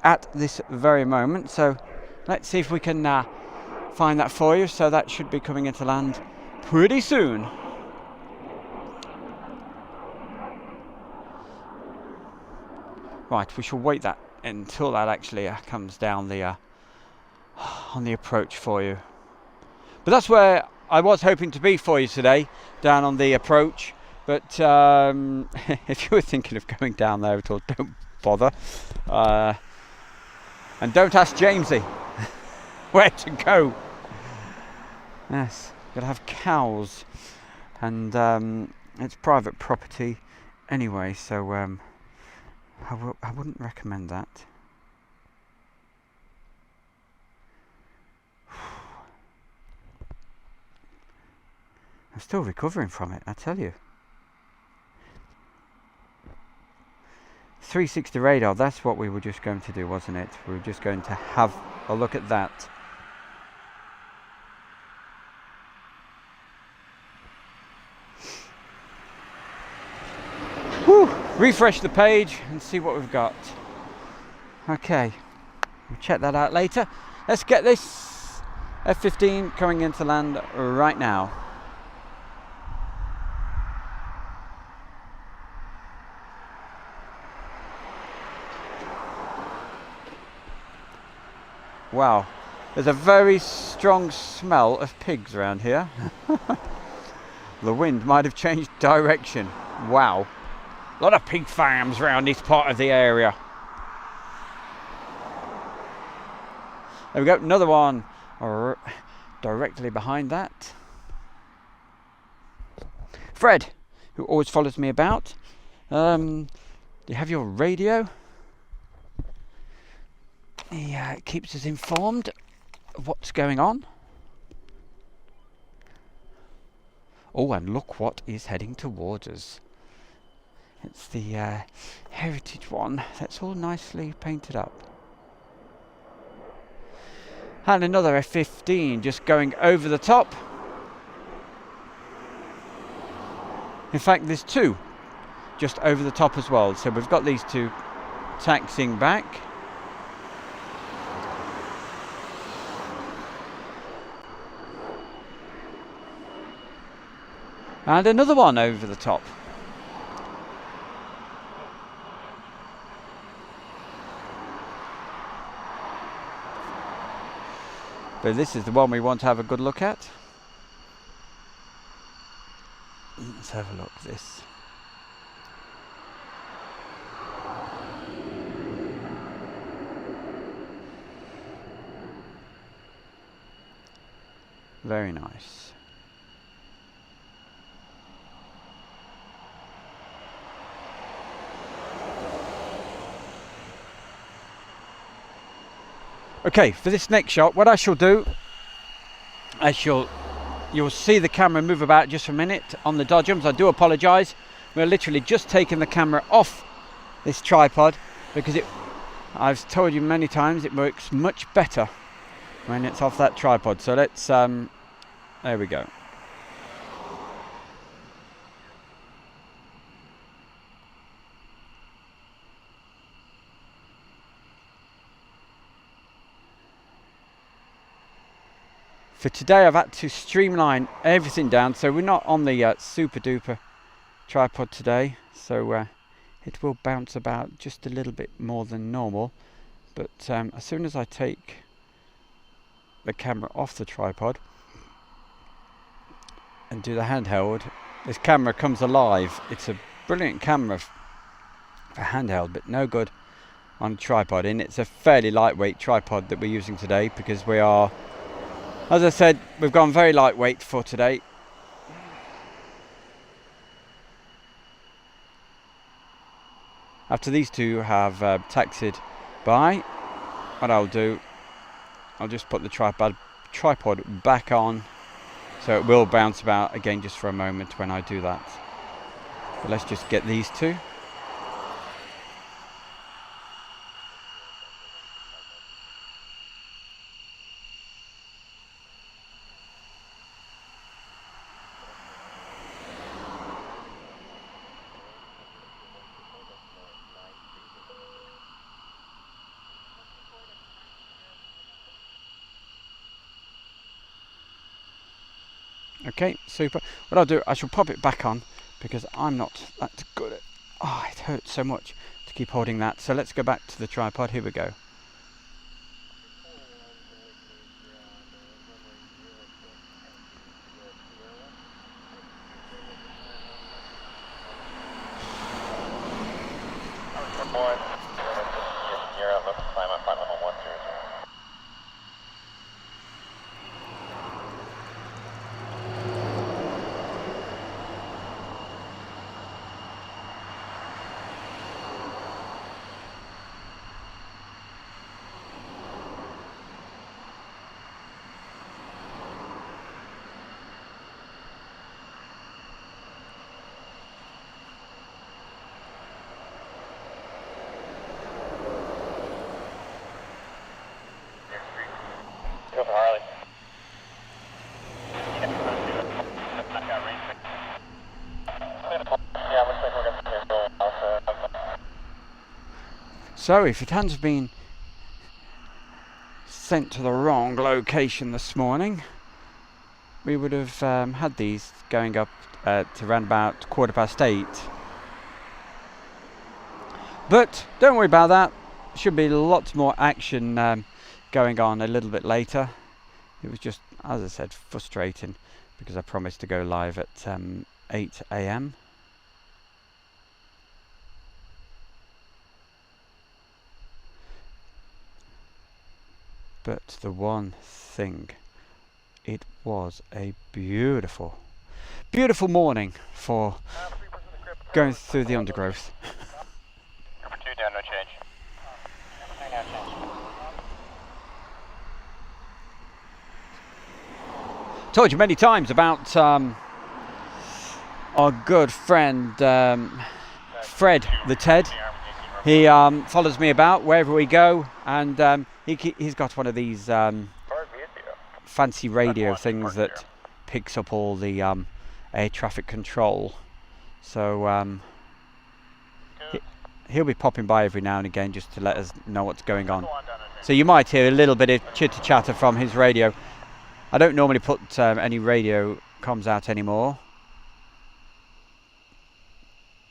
at this very moment. So let's see if we can find that for you. So that should be coming into land pretty soon. Right, we shall wait that until that actually comes down the on the approach for you. But that's where I was hoping to be for you today, down on the approach. But if you were thinking of going down there at all, don't bother. And don't ask Jamesy where to go. Yes, you'll have cows, and it's private property anyway, so I wouldn't recommend that. I'm still recovering from it, I tell you. 360 radar, that's what we were just going to do, wasn't it? We were just going to have a look at that. Whew. Refresh the page and see what we've got. Okay, we'll check that out later. Let's get this F-15 coming into land right now. Wow, there's a very strong smell of pigs around here. The wind might have changed direction. Wow, a lot of pig farms around this part of the area. There we go, another one directly behind that. Fred, who always follows me about. Do you have your radio? He keeps us informed of what's going on. Oh, and look what is heading towards us. It's the heritage one that's all nicely painted up. And another F-15 just going over the top. In fact, there's two just over the top as well. So we've got these two taxiing back. And another one over the top. But this is the one we want to have a good look at. Let's have a look at this. Very nice. Okay, for this next shot, what I shall do, you'll see the camera move about just for a minute on the dodgems. I do apologise. We're literally just taking the camera off this tripod because I've told you many times it works much better when it's off that tripod. So let's, there we go. For today I've had to streamline everything down, so we're not on the super duper tripod today, so it will bounce about just a little bit more than normal. But as soon as I take the camera off the tripod and do the handheld, this camera comes alive. It's a brilliant camera for handheld, but no good on tripod. And it's a fairly lightweight tripod that we're using today because we are, as I said, we've gone very lightweight for today. After these two have taxied by, what I'll do, I'll just put the tripod back on, so it will bounce about again just for a moment when I do that. But let's just get these two. Okay, super. What I'll do, I shall pop it back on because I'm not that good at... Oh, it hurts so much to keep holding that. So let's go back to the tripod. Here we go. So if it hadn't been sent to the wrong location this morning, we would have had these going up to around about 8:15. But don't worry about that. Should be lots more action going on a little bit later. It was just, as I said, frustrating because I promised to go live at 8 a.m. But the one thing, it was a beautiful, beautiful morning for going through the undergrowth. Number 2 down, no change. Told you many times about our good friend Fred the Ted. He follows me about wherever we go, and he's got one of these fancy radio things that picks up all the air traffic control. So he'll be popping by every now and again just to let us know what's going on. So you might hear a little bit of chitter chatter from his radio. I don't normally put any radio comms out anymore,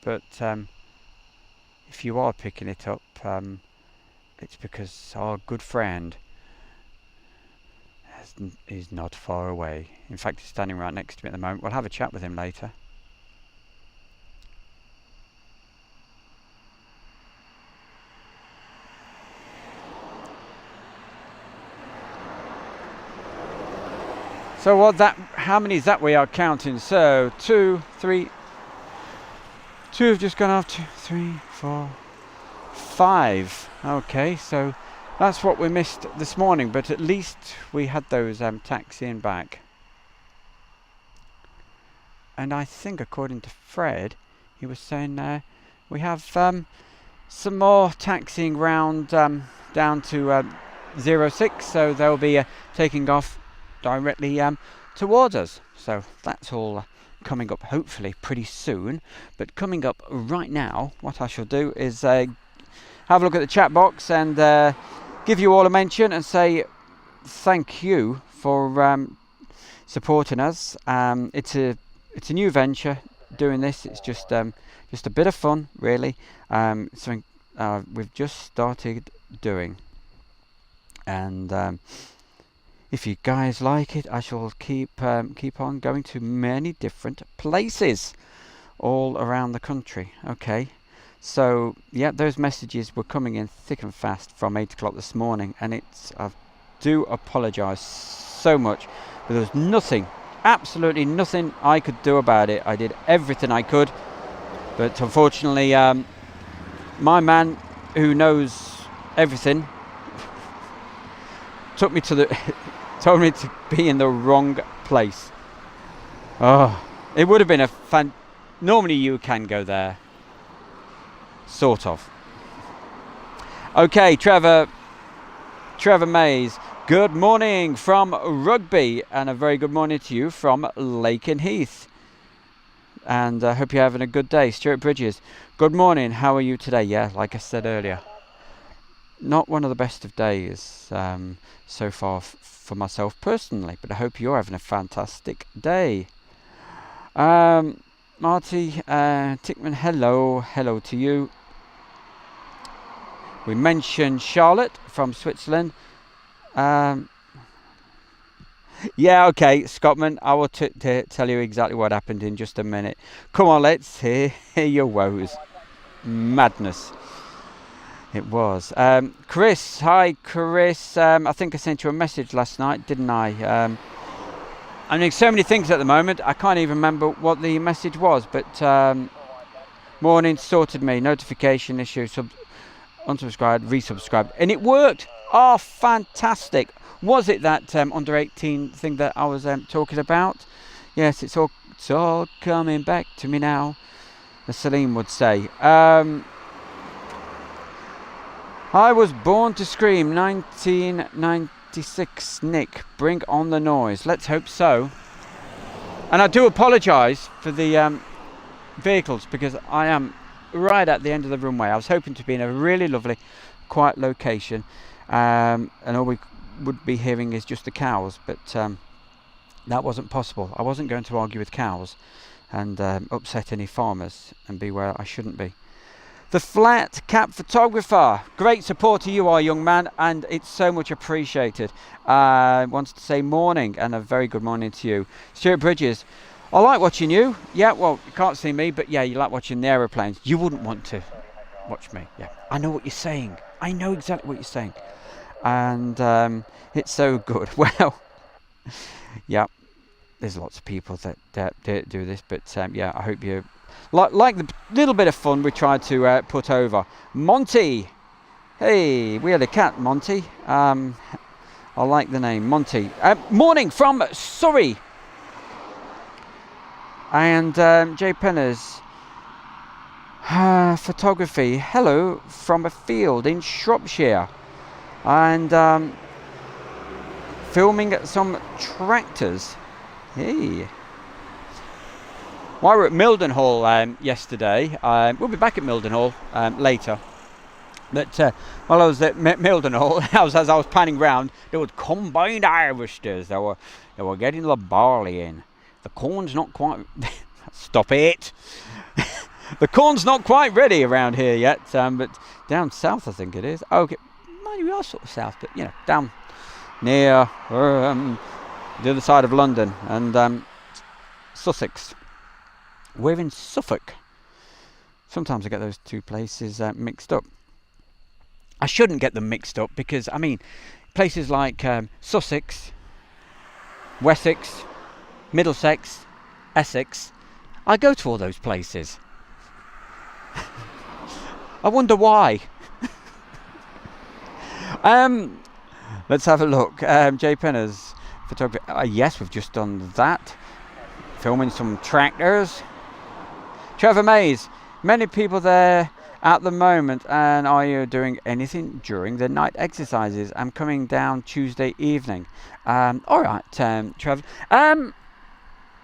but if you are picking it up, it's because our good friend is not far away. In fact, he's standing right next to me at the moment. We'll have a chat with him later. So how many is that we are counting? So 2, 3, 2 have just gone off, 2, 3, 4, 5. Okay, so that's what we missed this morning, but at least we had those taxiing back. And I think, according to Fred, he was saying we have some more taxiing round down to 06, so they'll be taking off directly towards us. So that's all coming up hopefully pretty soon. But coming up right now, what I shall do is have a look at the chat box and give you all a mention and say thank you for supporting us. It's a new venture doing this. It's just a bit of fun, really. Something we've just started doing, and if you guys like it, I shall keep on going to many different places all around the country. Okay, so yeah, those messages were coming in thick and fast from 8 o'clock this morning, and I do apologise so much, but there was nothing, absolutely nothing I could do about it. I did everything I could, but unfortunately my man who knows everything told me to be in the wrong place. Oh, it would have been a normally you can go there, sort of. Okay, Trevor Mays, good morning from Rugby, and a very good morning to you from Lakenheath. And I hope you're having a good day. Stuart Bridges, good morning, how are you today? Yeah, like I said earlier, not one of the best of days so far for myself personally, but I hope you're having a fantastic day. Marty Tickman, hello to you. We mentioned Charlotte from Switzerland. Yeah, okay, Scottman, I will tell you exactly what happened in just a minute. Come on, let's hear your woes. Madness. It was. Chris, hi Chris. I think I sent you a message last night, didn't I? I'm doing so many things at the moment, I can't even remember what the message was, but morning, sorted me, notification issue, unsubscribed, resubscribed, and it worked. Oh, fantastic. Was it that under 18 thing that I was talking about? Yes, it's all coming back to me now, as Salim would say. I was born to scream, 1996, Nick. Bring on the noise. Let's hope so. And I do apologise for the vehicles, because I am right at the end of the runway. I was hoping to be in a really lovely, quiet location, and all we would be hearing is just the cows, but that wasn't possible. I wasn't going to argue with cows and upset any farmers and be where I shouldn't be. The Flat Cap Photographer, great supporter you are, young man, and it's so much appreciated. Wants to say morning, and a very good morning to you. Stuart Bridges, I like watching you. Yeah, well, you can't see me, but yeah, you like watching the aeroplanes. You wouldn't want to watch me. Yeah, I know what you're saying. I know exactly what you're saying. And it's so good. Well, yeah, there's lots of people that do this, but yeah, I hope you like the little bit of fun we tried to put over. Monty, hey, we had a cat, Monty. I like the name, Monty. Morning from Surrey. And Jay Penner's photography. Hello from a field in Shropshire. And filming some tractors. Hey. While we were at Mildenhall yesterday, we'll be back at Mildenhall later. But while I was at Mildenhall, as I was panning round, there was combined harvesters. They were getting the barley in. The corn's not quite. Stop it. The corn's not quite ready around here yet. But down south, I think it is. Okay. We are sort of south, but you know, down near the other side of London and Sussex. We're in Suffolk. Sometimes I get those two places mixed up. I shouldn't get them mixed up because, I mean, places like Sussex, Wessex, Middlesex, Essex, I go to all those places. I wonder why. Let's have a look. Jay Penner's photography. Yes, we've just done that. Filming some tractors. Trevor Mays. Many people there at the moment, and are you doing anything during the night exercises? I'm coming down Tuesday evening. All right, Trevor. Well,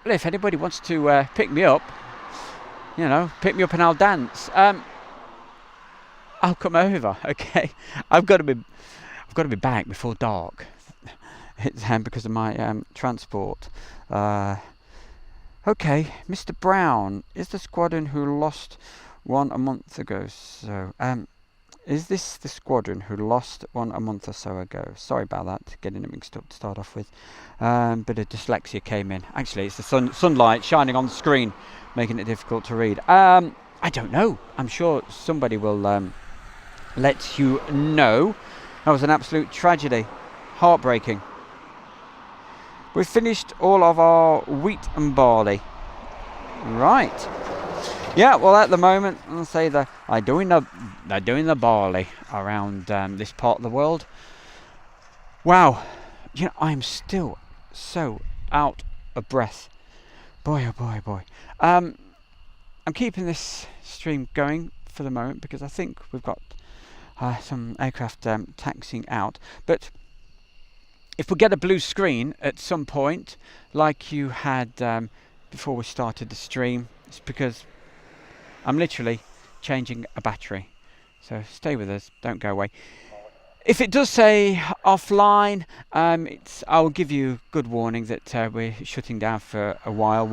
if anybody wants to pick me up, you know, pick me up and I'll dance. I'll come over. Okay, I've got to be back before dark. It's because of my transport. Okay, Mr. Brown is the squadron who lost one a month ago. So, is this the squadron who lost one a month or so ago? Sorry about that, getting it mixed up to start off with. Bit of dyslexia came in. Actually, it's the sunlight shining on the screen, making it difficult to read. I don't know. I'm sure somebody will let you know. That was an absolute tragedy. Heartbreaking. We've finished all of our wheat and barley. Right. Yeah, well, at the moment, I'll say they're doing the barley around this part of the world. Wow. You know, I'm still so out of breath. Boy, oh boy, oh boy. I'm keeping this stream going for the moment because I think we've got some aircraft taxiing out. But if we get a blue screen at some point, like you had before we started the stream, it's because I'm literally changing a battery. So stay with us, don't go away. If it does say offline, I will give you good warning that we're shutting down for a while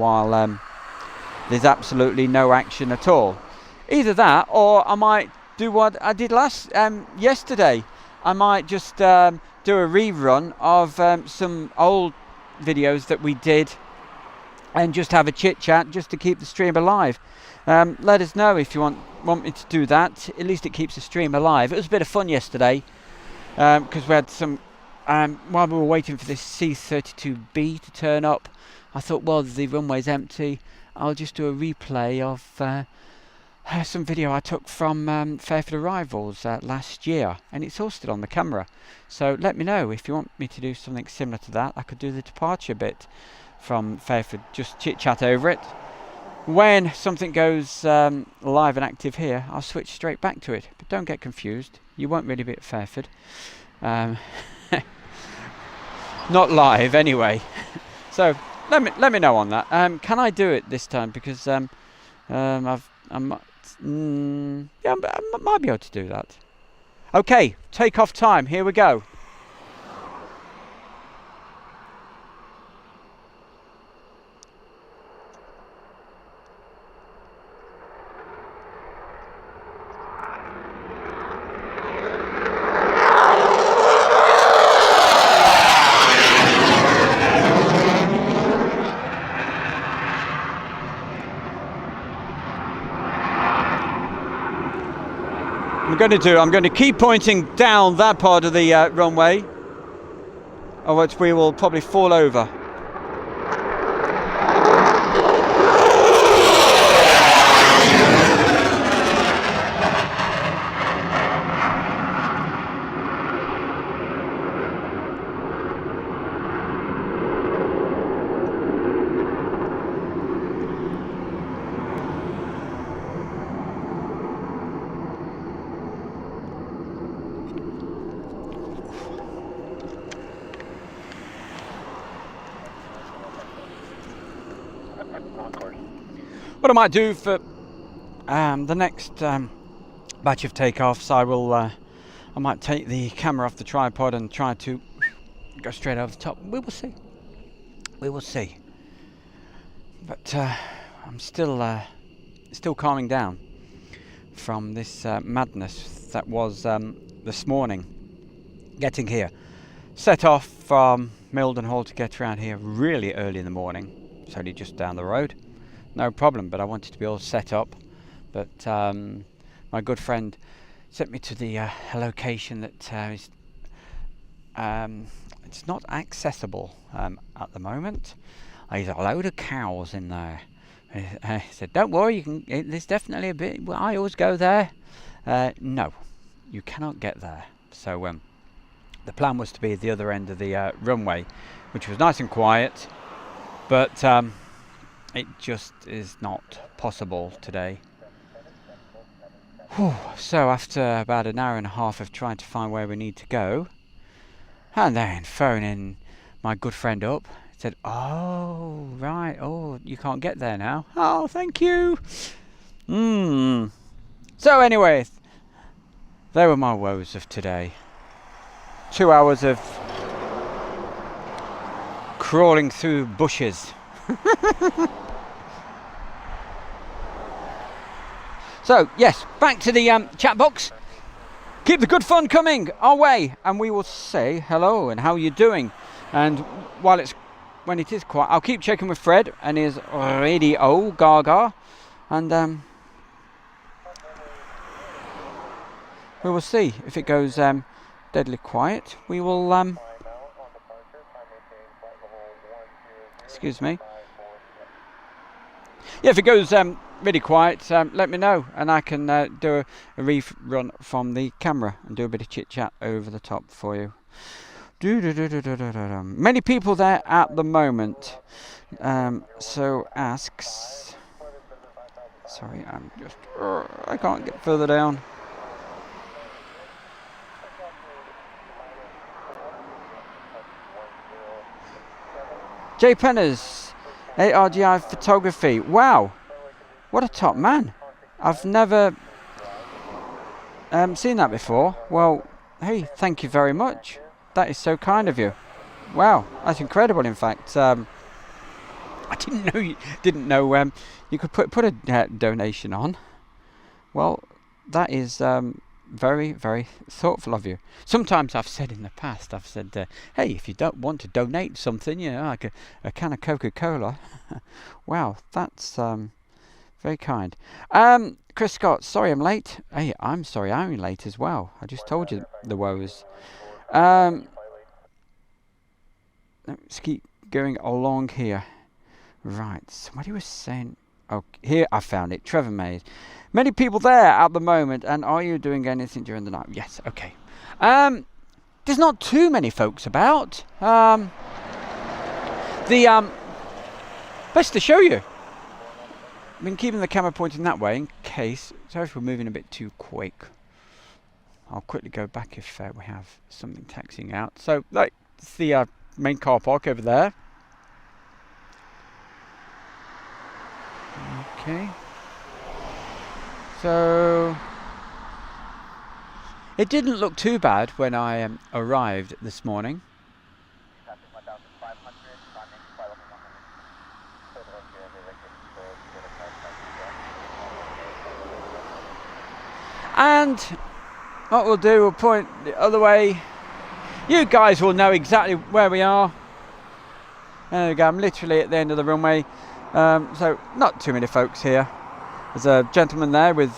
there's absolutely no action at all. Either that, or I might do what I did yesterday. I might just do a rerun of some old videos that we did and just have a chit chat just to keep the stream alive. Let us know if you want me to do that. At least it keeps the stream alive. It was a bit of fun yesterday because we had some while we were waiting for this C-32B to turn up. I thought, well, the runway's empty, I'll just do a replay of some video I took from Fairford Arrivals last year, and it's hosted on the camera. So let me know if you want me to do something similar to that. I could do the departure bit from Fairford, just chit chat over it. When something goes live and active here, I'll switch straight back to it. But don't get confused, you won't really be at Fairford. Not live anyway. So let me know on that. Can I do it this time? Because I might be able to do that. Okay, takeoff time. Here we go. I'm going to keep pointing down that part of the runway, of which we will probably fall over. What I might do for the next batch of takeoffs, I might take the camera off the tripod and try to go straight over the top. We will see. We will see. But I'm still calming down from this madness that was this morning. Getting here, set off from Mildenhall to get around here really early in the morning. It's only just down the road. No problem, but I wanted to be all set up. But my good friend sent me to the location that is it's not accessible at the moment. There's a load of cows in there. He said, "Don't worry, you can. There's definitely a bit. Well, I always go there." No, you cannot get there. So the plan was to be at the other end of the runway, which was nice and quiet, but it just is not possible today. Whew. So after about an hour and a half of trying to find where we need to go, and then phoning my good friend up, said, "Oh, right, oh, you can't get there now. Oh, thank you." So anyway, they were my woes of today. 2 hours of crawling through bushes. So yes, back to the chat box. Keep the good fun coming our way, and we will say hello and how you're doing. And when it is quiet, I'll keep checking with Fred and his radio Gaga, and we will see if it goes deadly quiet. We will excuse me. Yeah, if it goes really quiet, let me know, and I can do a rerun from the camera and do a bit of chit chat over the top for you. Many people there at the moment. So asks. Sorry, I'm just. I can't get further down. Jay Penners, ARGI Photography. Wow, what a top man. I've never seen that before. Well, hey, thank you very much. That is so kind of you. Wow, that's incredible, in fact. I didn't know you could put a donation on. Well, that is very, very thoughtful of you. Sometimes I've said in the past, hey, if you don't want to donate something, like a can of Coca-Cola, wow, that's very kind. Chris Scott, sorry I'm late. Hey, I'm sorry I'm late as well. I just told you the woes. Let's keep going along here. Right, somebody was saying... Oh, here I found it. Trevor Mays. Many people there at the moment, and are you doing anything during the night? Yes, okay. There's not too many folks about. Best to show you. I've been keeping the camera pointing that way in case... Sorry if we're moving a bit too quick. I'll quickly go back if we have something taxiing out. So, like, it's the main car park over there. Okay. So... It didn't look too bad when I arrived this morning. And what we'll do, we'll point the other way. You guys will know exactly where we are. There we go, I'm literally at the end of the runway. So not too many folks here. There's a gentleman there with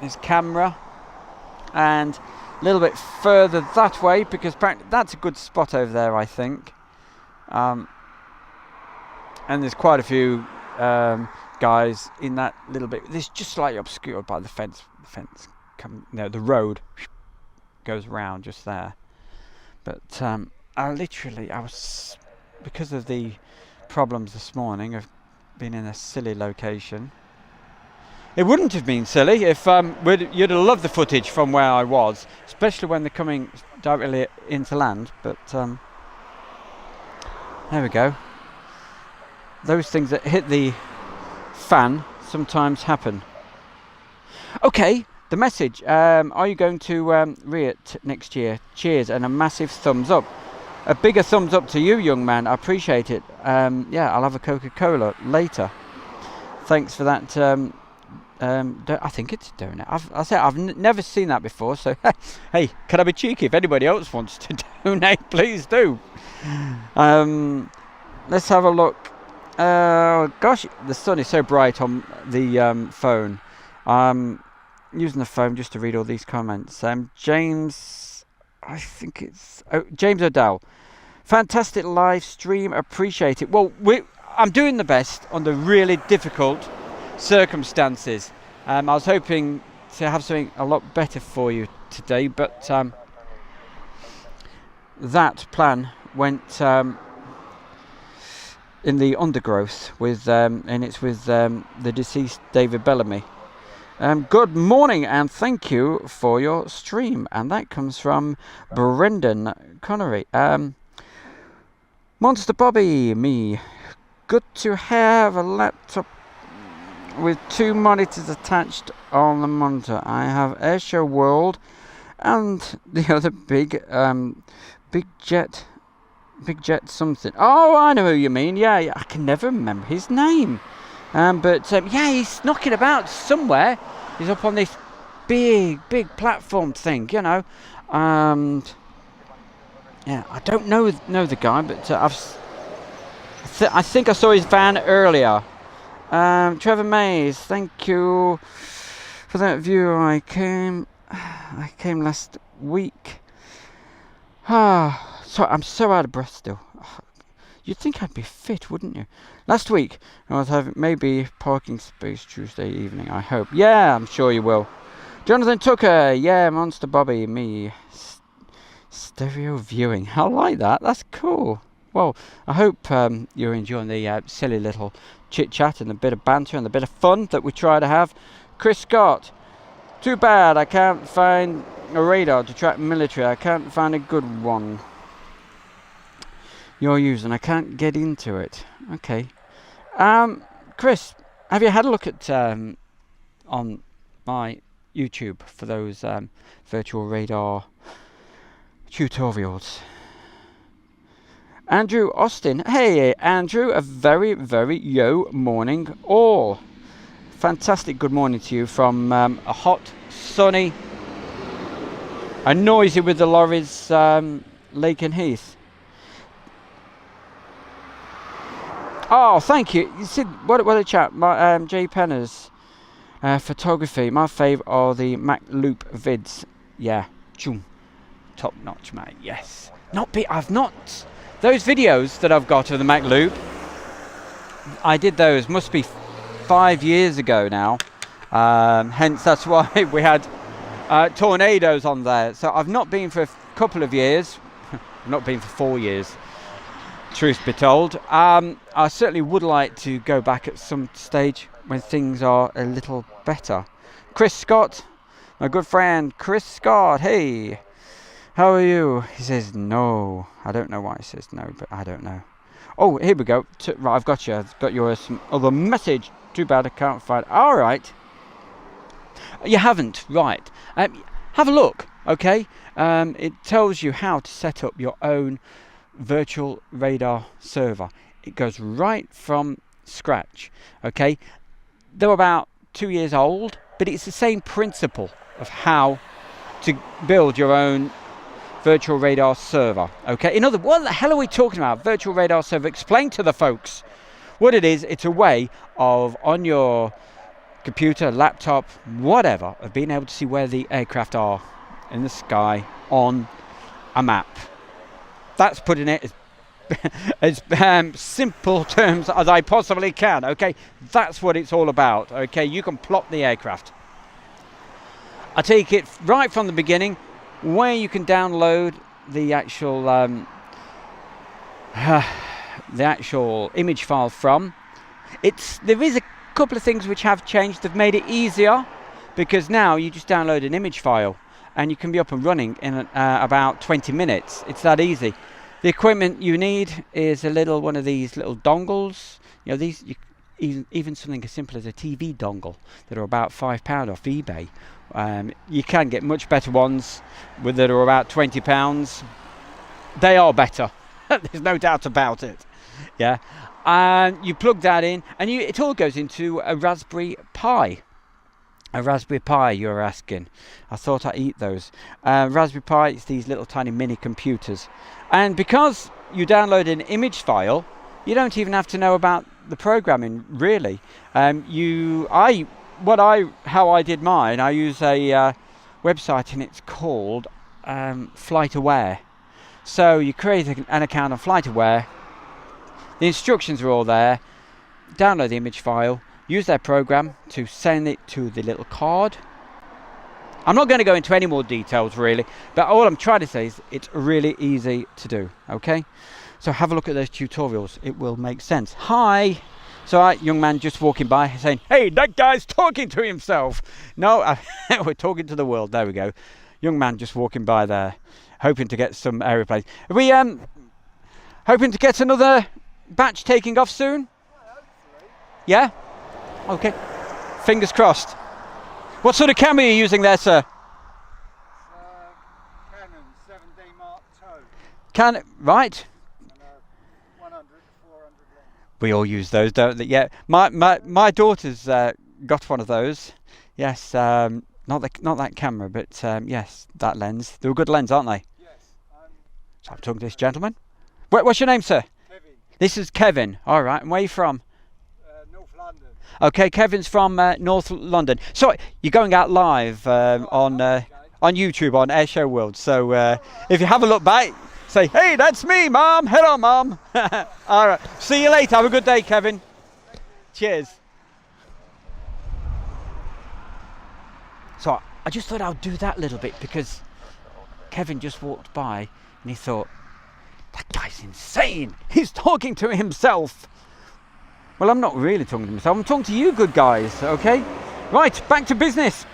his camera. And a little bit further that way, because that's a good spot over there, I think. And there's quite a few guys in that little bit. This just slightly obscured by the fence. The road goes round just there. But I was, because of the problems this morning of being in a silly location. It wouldn't have been silly if you'd have loved the footage from where I was, especially when they're coming directly into land. But there we go. Those things that hit the fan sometimes happen. Okay, the message. Are you going to Riot next year? Cheers and a massive thumbs up. A bigger thumbs up to you, young man. I appreciate it. Yeah, I'll have a Coca-Cola later. Thanks for that. I think it's a donut. I've never seen that before. So, hey, can I be cheeky? If anybody else wants to donate, please do. Let's have a look. Gosh, the sun is so bright on the phone. I'm using the phone just to read all these comments. James, I think it's James O'Dowd. Fantastic live stream. Appreciate it. Well, I'm doing the best under really difficult circumstances. I was hoping to have something a lot better for you today, but that plan went in the undergrowth with and it's with the deceased David Bellamy. Good morning and thank you for your stream, and that comes from Brendan Connery. Monster Bobby, me. Good to have a laptop with 2 monitors attached on the monitor. I have Airshow World and the other big jet something. Oh, I know who you mean. Yeah, I can never remember his name. But yeah, he's knocking about somewhere. He's up on this big platform thing, Yeah, I don't know the guy, but I think I saw his van earlier. Trevor Mays, thank you for that view. I came last week. So I'm so out of breath still. You'd think I'd be fit, wouldn't you? Last week I was having maybe parking space Tuesday evening, I hope. Yeah, I'm sure you will. Jonathan Tucker, yeah, Monster Bobby, me. Stereo viewing. I like that. That's cool. Well, I hope you're enjoying the silly little chit-chat and a bit of banter and a bit of fun that we try to have. Chris Scott, too bad I can't find a radar to track military. I can't find a good one you're using. I can't get into it. Okay. Chris, have you had a look at on my YouTube for those virtual radar tutorials? Andrew Austin. Hey, Andrew, a very, very yo morning all. Fantastic good morning to you from a hot, sunny, and noisy with the lorries, Lakenheath. Oh, thank you. You see, what a chat. My, Jay Penner's photography. My fave are the Mac Loop vids. Yeah, top notch, mate. Yes. I've not. Those videos that I've got of the Mac Loop, I did those. Must be 5 years ago now. Hence, that's why we had tornadoes on there. So I've not been for a couple of years. I've not been for 4 years. Truth be told, I certainly would like to go back at some stage when things are a little better. Chris Scott, my good friend Chris Scott, hey, how are you? He says no. I don't know why he says no, but I don't know. Oh, here we go. Right, I've got you. I've got your some other message. Too bad I can't find. All right. You haven't, right? Have a look, okay? It tells you how to set up your own virtual radar server. It goes right from scratch, okay? They're about 2 years old, but it's the same principle of how to build your own virtual radar server, okay? In other words, what the hell are we talking about? Virtual radar server. Explain to the folks what it is. It's a way of, on your computer, laptop, whatever, of being able to see where the aircraft are in the sky on a map. That's putting it as simple terms as I possibly can, okay? That's what it's all about, okay? You can plot the aircraft. I take it right from the beginning, where you can download the actual image file from. There is a couple of things which have changed. They've made it easier, because now you just download an image file and you can be up and running in about 20 minutes. It's that easy. The equipment you need is one of these little dongles. You know, even something as simple as a TV dongle that are about £5 off eBay. You can get much better ones that are about £20. They are better. There's no doubt about it. Yeah, and you plug that in, and it all goes into a Raspberry Pi. A Raspberry Pi, you're asking. I thought I'd eat those. Raspberry Pi, it's these little tiny mini computers. And because you download an image file, you don't even have to know about the programming, really. How I did mine, I use a website, and it's called FlightAware. So you create an account on FlightAware. The instructions are all there. Download the image file. Use their program to send it to the little card. I'm not going to go into any more details, really, but all I'm trying to say is it's really easy to do, okay? So have a look at those tutorials. It will make sense. Hi. So young man just walking by saying, hey, that guy's talking to himself. No, we're talking to the world. There we go. Young man just walking by there, hoping to get some aeroplanes. Are we hoping to get another batch taking off soon? Yeah? Okay. Fingers crossed. What sort of camera are you using there, sir? Canon 7D Mark II. Right. And 100 to 400 lens. We all use those, don't they? Yeah. My daughter's got one of those. Yes. Not that camera, but yes, that lens. They're a good lens, aren't they? Yes. So I'm talking to this gentleman. What's your name, sir? Kevin. This is Kevin. All right. And where are you from? North London. Okay, Kevin's from North London. So you're going out live on YouTube on Airshow World. So if you have a look back, say, hey, that's me, Mom. Hello, Mom. All right. See you later. Have a good day, Kevin. Cheers. So I just thought I'd do that little bit, because Kevin just walked by and he thought, that guy's insane. He's talking to himself. Well, I'm not really talking to myself. I'm talking to you good guys, okay? Right, back to business.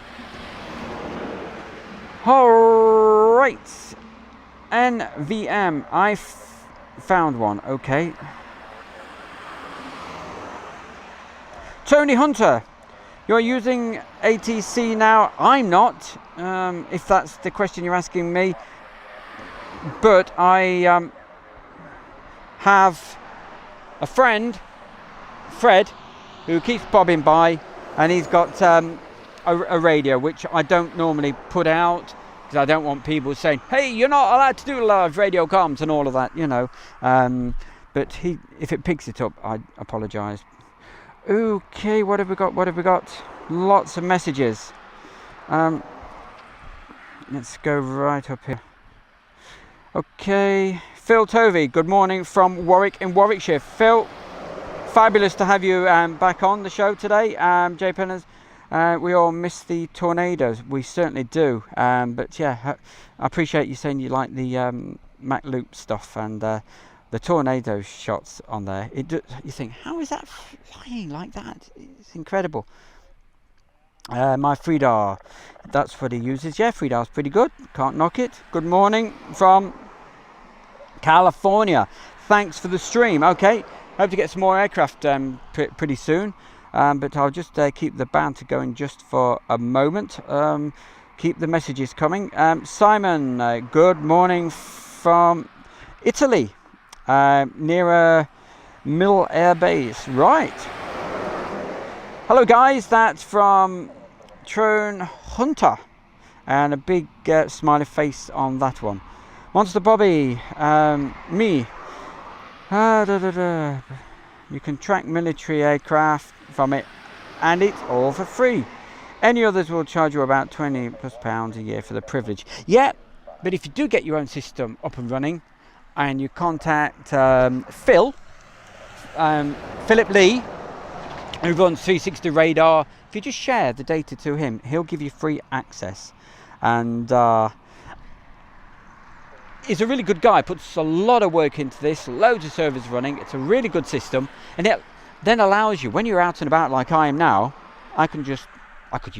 All right. NVM. I found one, okay. Tony Hunter. You're using ATC now. I'm not, if that's the question you're asking me. But I have a friend, Fred, who keeps bobbing by, and he's got a radio, which I don't normally put out because I don't want people saying, hey, you're not allowed to do live radio comms and all of that, you know. But if it picks it up, I apologise. Okay, what have we got? Lots of messages. Let's go right up here. Okay, Phil Tovey, good morning from Warwick in Warwickshire. Phil, fabulous to have you back on the show today. Jay Penners, we all miss the tornadoes. We certainly do. But yeah, I appreciate you saying you like the Mac Loop stuff and the tornado shots on there. You think, how is that flying like that? It's incredible. My Freedar, that's what he uses. Yeah, Freedar's pretty good. Can't knock it. Good morning from California. Thanks for the stream. Okay, hope to get some more aircraft pretty soon. But I'll just keep the banter going just for a moment. Keep the messages coming. Simon, good morning from Italy, near Mill Air Base. Right. Hello guys, that's from Trone Hunter, and a big smiley face on that one. Monster Bobby, me. You can track military aircraft from it, and it's all for free. Any others will charge you about £20+ a year for the privilege. Yeah, but if you do get your own system up and running, and you contact Philip Lee, who runs 360 Radar, if you just share the data to him, he'll give you free access. And he's a really good guy, puts a lot of work into this, loads of servers running. It's a really good system, and it then allows you, when you're out and about like I am now, I could use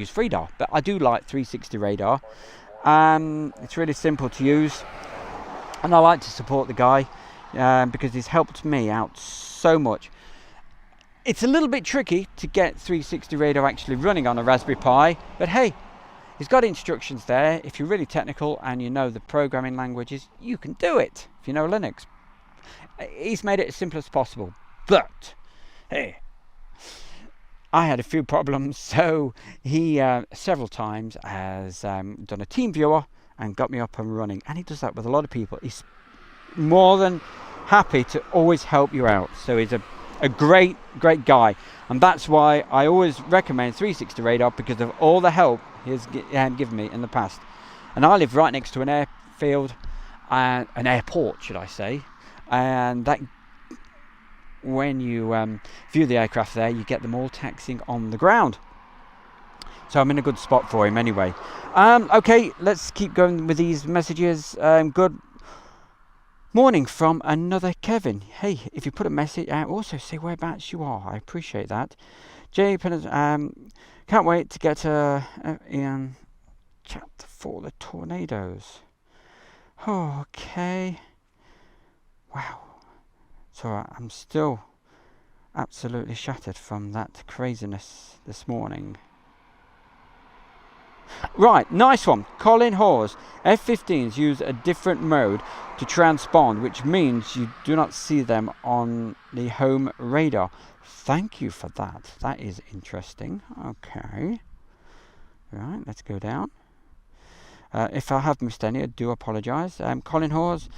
Freedar, but I do like 360 Radar. It's really simple to use, and I like to support the guy because he's helped me out so much. It's a little bit tricky to get 360 Radar actually running on a Raspberry Pi, but hey, he's got instructions there. If you're really technical and you know the programming languages, you can do it. If you know Linux, he's made it as simple as possible. But hey, I had a few problems, so he several times has done a team viewer and got me up and running, and he does that with a lot of people. He's more than happy to always help you out. So he's a great guy, and that's why I always recommend 360 Radar, because of all the help he's given me in the past. And I live right next to an airfield, an airport should I say, and that when you view the aircraft there, you get them all taxiing on the ground. So I'm in a good spot for him anyway. Okay, let's keep going with these messages. Good morning from another Kevin. Hey, if you put a message out, also say whereabouts you are. I appreciate that. Jay Penners, can't wait to get in chat for the tornadoes. Okay. Wow. So I'm still absolutely shattered from that craziness this morning. Right, nice one. Colin Hawes. F-15s use a different mode to transpond, which means you do not see them on the home radar. Thank you for that. That is interesting. Okay. Right, let's go down. If I have missed any, I do apologise. Colin Hawes.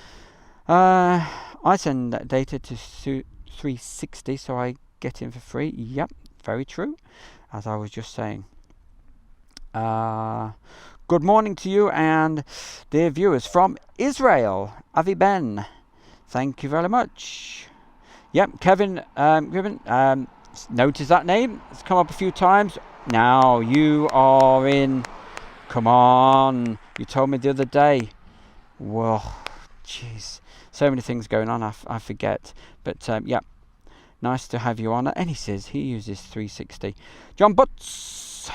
I send that data to 360, so I get in for free. Yep, very true. As I was just saying. Good morning to you and dear viewers from Israel. Avi Ben, thank you very much. Yep, Kevin Gribbon, notice that name. It's come up a few times. Now you are in. Come on, you told me the other day. Well, jeez, so many things going on. I forget. But yeah, nice to have you on. And he says he uses 360. John Butts.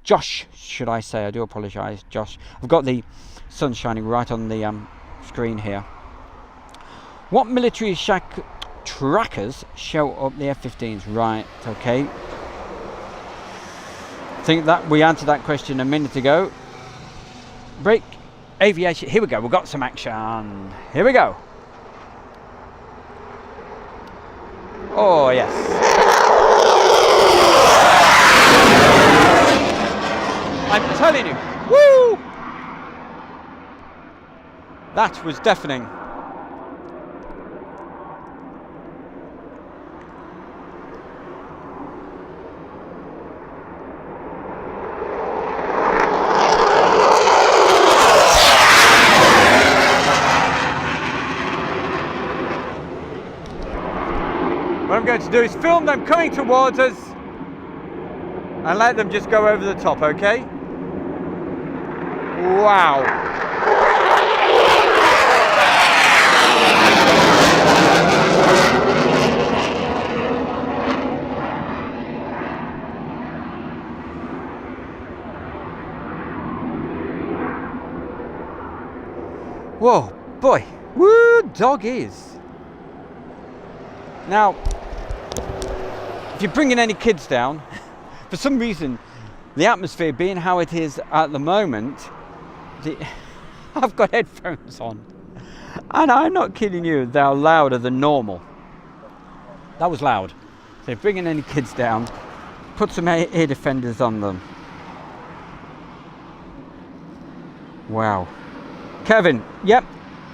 Josh, should I say? I do apologise, Josh. I've got the sun shining right on the screen here. What military trackers show up the F-15s? Right, okay. I think that we answered that question a minute ago. Break aviation. Here we go. We've got some action. Here we go. Oh, yes. I'm telling you. Woo! That was deafening. What I'm going to do is film them coming towards us and let them just go over the top, okay? Wow. Whoa, boy. Woo, dog is. Now, if you're bringing any kids down, for some reason, the atmosphere being how it is at the moment, I've got headphones on, and I'm not kidding you, they're louder than normal. That was loud. So if you're bringing any kids down, put some ear defenders on them. Wow. Kevin, yep,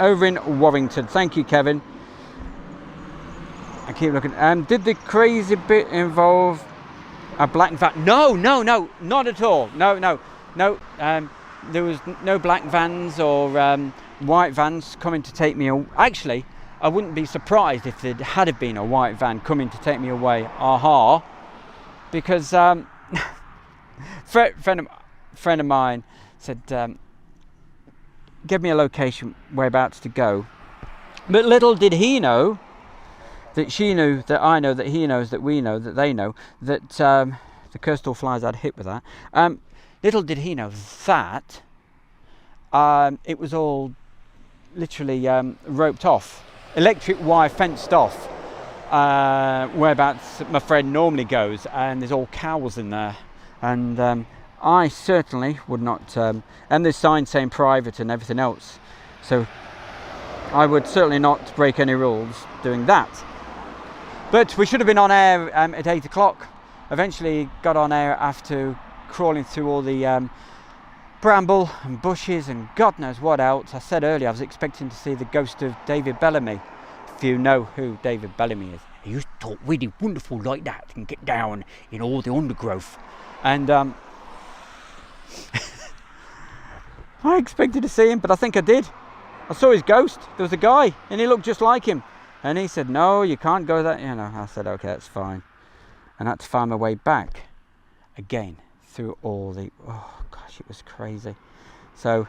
over in Warrington. Thank you, Kevin. I keep looking. Did the crazy bit involve a black van? No, not at all. No. There was no black vans or white vans coming to take me away. Actually, I wouldn't be surprised if there had been a white van coming to take me away. Aha! Because friend of mine said, give me a location whereabouts to go. But little did he know that she knew, that I know, that he knows, that we know, that they know, that the coastal flies I'd hit with that. Little did he know that it was all literally roped off, electric wire fenced off, whereabouts my friend normally goes, and there's all cows in there. And I certainly would not, and there's signs saying private and everything else, so I would certainly not break any rules doing that. But we should have been on air at 8 o'clock. Eventually got on air after crawling through all the bramble and bushes and God knows what else. I said earlier I was expecting to see the ghost of David Bellamy, if you know who David Bellamy is. He used to talk really wonderful like that and get down in all the undergrowth. And I expected to see him, but I think I did. I saw his ghost. There was a guy and he looked just like him. And he said, no, you can't go that, you know. I said, okay, that's fine. And I had to find my way back again through all the, oh gosh, it was crazy. So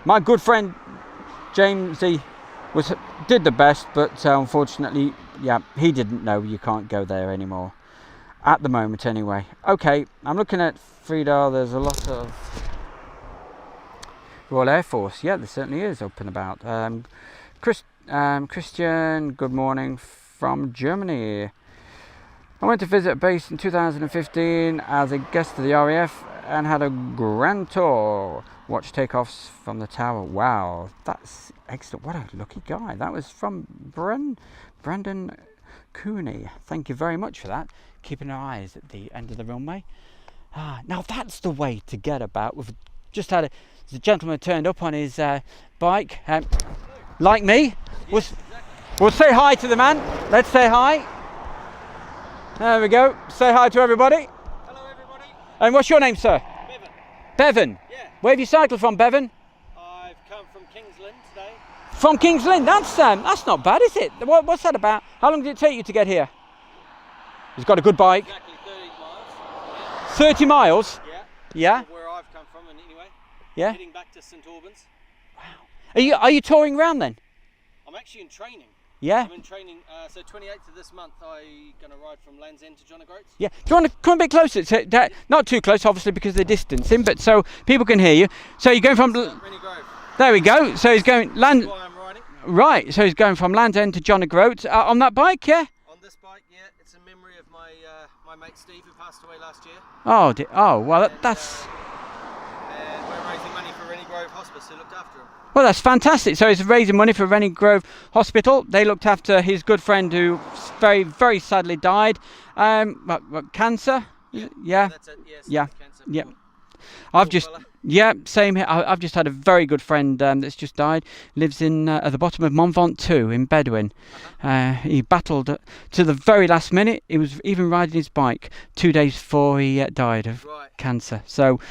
my good friend Jamesy did the best, but unfortunately, yeah, he didn't know you can't go there anymore. At the moment anyway. Okay, I'm looking at Frida, there's a lot of Royal Air Force. Yeah, there certainly is up and about. Christian, good morning from Germany. I went to visit a base in 2015 as a guest of the RAF and had a grand tour. Watched takeoffs from the tower. Wow, that's excellent. What a lucky guy. That was from Brandon Cooney. Thank you very much for that. Keeping our eyes at the end of the runway. Now that's the way to get about. We've just had the gentleman turned up on his bike. Like me. We'll say hi to the man. Let's say hi. There we go. Say hi to everybody. Hello, everybody. And what's your name, sir? Bevan. Bevan. Yeah. Where have you cycled from, Bevan? I've come from Kingsland today. From King's Lynn. That's not bad, is it? What's that about? How long did it take you to get here? He's got a good bike. Exactly 30 miles. 30 miles. Yeah. Yeah. Where I've come from, and anyway. Yeah. Heading back to St Albans. Wow. Are you touring around then? I'm actually in training. Yeah. I'm in training. So 28th of this month, I'm going to ride from Land's End to John O'Groats. Yeah. Do you want to come a bit closer? So not too close, obviously, because they're distancing, but so people can hear you. So you're going from. Rennie Grove. There we go. So he's going land. That's why I'm riding. Right. So he's going from Land's End to John O'Groats on that bike, yeah. On this bike, yeah. It's in memory of my my mate Steve, who passed away last year. Oh, well, that's. And we're raising money for Rennie Grove Hospice, who looked after him. Well, that's fantastic. So it's raising money for Rennie Grove Hospital. They looked after his good friend who very, very sadly died. What, cancer? Yeah. That's it. Yes. Yeah. Cancer. Yeah. Poor I've just, fella. yeah, same here. I've just had a very good friend that's just died. Lives in at the bottom of Mont Ventoux in Bedouin. He battled to the very last minute. He was even riding his bike 2 days before he died of cancer. So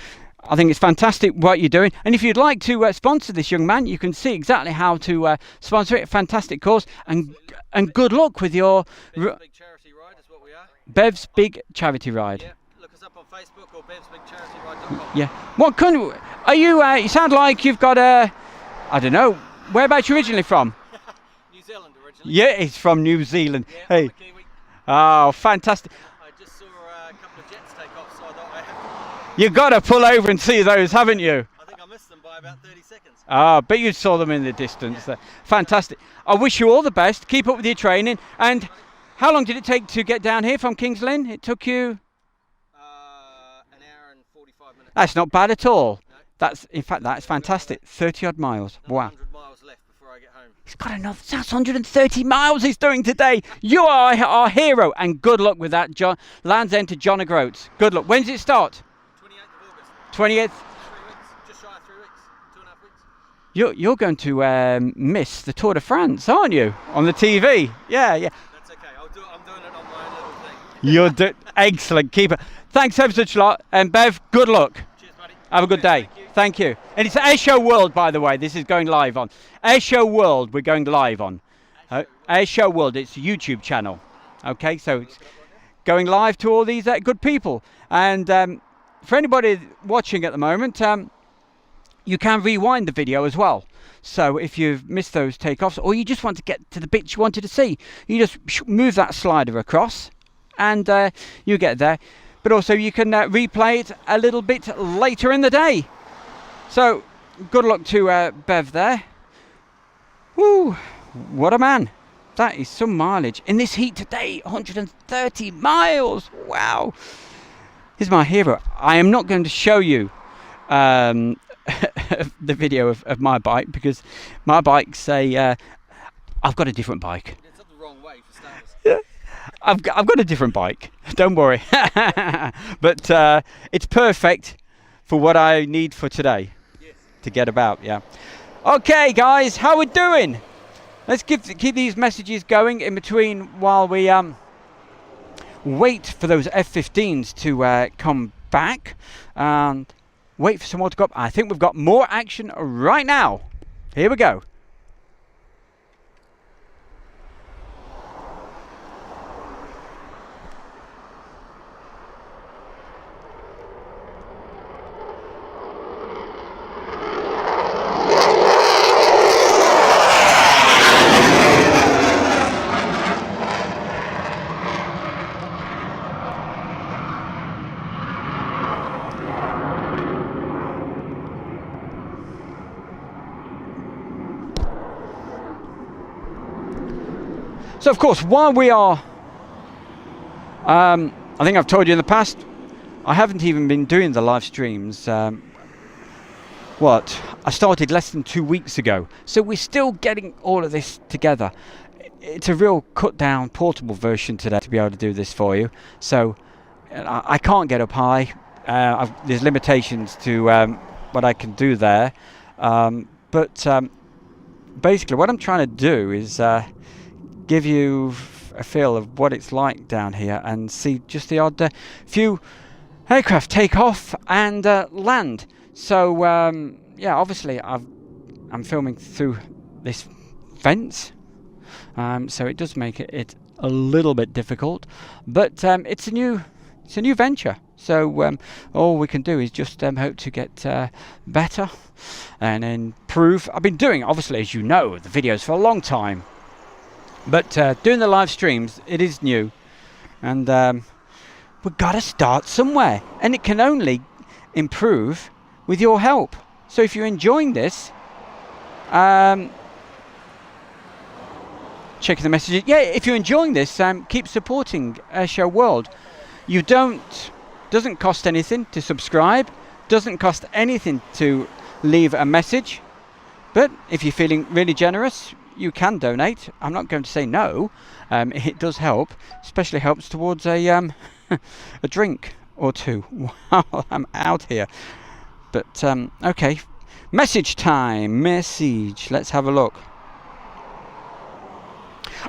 I think it's fantastic what you're doing. And if you'd like to sponsor this young man, you can see exactly how to sponsor it. Fantastic cause. And good luck with your Bev's Big Charity Ride is what we are. Bev's Big Charity Ride. Yeah. Look us up on Facebook or bevsbigcharityride.com. Yeah. What kind of, are you, you sound like you've got a, I don't know, whereabouts you originally from? New Zealand originally. Yeah, he's from New Zealand. Yeah, Hey. I'm a Kiwi. Oh, fantastic. I just saw a couple of jets take off, so I thought I have You've got to pull over and see those, haven't you? I think I missed them by about 30 seconds. Ah, but you saw them in the distance there. Fantastic. I wish you all the best. Keep up with your training. And how long did it take to get down here from Kings Lynn? It took you... An hour and 45 minutes. That's not bad at all. No. That's, in fact, that's fantastic. 30 odd miles. Another Wow. 100 miles left before I get home. He's got another, that's 130 miles he's doing today. You are our hero, and good luck with that, John. Land's End to John O'Groats. Good luck. When does it start? 28th of August. 28th. 3 weeks. Just shy of 3 weeks. 2.5 weeks. You're going to miss the Tour de France, aren't you? On the TV. Yeah, yeah. That's okay. I'm doing it on my own little thing. You're excellent. Keep it. Thanks ever such a lot. And Bev, good luck. Cheers, buddy. Have a good day. Thank you. And it's Airshow World, by the way. This is going live on Airshow World. We're going live on Airshow World. It's a YouTube channel. Okay, so it's going live to all these good people. And for anybody watching at the moment, you can rewind the video as well. So if you've missed those takeoffs, or you just want to get to the bits you wanted to see, you just move that slider across, and you get there. But also you can replay it a little bit later in the day. So good luck to Bev there. Woo, what a man. That is some mileage. In this heat today, 130 miles. Wow. He's my hero. I am not going to show you the video of my bike, because my bike's I've got a different bike. It's up the wrong way for starters. Yeah. I've got a different bike, don't worry. But it's perfect for what I need for today. Yes. To get about, yeah. Okay guys, how we doing? Let's keep these messages going in between while we wait for those F-15s to come back and wait for some more to go up. I think we've got more action right now. Here we go. So of course, while we are, I think I've told you in the past, I haven't even been doing the live streams. I started less than 2 weeks ago. So we're still getting all of this together. It's a real cut down, portable version today to be able to do this for you. So I can't get up high. There's limitations to what I can do there. But basically what I'm trying to do is give you a feel of what it's like down here and see just the odd few aircraft take off and land. So yeah, obviously I'm filming through this fence, so it does make it a little bit difficult, but it's a new venture. So all we can do is just hope to get better and improve. I've been doing, obviously, as you know, the videos for a long time. But doing the live streams, it is new, and we've got to start somewhere, and it can only improve with your help. So if you're enjoying this, checking the messages. Yeah, if you're enjoying this, keep supporting Airshow World. Doesn't cost anything to subscribe, doesn't cost anything to leave a message. But if you're feeling really generous, you can donate. I'm not going to say no. It does help, especially helps towards a a drink or two while I'm out here. But okay, message time. Message. Let's have a look.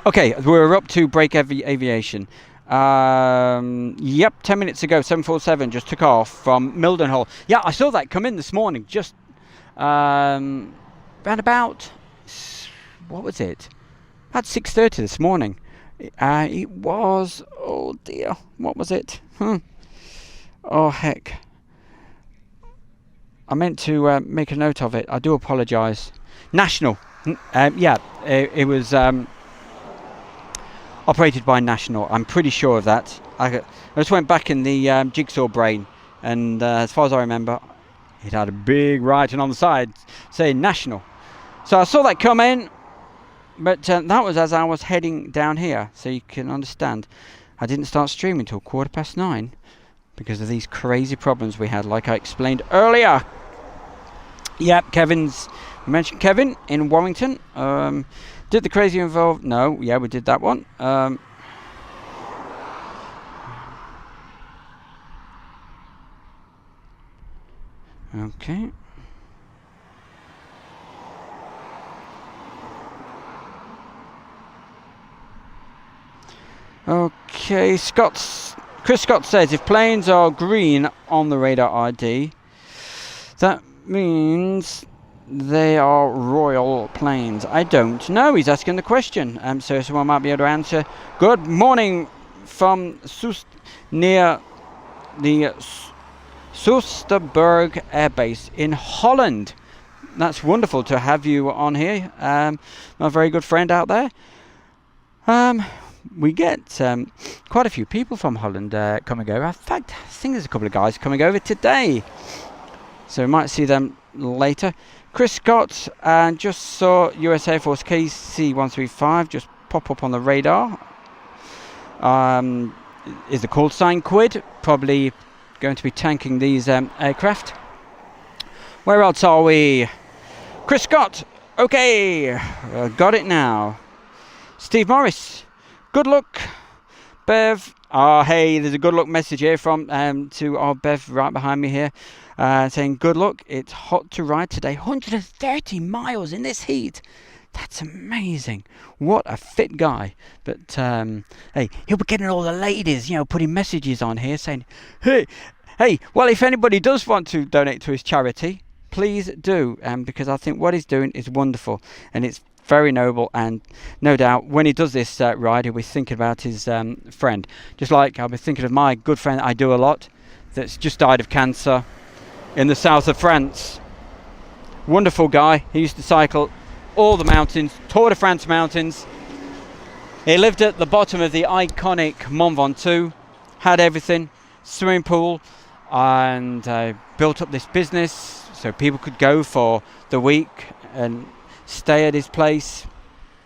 Okay, we're up to break aviation. Yep, 10 minutes ago, 747 just took off from Mildenhall. Yeah, I saw that come in this morning. Just round about, what was it? About 6:30 this morning. It was, oh dear, what was it? Oh heck. I meant to make a note of it. I do apologise. National. Yeah, it was operated by National. I'm pretty sure of that. I just went back in the jigsaw brain, and as far as I remember, it had a big writing on the side saying National. So I saw that come in, but that was as I was heading down here. So you can understand, I didn't start streaming until 9:15 because of these crazy problems we had, like I explained earlier. Yep, we mentioned Kevin in Warrington. Did the crazy involve? No, yeah, we did that one. Okay. Okay, Chris Scott says if planes are green on the radar ID, that means they are royal planes. I don't know. He's asking the question. So someone might be able to answer. Good morning from near the Soesterberg Air Base in Holland. That's wonderful to have you on here. My very good friend out there. We get quite a few people from Holland coming over. In fact, I think there's a couple of guys coming over today. So we might see them later. Chris Scott just saw US Air Force KC-135 just pop up on the radar. Is the call sign Quid? Probably going to be tanking these aircraft. Where else are we? Chris Scott. Okay, got it now. Steve Morris. Good luck, Bev. Hey, there's a good luck message here from to our Bev right behind me here. Saying good luck. It's hot to ride today. 130 miles in this heat. That's amazing. What a fit guy. But hey, he'll be getting all the ladies, putting messages on here saying, hey, well, if anybody does want to donate to his charity, please do, because I think what he's doing is wonderful and it's very noble, and no doubt when he does this ride, he'll be thinking about his friend. Just like I'll be thinking of my good friend I do a lot, that's just died of cancer in the south of France. Wonderful guy. He used to cycle all the mountains, Tour de France mountains. He lived at the bottom of the iconic Mont Ventoux, had everything, swimming pool, and built up this business so people could go for the week and stay at his place,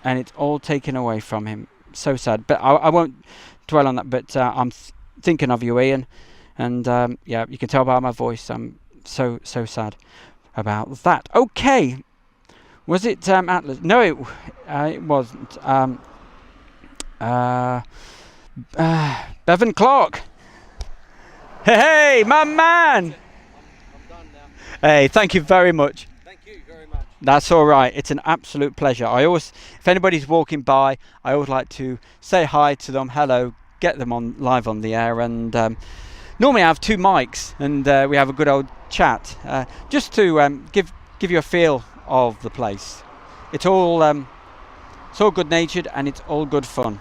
and it's all taken away from him. So sad. But I won't dwell on that, but I'm thinking of you, Ian, and yeah, you can tell by my voice I'm so sad about that. Okay, was it Atlas? No, it wasn't. Bevan Clark. Hey, my man. I'm done now. Hey, thank you very much. Thank you very much. That's all right. It's an absolute pleasure. I always, if anybody's walking by, I always like to say hi to them, hello, get them on live on the air, and normally I have two mics, and we have a good old chat, just to give you a feel of the place. It's all good-natured and it's all good fun.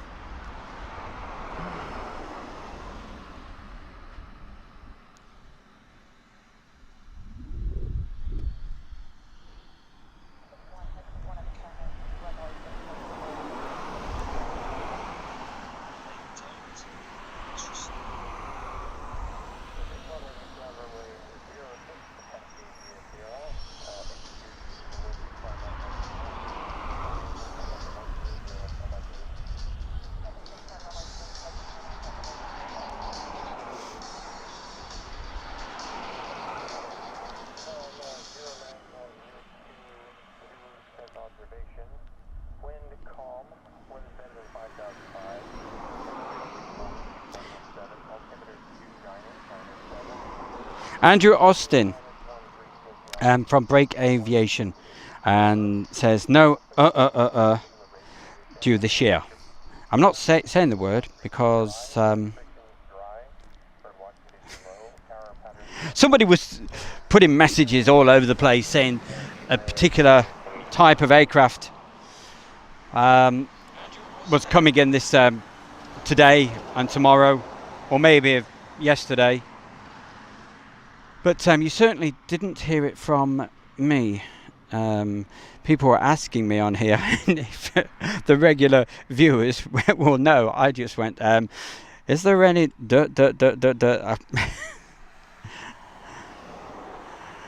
Andrew Austin from Break Aviation and says no due this year. I'm not saying the word because somebody was putting messages all over the place saying a particular type of aircraft was coming in this today and tomorrow, or maybe yesterday. But you certainly didn't hear it from me. People were asking me on here, and if the regular viewers will know, I just went, is there any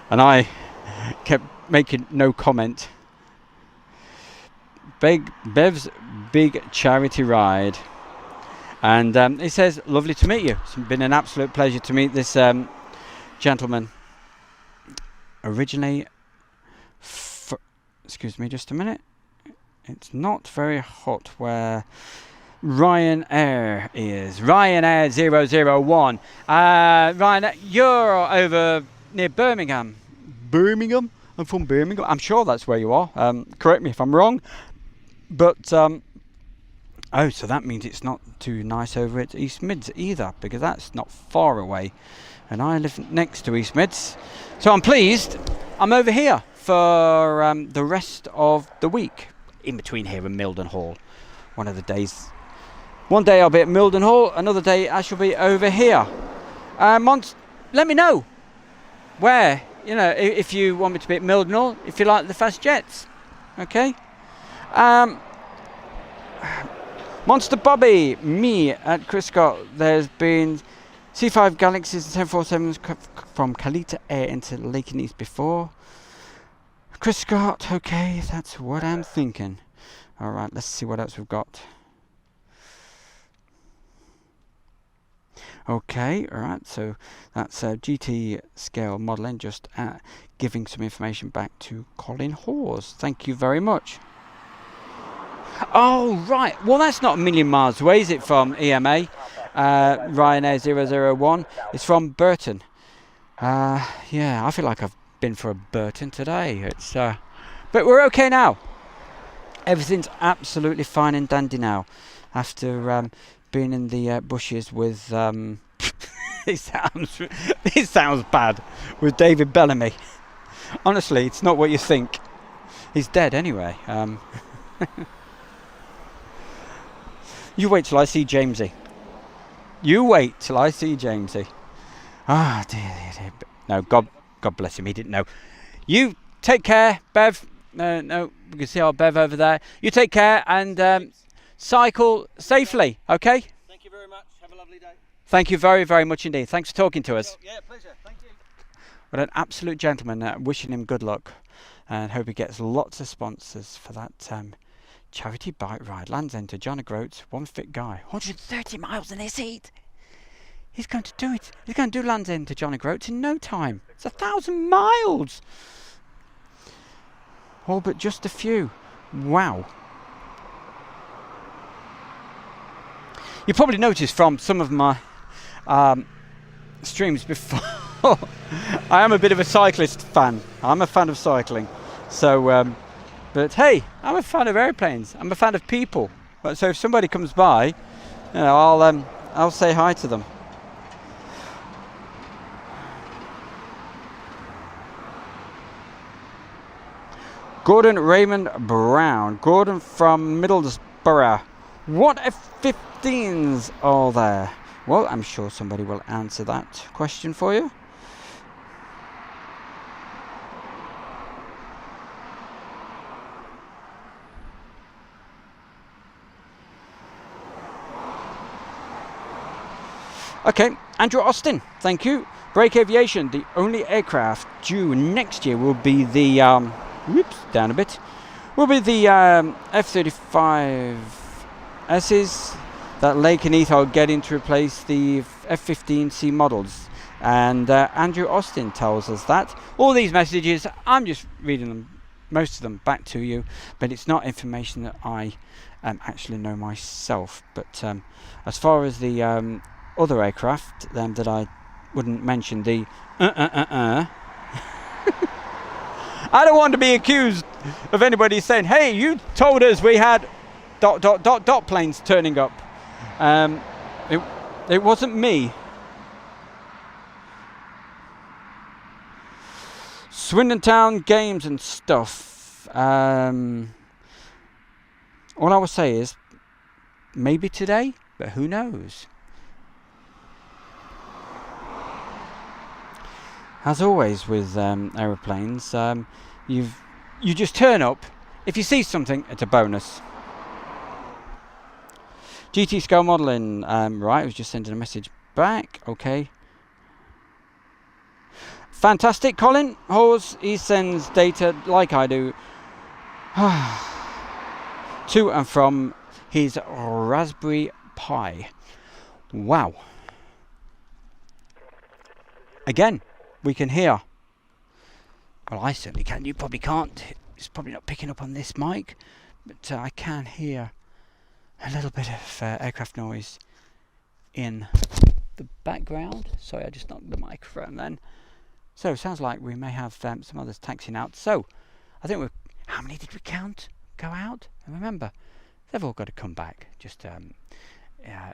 and I kept making no comment. Bev's big charity ride. And he says, lovely to meet you. It's been an absolute pleasure to meet this gentleman. Originally, excuse me just a minute. It's not very hot where Ryanair is. Ryanair 001. Ryanair, you're over near Birmingham. Birmingham? I'm from Birmingham. I'm sure that's where you are. Correct me if I'm wrong. But, oh, so that means it's not too nice over at East Mids either, because that's not far away. And I live next to East Mids. So I'm pleased I'm over here for the rest of the week. In between here and Mildenhall. One of the days. One day I'll be at Mildenhall, another day I shall be over here. Let me know where, you know, if you want me to be at Mildenhall, if you like the fast jets. Okay? Monster Bobby, me at Chris Scott. There's been C5 Galaxies and 1047s from Kalita Air into Lakenheath before. Chris Scott, okay, that's what I'm thinking. Alright, let's see what else we've got. Okay, alright, so that's GT scale modelling, just giving some information back to Colin Hawes. Thank you very much. Oh, right. Well, that's not a million miles away, is it, from EMA? Ryanair 001. It's from Burton. Yeah, I feel like I've been for a Burton today. It's but we're okay now. Everything's absolutely fine and dandy now. After being in the bushes with... it sounds bad. With David Bellamy. Honestly, it's not what you think. He's dead anyway. You wait till I see Jamesy. You wait till I see Jamesy. Ah, dear. No, God bless him. He didn't know. You take care, Bev. No, we can see our Bev over there. You take care and cycle safely. Okay. Thank you very much. Have a lovely day. Thank you very, very much indeed. Thanks for talking to us. Yeah, pleasure. Thank you. What an absolute gentleman. Wishing him good luck, and hope he gets lots of sponsors for that. Charity bike ride. Land's End to John O'Groats, one fit guy. 130 miles in his seat. He's going to do it. He's going to do Land's End to John O'Groats in no time. It's 1,000 miles. All but just a few. Wow. You probably noticed from some of my streams before, I am a bit of a cyclist fan. I'm a fan of cycling. So... but hey, I'm a fan of airplanes. I'm a fan of people. So if somebody comes by, you know, I'll say hi to them. Gordon Raymond Brown. Gordon from Middlesbrough. What F-15s are there? Well, I'm sure somebody will answer that question for you. Okay, Andrew Austin, thank you. Break Aviation, the only aircraft due next year will be the, whoops, down a bit, will be the F-35S's that Lakenheath are getting to replace the F-15C models. And Andrew Austin tells us that. All these messages, I'm just reading them, most of them, back to you, but it's not information that I actually know myself. But as far as the... other aircraft that I wouldn't mention the I don't want to be accused of anybody saying, hey, you told us we had ... planes turning up. It wasn't me. Swindon Town games and stuff. All I will say is maybe today, but who knows? As always with aeroplanes, you just turn up. If you see something, it's a bonus. GT scale modelling, right, I was just sending a message back, okay. Fantastic, Colin. Hawes, he sends data like I do to and from his Raspberry Pi. Wow. Again, we can hear. Well, I certainly can. You probably can't. It's probably not picking up on this mic, but I can hear a little bit of aircraft noise in the background. Sorry, I just knocked the microphone then. So, sounds like we may have some others taxiing out. So, I think how many did we count go out? And remember, they've all got to come back just a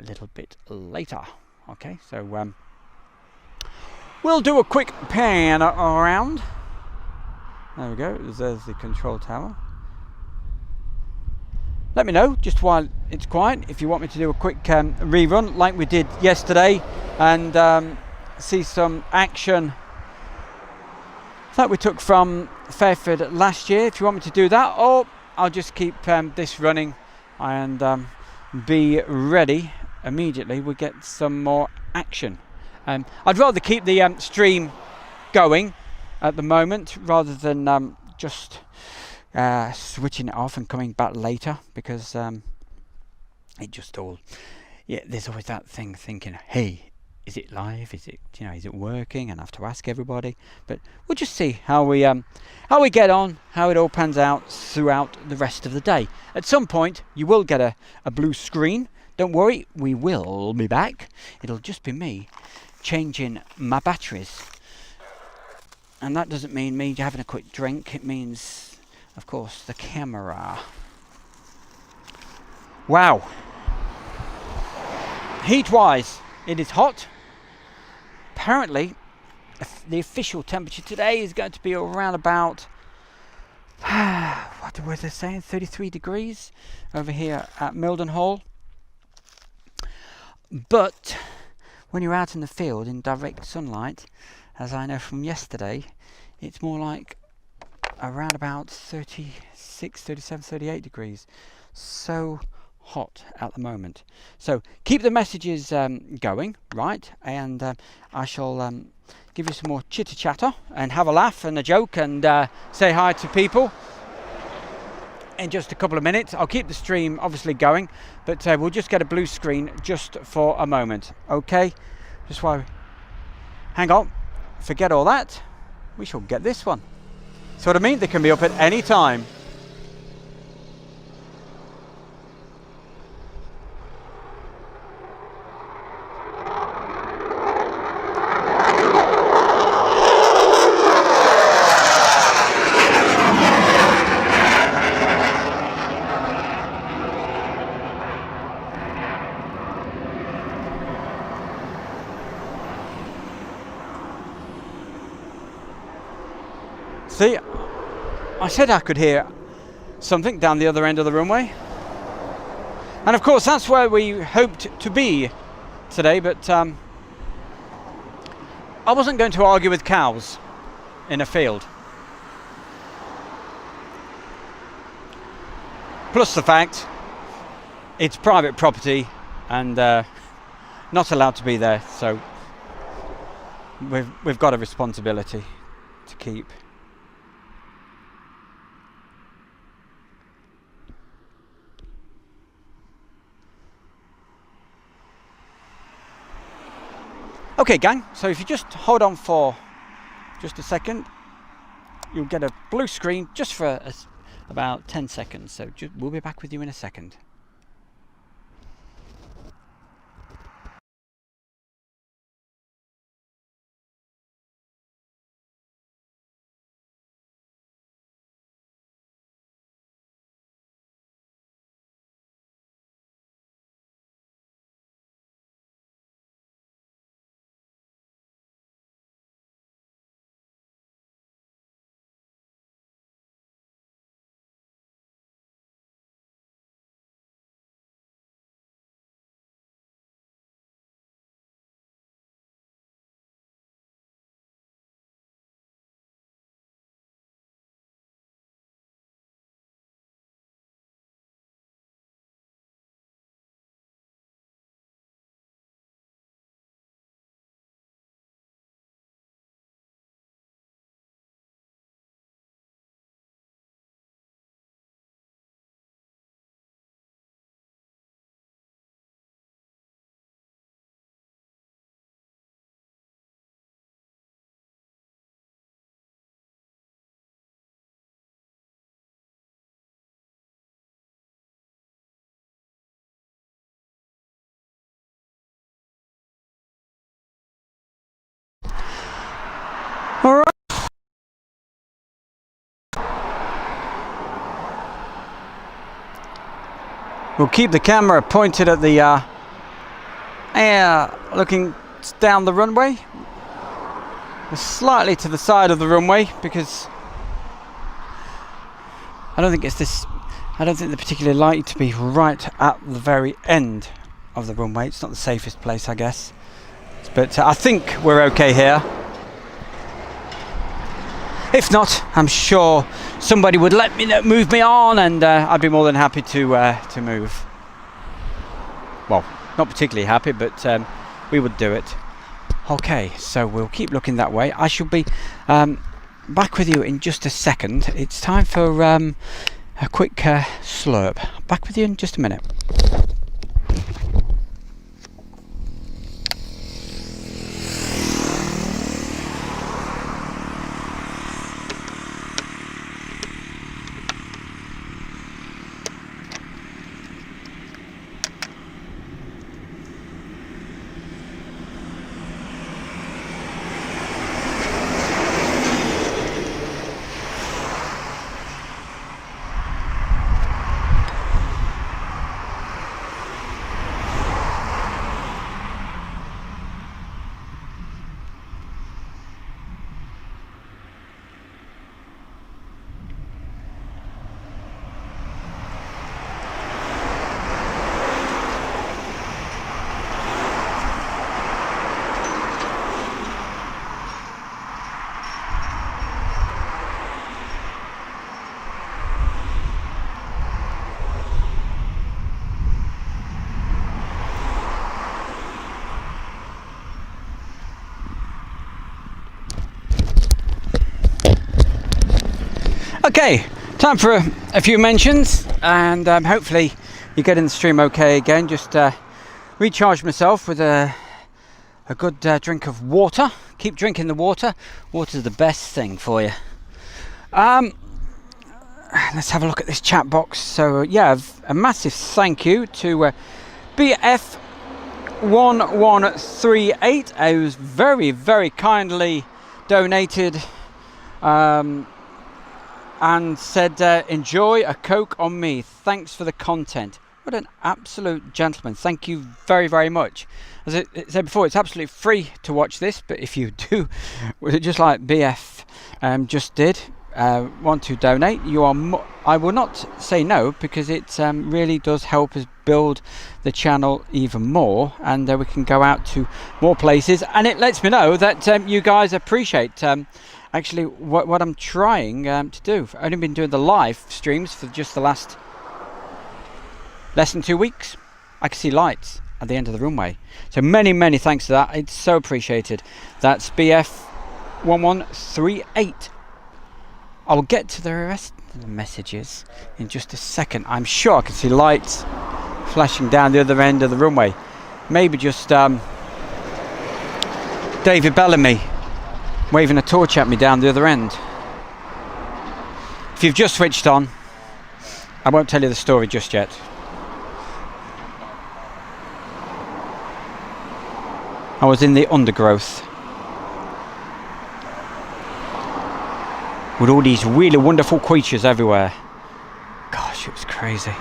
little bit later. Okay, so we'll do a quick pan around. There we go. There's the control tower. Let me know just while it's quiet if you want me to do a quick rerun like we did yesterday and see some action that we took from Fairford last year. If you want me to do that, or I'll just keep this running and be ready immediately. We get some more action. I'd rather keep the stream going at the moment rather than just switching it off and coming back later, because it just all, yeah, there's always that thing thinking, hey, is it live? Is it, is it working? And I have to ask everybody. But we'll just see how we get on, how it all pans out throughout the rest of the day. At some point, you will get a blue screen. Don't worry, we will be back. It'll just be me changing my batteries. And that doesn't mean me having a quick drink. It means, of course, the camera. Wow. Heat-wise, it is hot. Apparently, the official temperature today is going to be around about, what was they saying, 33 degrees over here at Mildenhall. But when you're out in the field in direct sunlight, as I know from yesterday, it's more like around about 36, 37, 38 degrees. So hot at the moment. So keep the messages going, right? And I shall give you some more chitter chatter and have a laugh and a joke and say hi to people in just a couple of minutes. I'll keep the stream obviously going, but we'll just get a blue screen just for a moment. Okay, just while hang on, forget all that, we shall get this one. So what I mean, they can be up at any time. See, I said I could hear something down the other end of the runway. And of course, that's where we hoped to be today, but I wasn't going to argue with cows in a field. Plus the fact it's private property and not allowed to be there, so we've got a responsibility to keep. Okay, gang, so if you just hold on for just a second, you'll get a blue screen just for about 10 seconds. So we'll be back with you in a second. We'll keep the camera pointed at the air, looking down the runway. We're slightly to the side of the runway because I don't think they're particularly likely to be right at the very end of the runway. It's not the safest place, I guess. But I think we're okay here. If not, I'm sure somebody would let me move me on, and I'd be more than happy to move. Well, not particularly happy, but we would do it. Okay, so we'll keep looking that way. I shall be back with you in just a second. It's time for a quick slurp. Back with you in just a minute. Okay, time for a few mentions, and hopefully you get in the stream okay again. Just recharge myself with a good drink of water. Keep drinking the water. Water's the best thing for you. Let's have a look at this chat box. So yeah, a massive thank you to BF1138, who's very, very kindly donated and said, enjoy a Coke on me. Thanks for the content. What an absolute gentleman. Thank you very, very much. As I said before, it's absolutely free to watch this, but if you do, just like BF just did, want to donate, you are I will not say no, because it really does help us build the channel even more, and we can go out to more places, and it lets me know that you guys appreciate actually what I'm trying to do. I've only been doing the live streams for just the last less than 2 weeks. I can see lights at the end of the runway, so many thanks to that. It's so appreciated. That's BF1138. I will get to the rest of the messages in just a second. I'm sure I can see lights flashing down the other end of the runway. Maybe just David Bellamy waving a torch at me down the other end. If you've just switched on, I won't tell you the story just yet. I was in the undergrowth with all these really wonderful creatures everywhere. Gosh, it was crazy.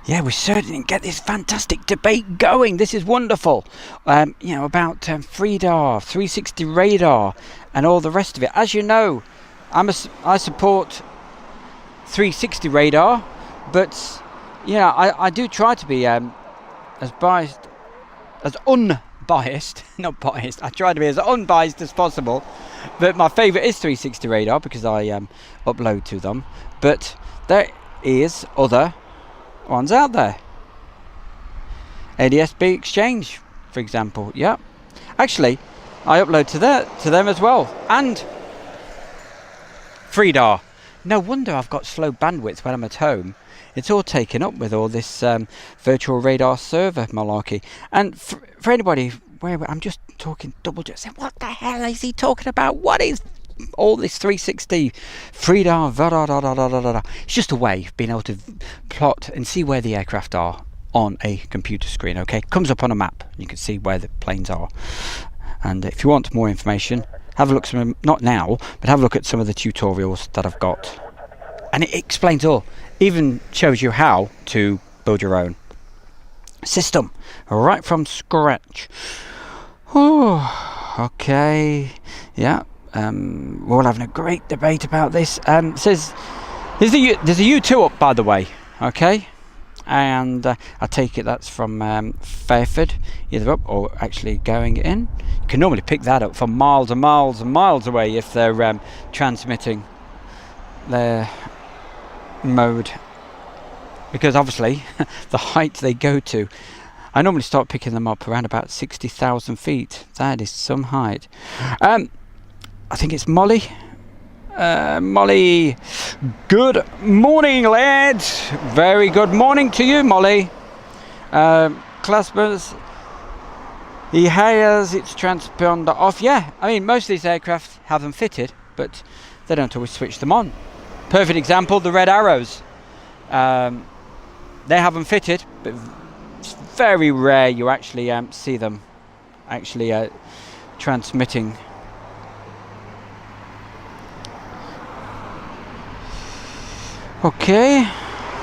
Yeah, we certainly get this fantastic debate going. This is wonderful. You know, about FreeDAR, 360 radar, and all the rest of it. As you know, I support 360 radar, but yeah, I do try to be as unbiased, not biased. I try to be as unbiased as possible. But my favourite is 360 radar because I upload to them. But there is other ones out there. ADSB Exchange, for example. Yeah, actually, I upload to them as well. And FreeDAR. No wonder I've got slow bandwidth when I'm at home. It's all taken up with all this virtual radar server malarkey. And for anybody where I'm just talking double just saying, what the hell is he talking about? What is all this 360 FreeDAR? It's just a way of being able to plot and see where the aircraft are on a computer screen. Okay, comes up on a map. You can see where the planes are. And if you want more information, have a look some, not now, but have a look at some of the tutorials that I've got. And it explains all. Even shows you how to build your own system right from scratch. Oh, okay. Yeah. We're all having a great debate about this. It says there's a U2 up, by the way. Okay. And I take it that's from Fairford, either up or actually going in. You can normally pick that up from miles and miles and miles away if they're transmitting their mode, because obviously the height they go to, I normally start picking them up around about 60,000 feet. That is some height. I think it's Molly. Molly, good morning, lads. Very good morning to you, Molly. Claspers, he has its transponder off. Yeah, I mean, most of these aircraft have them fitted, but they don't always switch them on. Perfect example, the red arrows. They have them fitted, but it's very rare you actually see them actually transmitting. Okay,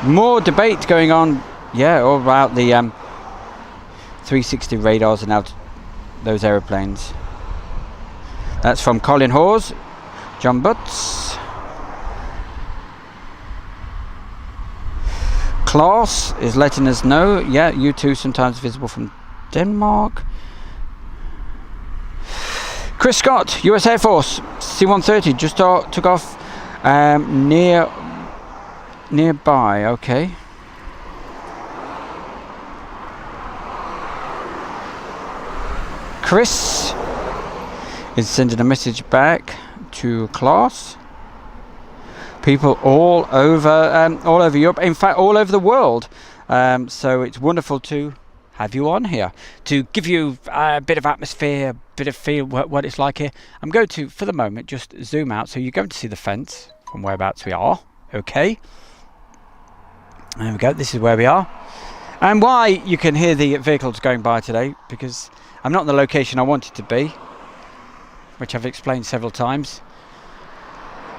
more debate going on. Yeah, all about the 360 radars and out those aeroplanes. That's from Colin Hawes, John Butts. Klaus is letting us know. Yeah, U2 sometimes visible from Denmark. Chris Scott, US Air Force, C-130 just took off nearby. Okay. Chris is sending a message back to Klaus. People all over Europe, in fact all over the world. So it's wonderful to have you on here to give you a bit of atmosphere, a bit of feel what it's like here. I'm going to, for the moment, just zoom out so you're going to see the fence from whereabouts we are. Okay. There we go, this is where we are. And why you can hear the vehicles going by today, because I'm not in the location I wanted to be, which I've explained several times.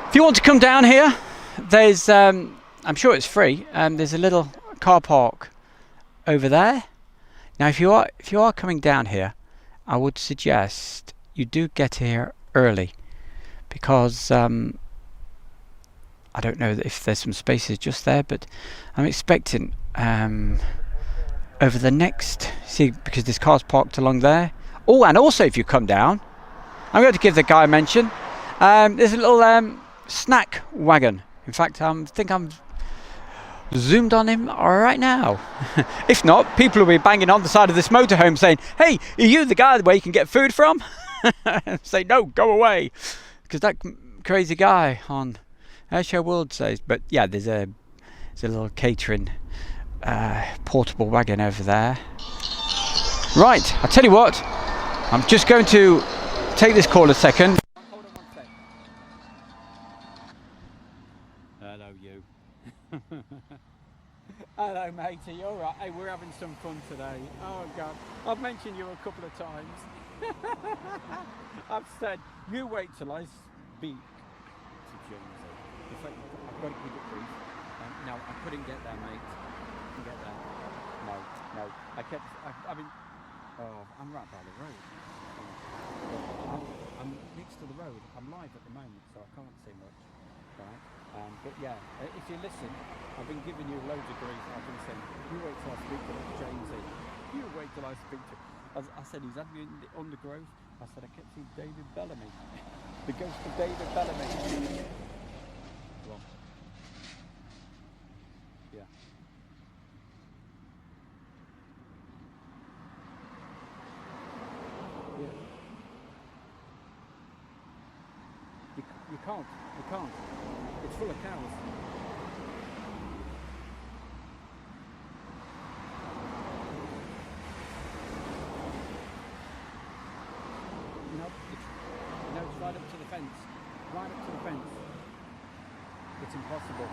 If you want to come down here, there's, I'm sure it's free, there's a little car park over there. Now if you are coming down here, I would suggest you do get here early, because I don't know if there's some spaces just there, but I'm expecting over the next, see, because this car's parked along there. Oh, and also if you come down, I'm going to give the guy a mention. There's a little snack wagon. In fact, I think I'm zoomed on him right now. If not, people will be banging on the side of this motorhome saying, "Hey, are you the guy where you can get food from?" Say, "No, go away," because that crazy guy on Airshow World says. But yeah, there's a little catering portable wagon over there. Right, I'll tell you what, I'm just going to take this call a second. Hold on one sec. Hello, you. Hello, matey, you alright? Hey, we're having some fun today. Oh God, I've mentioned you a couple of times. I've said, you wait till I speak to Jonesy. In fact, I've got to keep it brief. No, I couldn't get there, mate. Get there. No. I mean, oh, I'm right by the road. I'm next to the road. I'm live at the moment, so I can't say much, right? But yeah, if you listen, I've been giving you loads of grief. I've been saying, you wait till I speak to Jamesy. You wait till I speak to. I said he's had me in the undergrowth. I said I kept seeing David Bellamy, the ghost of David Bellamy. Go on. Yeah. You can't. It's full of cows. No, it's right up to the fence. Right up to the fence. It's impossible.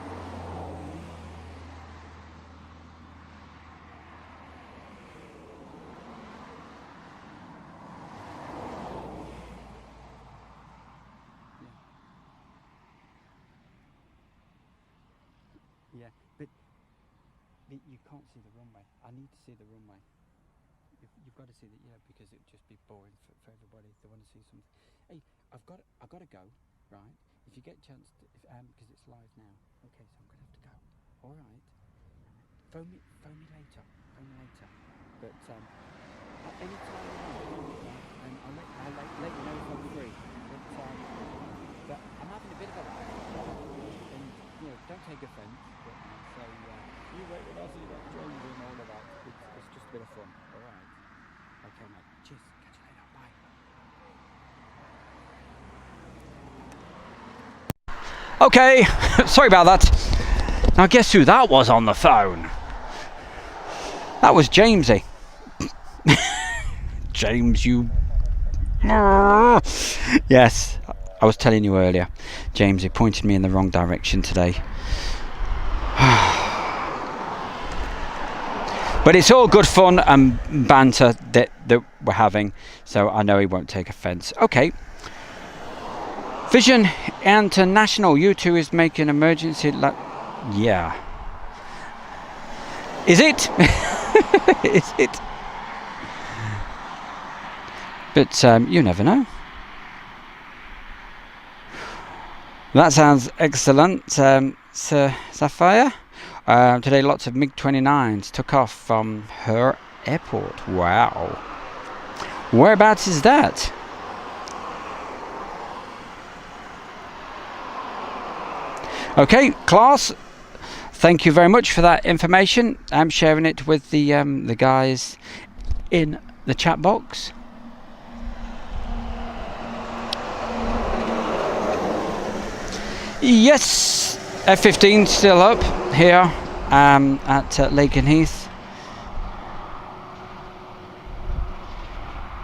Yeah, but you can't see the runway. I need to see the runway. You've got to see that, yeah, because it'd just be boring for everybody if they want to see something. Hey, I've got to go, right? If you get a chance, because it's live now. Okay, so I'm gonna have to go. All right. Phone me later. But any time you want, and I'll let you know if I'm free. But I'm having a bit of a laugh, and don't take offence. But, so you wait with us, you got James and all of that. It's just a bit of fun. All right. Okay, mate. Cheers. Catch you later. Bye. Okay. Sorry about that. Now guess who that was on the phone? That was Jamesy. James, you... Yes, I was telling you earlier. Jamesy pointed me in the wrong direction today. But it's all good fun and banter that we're having, so I know he won't take offence. Okay. Vision International, U2 is making emergency... yeah. Is it? Is it? But you never know. That sounds excellent, Sir Sapphire. Today lots of MiG-29s took off from her airport. Wow. Whereabouts is that? Okay, class. Thank you very much for that information. I'm sharing it with the guys in the chat box. Yes, F-15 still up here at Lakenheath,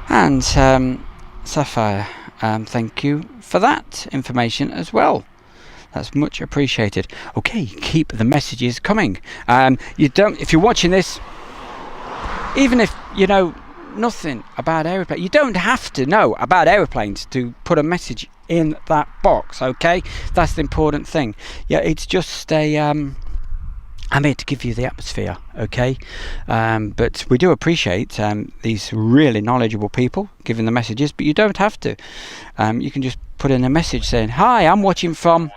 and Sapphire, thank you for that information as well. That's much appreciated. Okay, keep the messages coming. If you're watching this, even if you know nothing about aeroplanes, you don't have to know about aeroplanes to put a message in that box, okay? That's the important thing. Yeah, it's just I'm here to give you the atmosphere, okay? But we do appreciate these really knowledgeable people giving the messages, but you don't have to. You can just put in a message saying, hi, I'm watching from...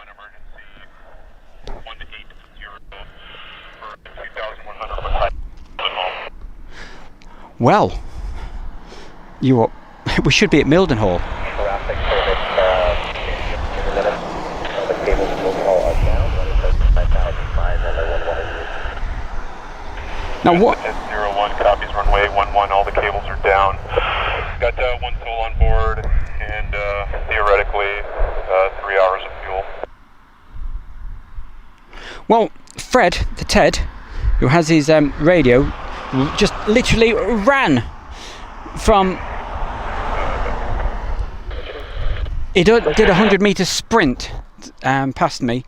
Well, we should be at Mildenhall. Now what? 01 copies runway 11. All the cables are down. Got one soul on board, and theoretically 3 hours of fuel. Well, Fred, the Ted, who has his radio, just literally ran from... He did a 100-meter sprint past me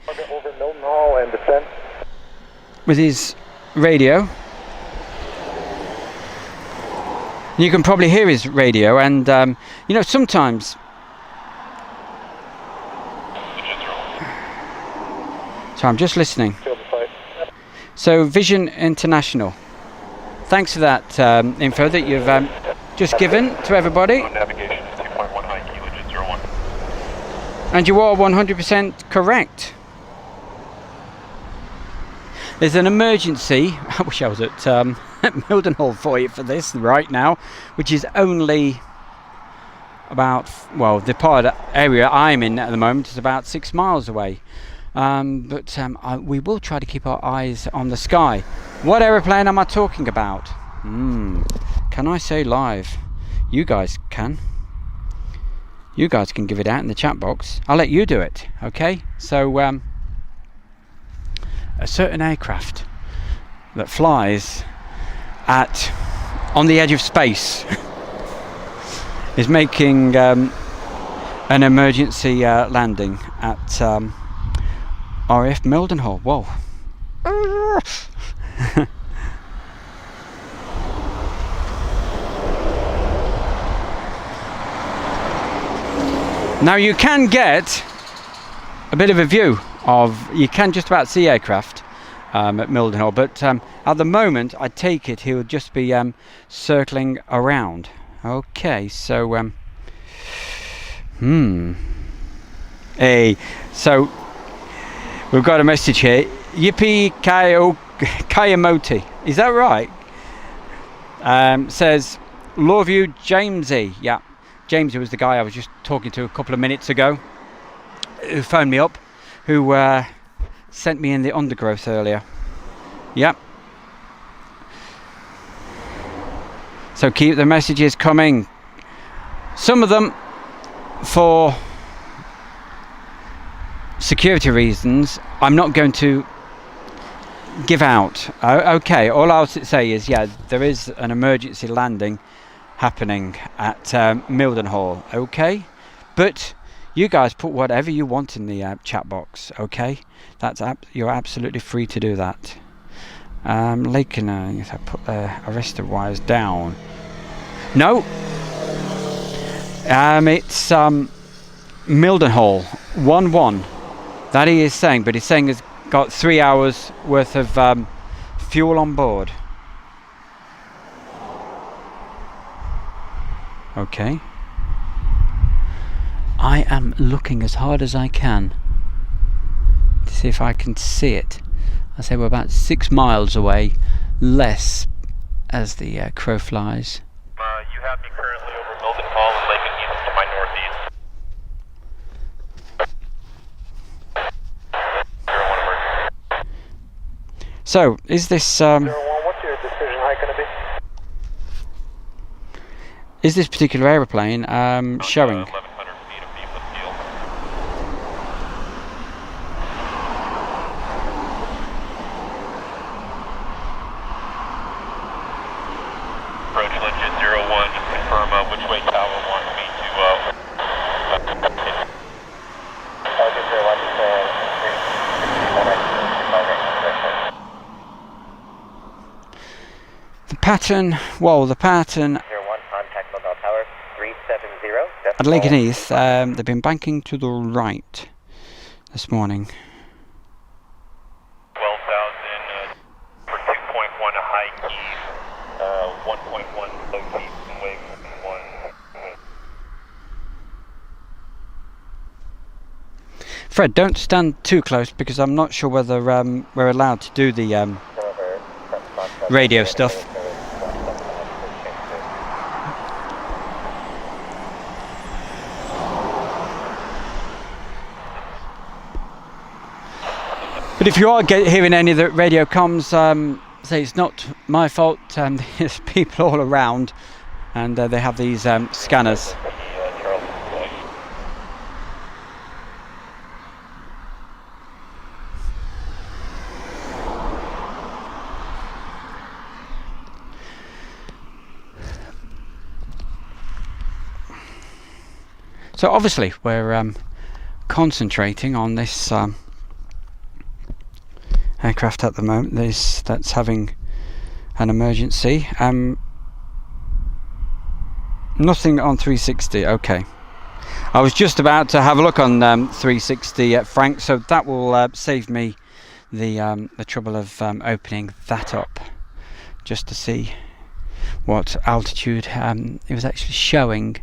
with his radio. You can probably hear his radio, and sometimes... So I'm just listening. So Vision International, thanks for that info that you've just given to everybody. Navigation is 2.1 high kilo, 01. And you are 100% correct. There's an emergency. I wish I was at Mildenhall for you for this right now, which is only about, well, the part area I'm in at the moment is about 6 miles away. But we will try to keep our eyes on the sky. What aeroplane am I talking about? Can I say live? You guys can. You guys can give it out in the chat box. I'll let you do it, okay? So, a certain aircraft that flies on the edge of space is making an emergency landing at RAF Mildenhall. Whoa. Now you can get a bit of a view of, you can just about see aircraft at Mildenhall, but at the moment I take it he'll just be circling around. Okay, so hey, so we've got a message here. Yippee Kayamoti, is that right? Says, love you, Jamesy. Yeah, Jamesy was the guy I was just talking to a couple of minutes ago, who phoned me up, who sent me in the undergrowth earlier. Yep. So keep the messages coming. Some of them for security reasons I'm not going to give out. Okay, all I'll say is, yeah, there is an emergency landing happening at Mildenhall. Okay, but you guys put whatever you want in the chat box. Okay, you're absolutely free to do that. Lakenheath, I put the arrestor wires down. No, it's Mildenhall 1-1. That he is saying, but he's saying he's got 3 hours worth of fuel on board. Okay. I am looking as hard as I can to see if I can see it. I say we're about 6 miles away, less as the crow flies. You have me currently over Mildenhall and Lakenheath to my northeast. 01 emergency. So, is this 01, what's your decision height going to be? is this particular aeroplane showing? 1,100 feet of deep with steel. Approach legit 01, just confirm which way tower wants me to The pattern, the pattern 01, contact mobile tower 370. at Lakenheath, they've been banking to the right this morning. 12,000 for 2.1 high key, 1.1 low key, and wave 1. Fred, don't stand too close because I'm not sure whether we're allowed to do the radio stuff. But if you are hearing any of the radio comms, say it's not my fault. There's people all around, and they have these scanners. So obviously we're concentrating on this aircraft at the moment. That's having an emergency. Nothing on 360. Okay. I was just about to have a look on 360, Frank. So that will save me the trouble of opening that up, just to see what altitude it was actually showing.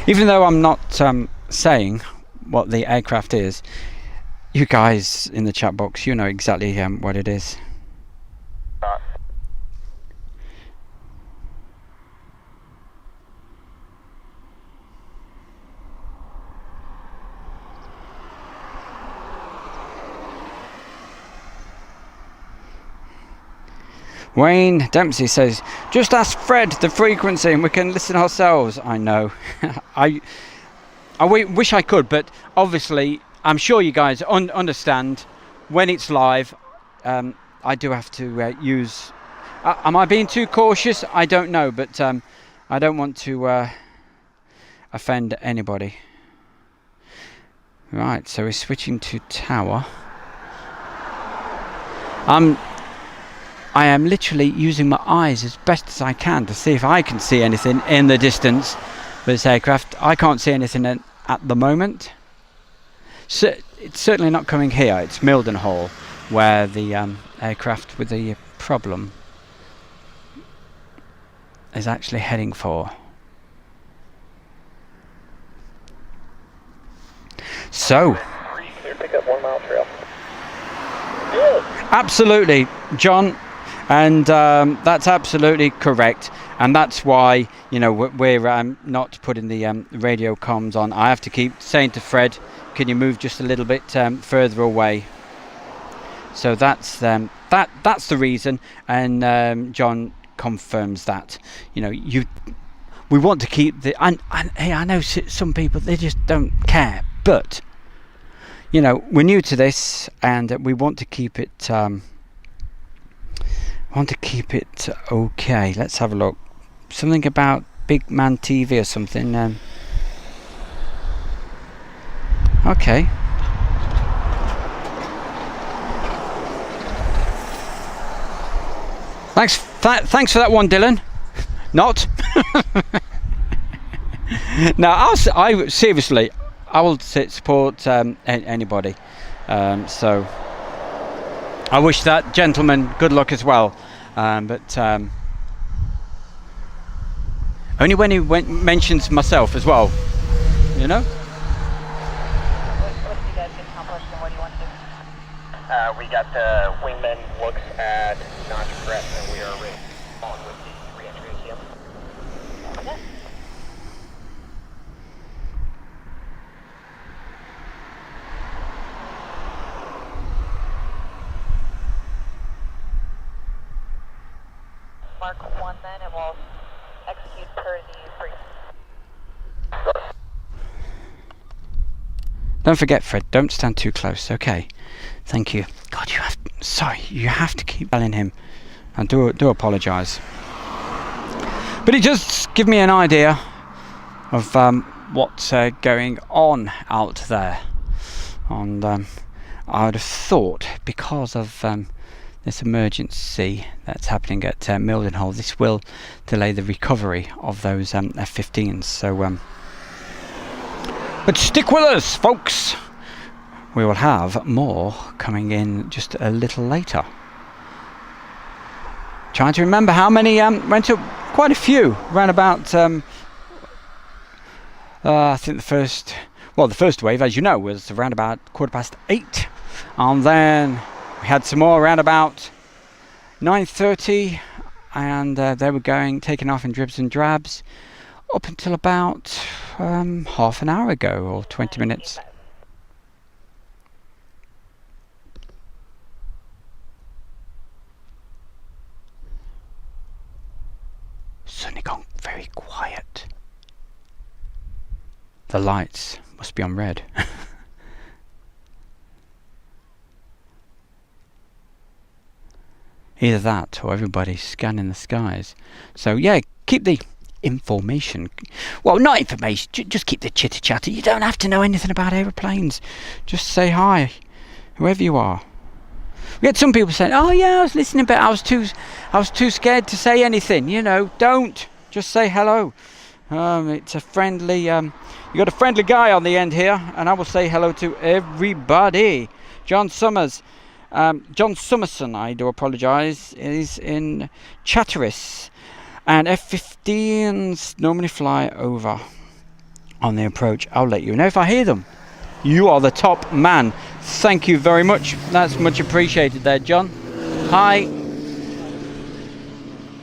Even though I'm not saying what the aircraft is, you guys in the chat box, you know exactly what it is. Wayne Dempsey says, just ask Fred the frequency and we can listen ourselves. I know. I wish I could, but obviously I'm sure you guys understand when it's live. I do have to use... am I being too cautious? I don't know, but I don't want to offend anybody. Right, so we're switching to tower. I am literally using my eyes as best as I can to see if I can see anything in the distance. this aircraft. I can't see anything at the moment. So it's certainly not coming here. It's Mildenhall, where the aircraft with the problem is actually heading for. So, absolutely, John, and that's absolutely correct, and that's why, you know, we're not putting the radio comms on. I have to keep saying to Fred, can you move just a little bit further away? So that's the reason, and John confirms that, you know, we want to keep the, and hey, I know some people, they just don't care, but you know, we're new to this, and we want to keep it okay. Let's have a look. Something about Big Man TV or something. Okay. Thanks for that one, Dylan. Not. No, I seriously, I will support anybody. So I wish that gentleman good luck as well. But only when he mentions myself as well, you know. What have you guys accomplished, and what do you want to do? We got the wingman looks at notch crest, and we are ready on with the re-entry ACM. Okay. Mark 1 then, and we'll execute per the brief. Don't forget, Fred, don't stand too close, okay? Thank you. God, you have to keep telling him. I do apologise. But it does give me an idea of what's going on out there. And I would have thought, because of this emergency that's happening at Mildenhall, this will delay the recovery of those F-15s. So, but stick with us, folks. We will have more coming in just a little later. Trying to remember how many went up. Quite a few, around about. I think the first wave, as you know, was around about 8:15, and then we had some more around about 9:30, and they were taking off in dribs and drabs up until about half an hour ago or 20 minutes. Suddenly gone very quiet. The lights must be on red. Either that or everybody's scanning the skies. So yeah, keep the information. Well, not information, just keep the chitter chatter. You don't have to know anything about aeroplanes. Just say hi, whoever you are. We had some people saying, "Oh yeah, I was listening, but I was too scared to say anything." You know, don't. Just say hello. It's a friendly. You got a friendly guy on the end here, and I will say hello to everybody. John Summers, John Summerson. I do apologise. Is in Chatteris, and F-15s normally fly over on the approach. I'll let you know if I hear them. You are the top man. Thank you very much. That's much appreciated there, John. Hi.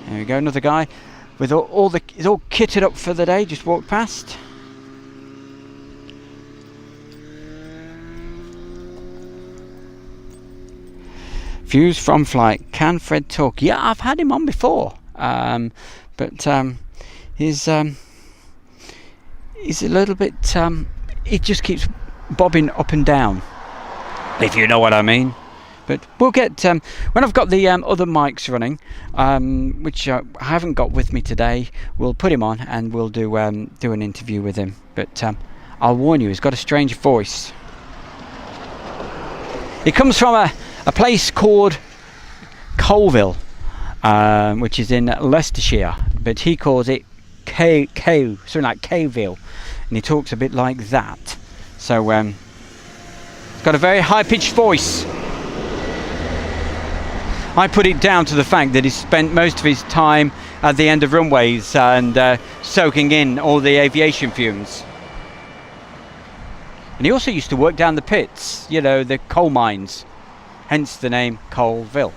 There we go, another guy with he's all kitted up for the day, just walked past. Views from flight. Can Fred talk? Yeah, I've had him on before. But he's a little bit it just keeps bobbing up and down, if you know what I mean. But we'll get when I've got the other mics running, which I haven't got with me today, we'll put him on and we'll do an interview with him. But I'll warn you, he's got a strange voice. He comes from a place called Colville, which is in Leicestershire, but he calls it something like Kville, and he talks a bit like that. So he's got a very high-pitched voice. I put it down to the fact that he spent most of his time at the end of runways and soaking in all the aviation fumes. And he also used to work down the pits, you know, the coal mines, hence the name Coalville.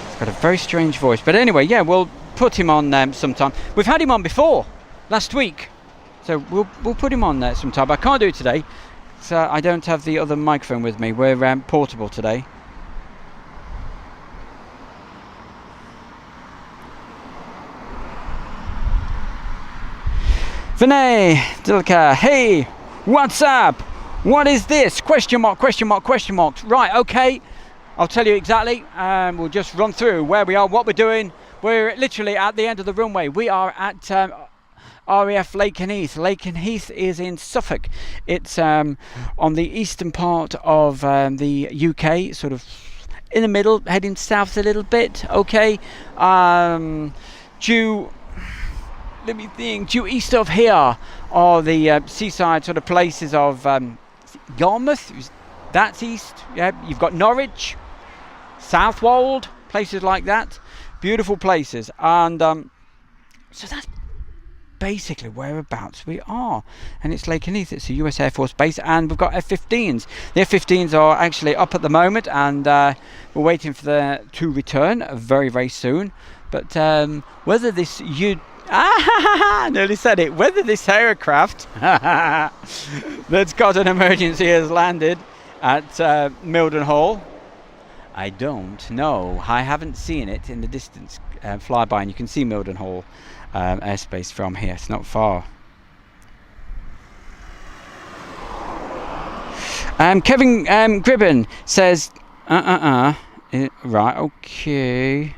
He's got a very strange voice, but anyway, yeah, we'll put him on sometime. We've had him on before, last week, so we'll put him on there sometime. I can't do it today, so I don't have the other microphone with me. We're portable today. Vinay Dilka, hey, what's up? What is this? Question mark, question mark, question mark. Right, okay, I'll tell you exactly. We'll just run through where we are, what we're doing. We're literally at the end of the runway. We are at RAF Lakenheath. Lakenheath is in Suffolk. It's on the eastern part of the UK, sort of in the middle, heading south a little bit, okay. Due east of here are the seaside sort of places of Yarmouth. That's east. Yeah, you've got Norwich, Southwold, places like that. Beautiful places, and so that's basically whereabouts we are. And it's Lakenheath. It's a US Air Force base, and we've got F-15s. The F-15s are actually up at the moment, and we're waiting for them to return very, very soon. But whether this nearly said it. Whether this aircraft that's got an emergency has landed at Mildenhall, I don't know. I haven't seen it in the distance fly by, and you can see Mildenhall airspace from here. It's not far. Kevin Gribben says, right, okay.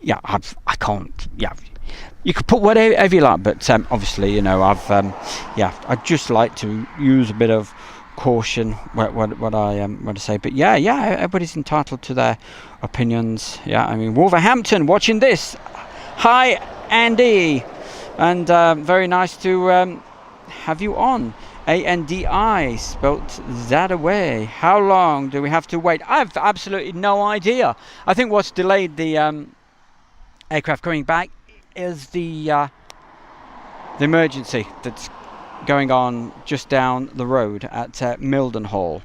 Yeah, I can't. Yeah, you could put whatever you like, but obviously, you know, I'd just like to use a bit of caution what I want to say. But yeah, everybody's entitled to their opinions. Yeah, I mean, Wolverhampton watching this. Hi, Andy, and very nice to have you on. ANDI, spelt that away. How long do we have to wait? I've absolutely no idea. I think what's delayed the aircraft coming back is the emergency that's going on just down the road at Mildenhall.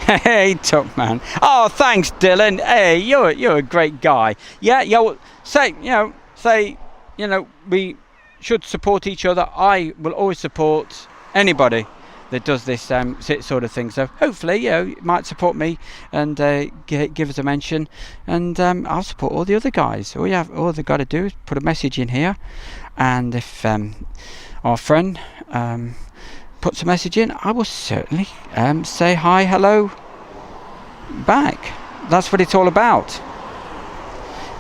Hey, Tuckman. Oh, thanks, Dylan. Hey, you're a great guy. Yeah. Say, we should support each other. I will always support anybody that does this sort of thing. So hopefully, you might support me and give us a mention, and I'll support all the other guys. All they've got to do is put a message in here, and if our friend puts a message in, I will certainly say hi, hello back. That's what it's all about.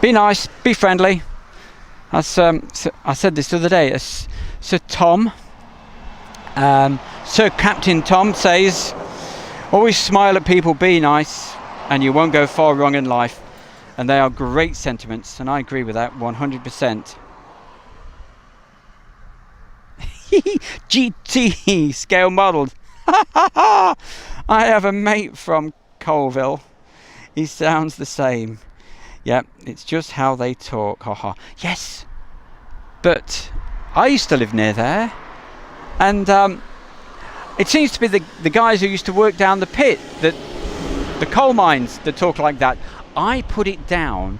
Be nice, be friendly. I said this the other day. Sir Tom, Sir Captain Tom says, always smile at people, be nice, and you won't go far wrong in life. And they are great sentiments, and I agree with that 100%. GT scale modelled. I have a mate from Coalville. He sounds the same. Yeah, it's just how they talk. Haha. Yes, but I used to live near there, and it seems to be the guys who used to work down the pit, the coal mines, that talk like that. I put it down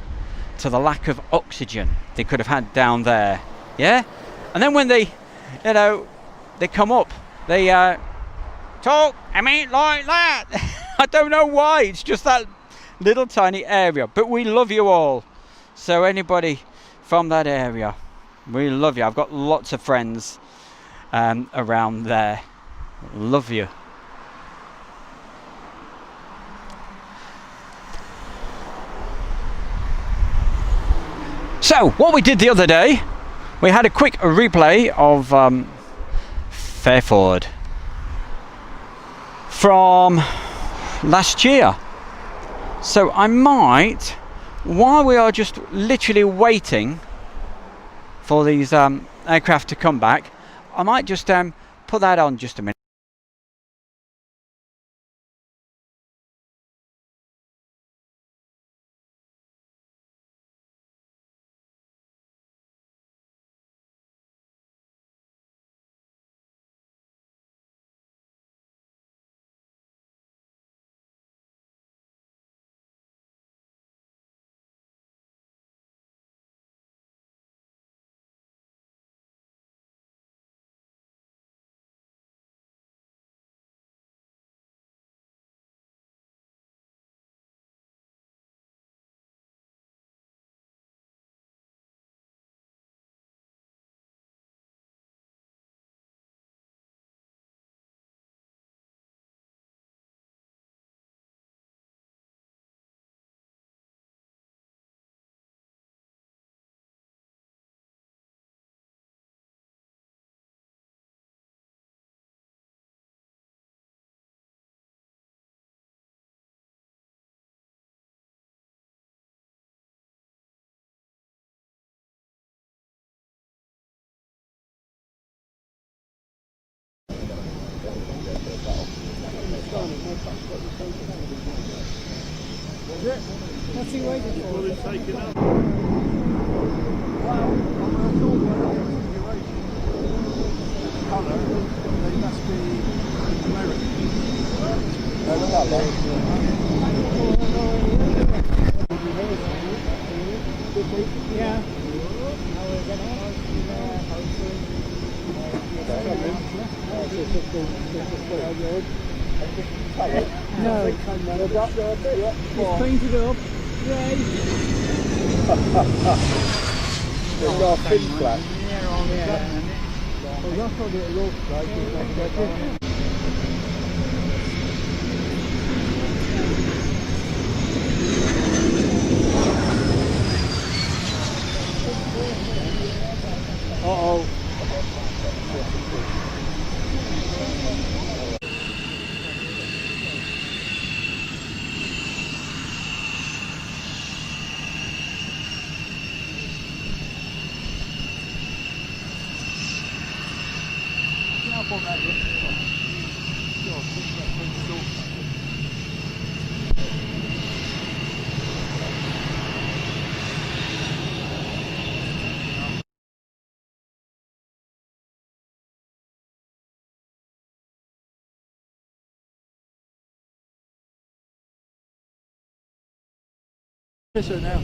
to the lack of oxygen they could have had down there. Yeah, and then when they come up, they talk. I mean, like that. I don't know why. It's just that little tiny area, but we love you all. So anybody from that area, we love you. I've got lots of friends around there. Love you. So what we did the other day, we had a quick replay of Fairford from last year. So I might, while we are just literally waiting for these aircraft to come back, I might just put that on just a minute. What's he waiting for? Well, he's taking up. Colour, they must be American. Yeah. No, it's painted up. Yeah. They've got a pin flat. Well, that's what it looks like. Uh-oh. Now.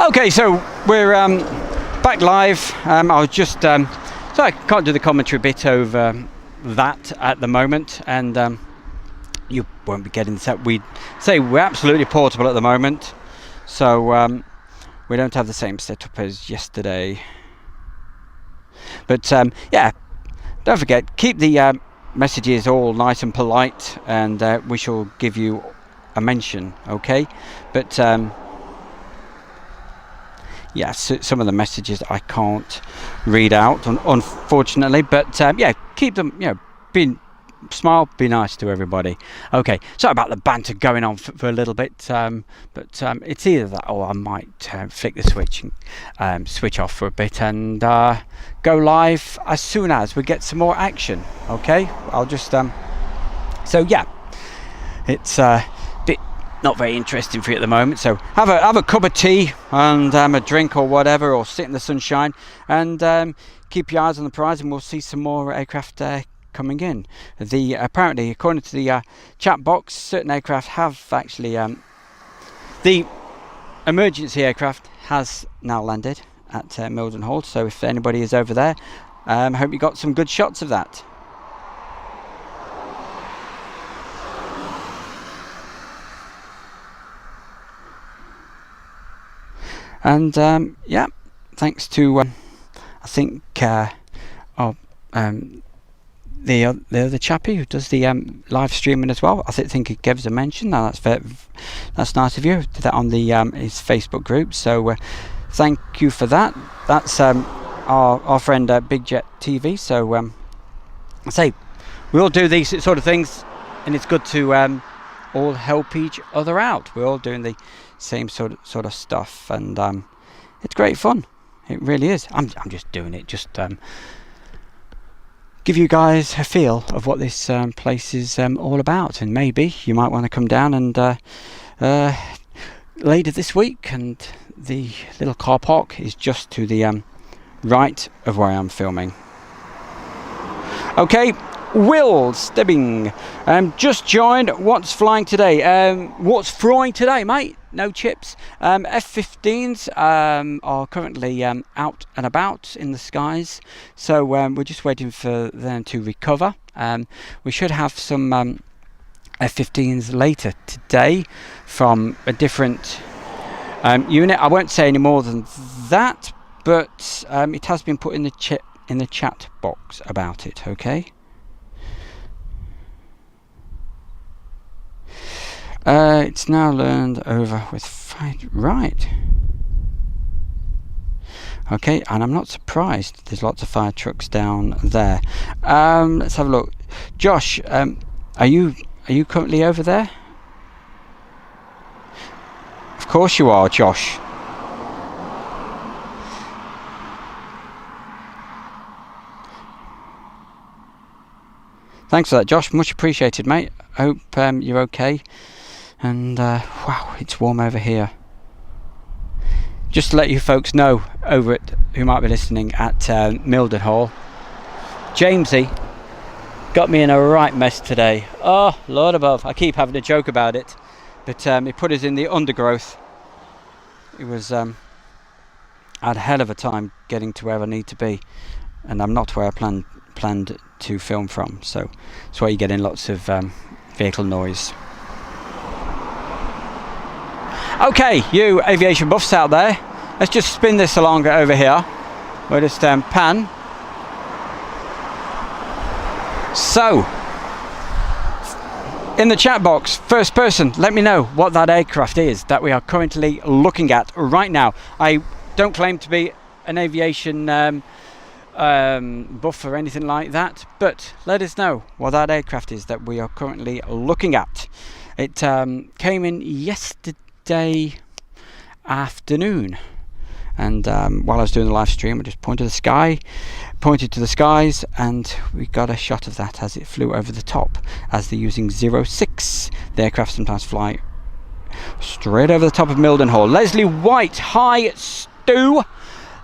Okay, so we're back live. I was just so I can't do the commentary bit over that at the moment, and you won't be getting this up. We say we're absolutely portable at the moment, so we don't have the same setup as yesterday. But yeah, don't forget, keep the messages all nice and polite, and we shall give you a mention, okay? But yes, some of the messages I can't read out, unfortunately. But yeah, keep them, smile, be nice to everybody. Okay, sorry about the banter going on for a little bit, but it's either that or I might flick the switch and switch off for a bit and go live as soon as we get some more action. Okay, I'll just so yeah, it's a bit not very interesting for you at the moment. So have a cup of tea and a drink or whatever, or sit in the sunshine and keep your eyes on the prize, and we'll see some more aircraft coming in. Apparently, according to the chat box, certain aircraft have actually the emergency aircraft has now landed at Mildenhall. So if anybody is over there, hope you got some good shots of that. And yeah, thanks to I think the other chappie who does the live streaming as well. I think he gave us a mention. Now that's nice of you. Did that on the his Facebook group. So thank you for that. That's our friend Big Jet TV. So I say we all do these sort of things, and it's good to all help each other out. We're all doing the same sort of stuff, and it's great fun. It really is. I'm just doing it just give you guys a feel of what this place is all about, and maybe you might want to come down and later this week. And the little car park is just to the right of where I'm filming. Okay, Will Stebbing just joined. What's flying today? What's flying today, mate? No chips. F-15s are currently out and about in the skies, so we're just waiting for them to recover. We should have some F-15s later today from a different unit. I won't say any more than that, but it has been put in the chat box about it. Okay. It's now learned over with fight. Right. Okay, and I'm not surprised there's lots of fire trucks down there. Let's have a look. Josh, are you currently over there? Of course you are, Josh. Thanks for that, Josh. Much appreciated, mate. I hope you're okay. And wow, it's warm over here. Just to let you folks know over it who might be listening at Mildenhall, Jamesy got me in a right mess today. Oh Lord above, I keep having a joke about it, but he put us in the undergrowth. It was I had a hell of a time getting to where I need to be, and I'm not where I planned to film from, so that's why you're getting lots of vehicle noise. Okay, you aviation buffs out there, let's just spin this along over here. We'll just pan. So, in the chat box, first person, let me know what that aircraft is that we are currently looking at right now. I don't claim to be an aviation buff or anything like that, but let us know what that aircraft is that we are currently looking at. It came in yesterday afternoon, and while I was doing the live stream, I just pointed to the skies, and we got a shot of that as it flew over the top, as they're using 06. The aircraft sometimes fly straight over the top of Mildenhall. Leslie White, hi Stu.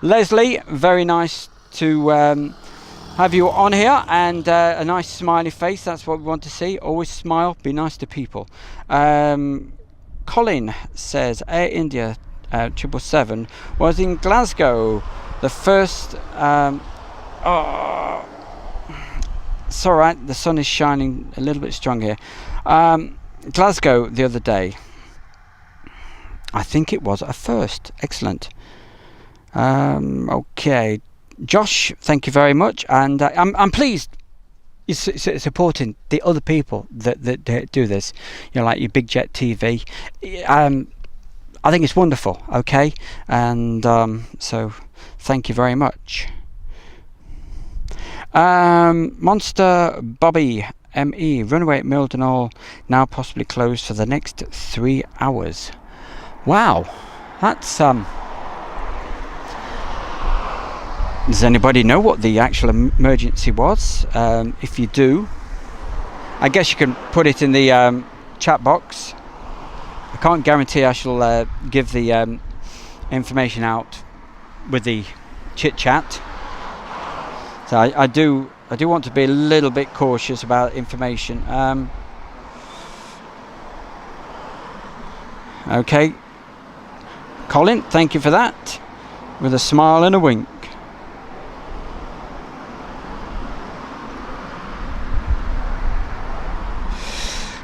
Leslie, very nice to have you on here, and a nice smiley face. That's what we want to see. Always smile, be nice to people. Colin says Air India 777 was in Glasgow. The first it's alright, the sun is shining a little bit strong here. Glasgow the other day. I think it was a first. Excellent. Okay, Josh, thank you very much, and I'm pleased you're supporting the other people that do this. You know, like your Big Jet TV. I think it's wonderful. Okay, and so thank you very much. Monster Bobby ME, runway at Mildenhall now possibly closed for the next 3 hours. Wow, that's does anybody know what the actual emergency was? If you do, I guess you can put it in the chat box. I can't guarantee I shall give the information out with the chit chat. So I do want to be a little bit cautious about information. Okay, Colin, thank you for that, with a smile and a wink.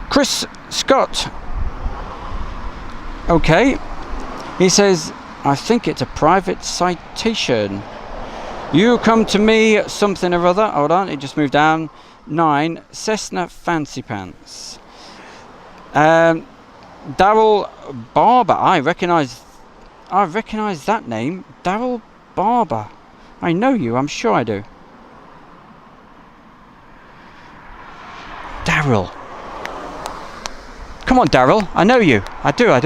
Chris Scott. Okay, he says, I think it's a private citation. You come to me something or other. Hold on, it just moved down. 9 Cessna Fancy Pants. Daryl Barber. I recognise that name. Daryl Barber. I know you. I'm sure I do. Daryl. Come on, Daryl. I know you. I do. I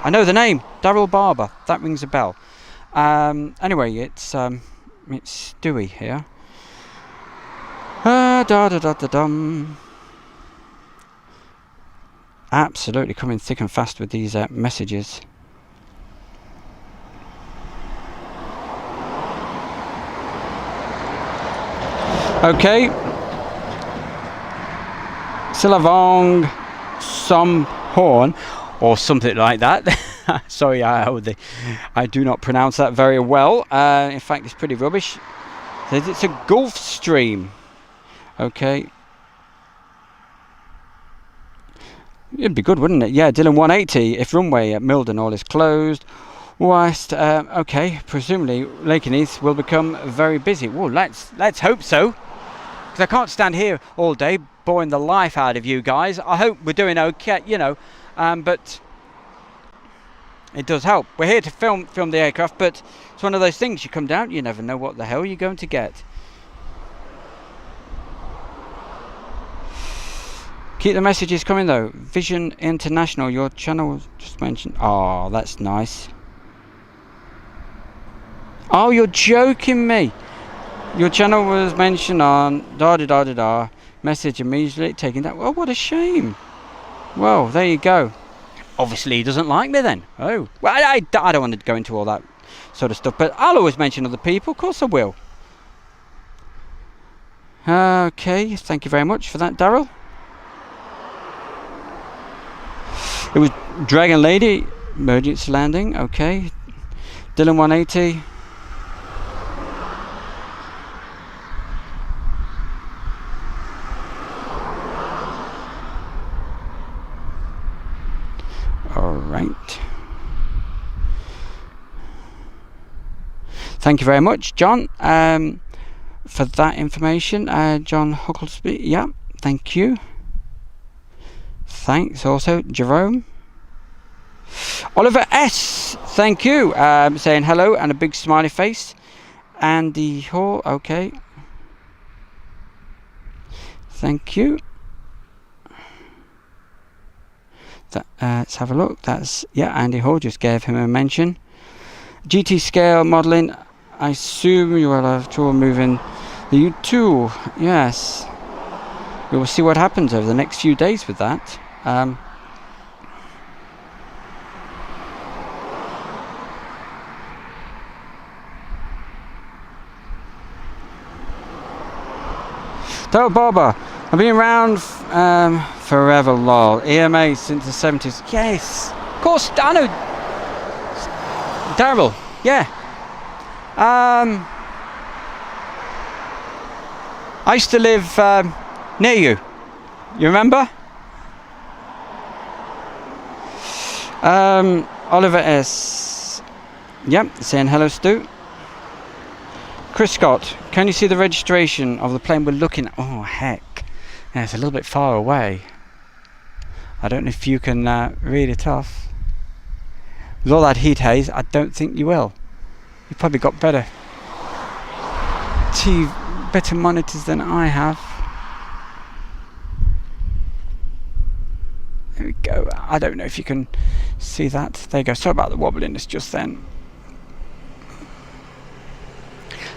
know the name. Daryl Barber. That rings a bell. Anyway, it's Stewie here. Absolutely coming thick and fast with these messages. Okay. Silavong Som Horn, or something like that. Sorry, I do not pronounce that very well. In fact, it's pretty rubbish. It's a Gulf Stream. Okay. It'd be good, wouldn't it? Yeah, Dylan 180. If runway at Mildenhall is closed, West. Okay, presumably Lakenheath will become very busy. Well, let's hope so. Because I can't stand here all day boring the life out of you guys. I hope we're doing okay, you know. But it does help. We're here to film the aircraft, but it's one of those things. You come down, you never know what the hell you're going to get. Keep the messages coming though. Vision International, your channel just mentioned. Oh, that's nice. Oh, you're joking me. Your channel was mentioned on da-da-da-da-da. Message immediately taken that. Oh, what a shame. Well, there you go. Obviously he doesn't like me then. Oh, well, I don't want to go into all that sort of stuff, but I'll always mention other people. Of course I will. Okay, thank you very much for that, Daryl. It was Dragon Lady, emergency landing. Okay, Dylan 180. All right. Thank you very much, John, for that information. John Hucklesby. Yeah, thank you. Thanks also, Jerome. Oliver S, thank you, saying hello and a big smiley face. Andy Hall, okay. Thank you. Let's have a look. That's, yeah, Andy Hall just gave him a mention. GT scale modelling, I assume you will have trouble moving the U2. Yes. We will see what happens over the next few days with that. Del Barber, I've been around forever, lol. EMA since the 70s. Yes, of course, I know. Daryl, yeah. I used to live near you. You remember? Oliver S. Yep, saying hello, Stu. Chris Scott, can you see the registration of the plane we're looking at? Oh, heck. Yeah, it's a little bit far away. I don't know if you can read it off. With all that heat haze, I don't think you will. You've probably got better monitors than I have. There we go. I don't know if you can see that. There you go. Sorry about the wobbliness just then.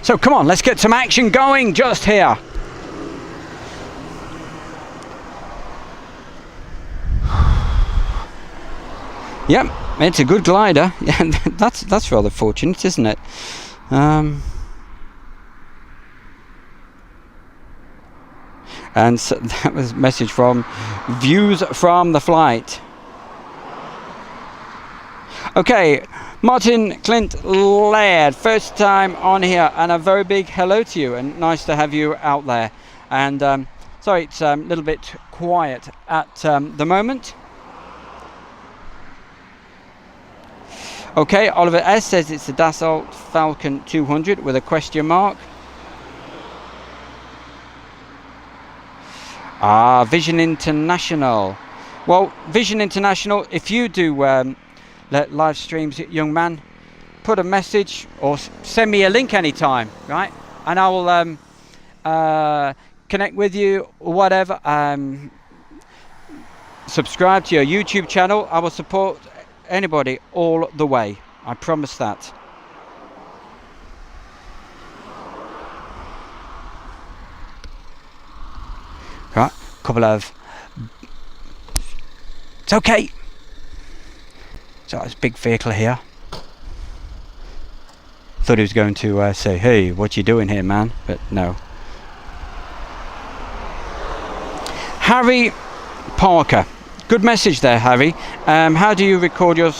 So come on, let's get some action going just here. Yep, it's a good glider. Yeah, that's rather fortunate, isn't it? And so that was a message from Views from the Flight. Okay, Martin Clint Laird, first time on here, and a very big hello to you, and nice to have you out there. And sorry, it's a little bit quiet at the moment. Okay, Oliver S says it's the Dassault Falcon 200 with a question mark. Vision International. Well, Vision International, if you do live streams, young man, put a message or send me a link anytime, right? And I will connect with you or whatever. Subscribe to your YouTube channel. I will support anybody all the way. I promise that. Right, couple of. It's okay. So it's a big vehicle here. Thought he was going to say, "Hey, what you doing here, man?" But no. Harry Parker. Good message there, Harry. How do you record your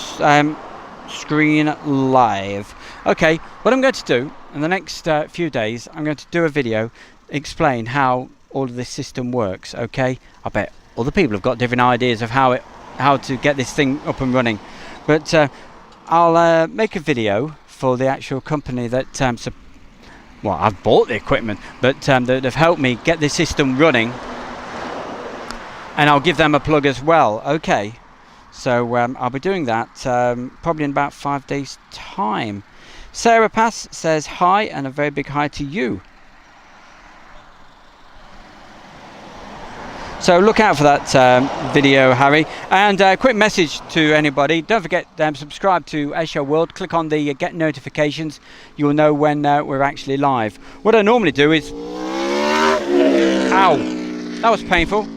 screen live? Okay, what I'm going to do in the next few days, I'm going to do a video explain how all of this system works. Okay, I bet other people have got different ideas of how to get this thing up and running, but I'll make a video for the actual company that well, I've bought the equipment, but that have helped me get this system running. And I'll give them a plug as well. Okay, so I'll be doing that probably in about 5 days' time. Sarah Pass says hi, and a very big hi to you. So look out for that video, Harry. And a quick message to anybody: don't forget subscribe to Airshow World. Click on the get notifications. You'll know when we're actually live. What I normally do is, ow, that was painful.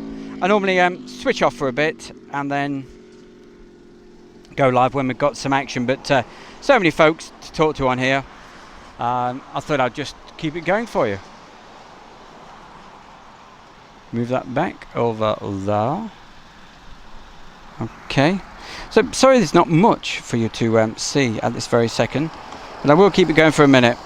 I normally switch off for a bit and then go live when we've got some action, but so many folks to talk to on here, I thought I'd just keep it going for you. Move that back over there. Okay, so sorry there's not much for you to see at this very second, but I will keep it going for a minute.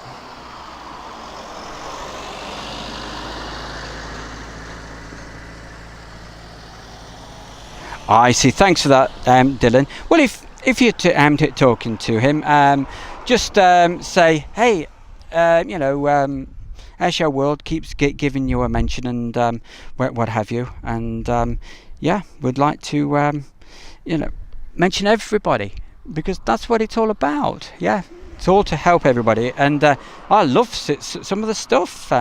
I see. Thanks for that, Dylan. Well, if you're talking to him, just say, hey, you know, Airshow World keeps giving you a mention and what have you, and yeah, we'd like to, you know, mention everybody, because that's what it's all about. Yeah, it's all to help everybody, and I love some of the stuff.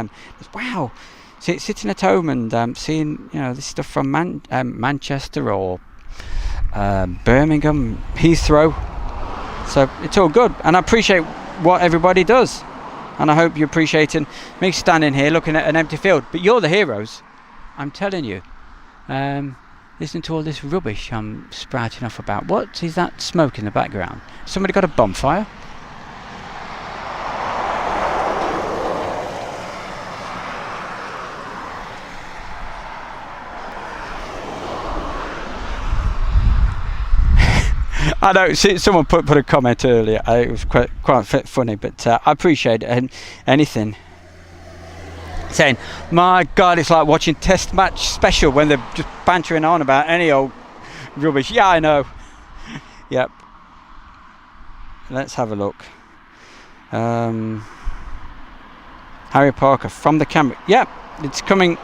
Wow. Sitting at home and seeing, you know, this stuff from Manchester or Birmingham, Heathrow. So it's all good, and I appreciate what everybody does, and I hope you're appreciating me standing here looking at an empty field. But you're the heroes, I'm telling you. Listen to all this rubbish I'm sprouting off about. What is that smoke in the background? Somebody got a bonfire? I know, someone put a comment earlier. It was quite funny, but I appreciate it. And anything saying, my God, it's like watching Test Match Special when they're just bantering on about any old rubbish. Yeah, I know. Yep. Let's have a look. Harry Parker from the camera. Yep, it's coming.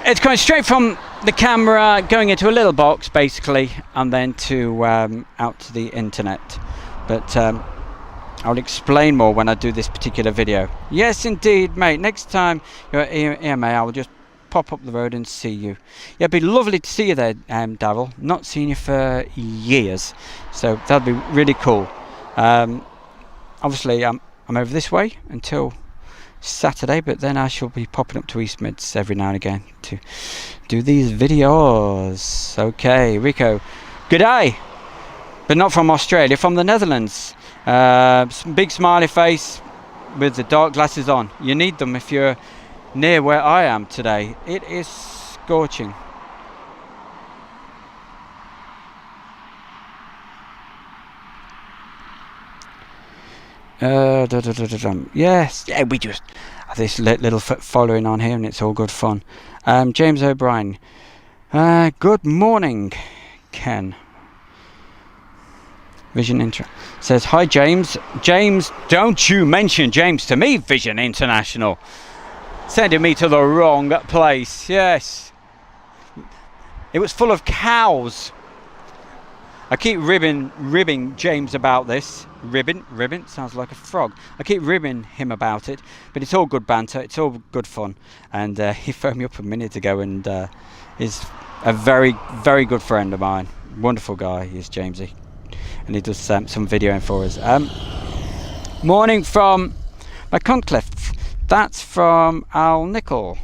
It's coming straight from the camera, going into a little box basically, and then to out to the internet. But I'll explain more when I do this particular video. Yes, indeed, mate. Next time you're at EMA, I will just pop up the road and see you. Yeah, it'd be lovely to see you there, Darryl. Not seen you for years, so that'd be really cool. Obviously, I'm over this way until Saturday, but then I shall be popping up to East Mids every now and again to do these videos. Okay, Rico, good day. but not from Australia, from the Netherlands. Big smiley face with the dark glasses on. You need them if you're near where I am today. It is scorching. Yes, yeah, we just have this little following on here, and it's all good fun. James O'Brien. Good morning, Ken. Vision Intro says, hi James. James, don't you mention James to me, Vision International. Sending me to the wrong place. Yes. It was full of cows. I keep ribbing James about this. Ribbon sounds like a frog. I keep ribbing him about it, but it's all good banter. It's all good fun. And he phoned me up a minute ago, and is a very, very good friend of mine. Wonderful guy, is Jamesy, and he does some videoing for us. Morning from Lakenheath. That's from Al Nickel.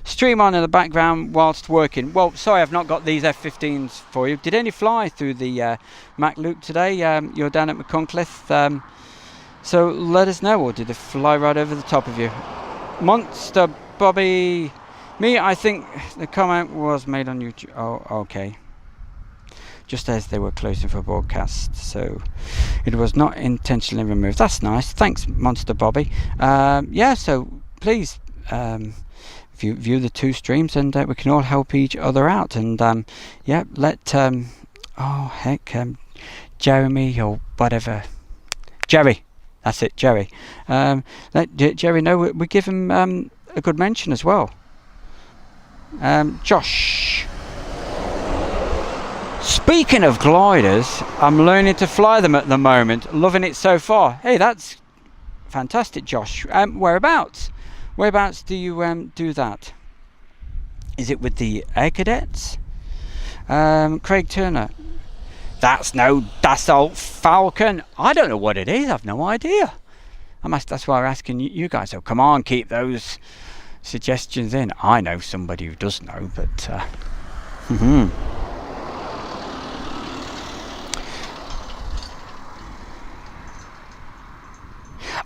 Stream on in the background whilst working. Well, sorry, I've not got these F-15s for you. Did any fly through the Mac Loop today? You're down at Lakenheath, so let us know. Or did they fly right over the top of you? Monster Bobby. Me, I think the comment was made on YouTube. Oh, okay. Just as they were closing for broadcast, so it was not intentionally removed. That's nice. Thanks, Monster Bobby. Yeah, so please view the two streams, and we can all help each other out. And yeah, let Jeremy or whatever, Jerry, that's it, Jerry. Let Jerry know we give him a good mention as well. Josh. Speaking of gliders, I'm learning to fly them at the moment. Loving it so far. Hey, that's fantastic, Josh. Whereabouts? Whereabouts do you do that? Is it with the Air Cadets? Craig Turner. That's no Dassault Falcon. I don't know what it is. I've no idea. That's why we're asking you guys. So come on, keep those suggestions in. I know somebody who does know, but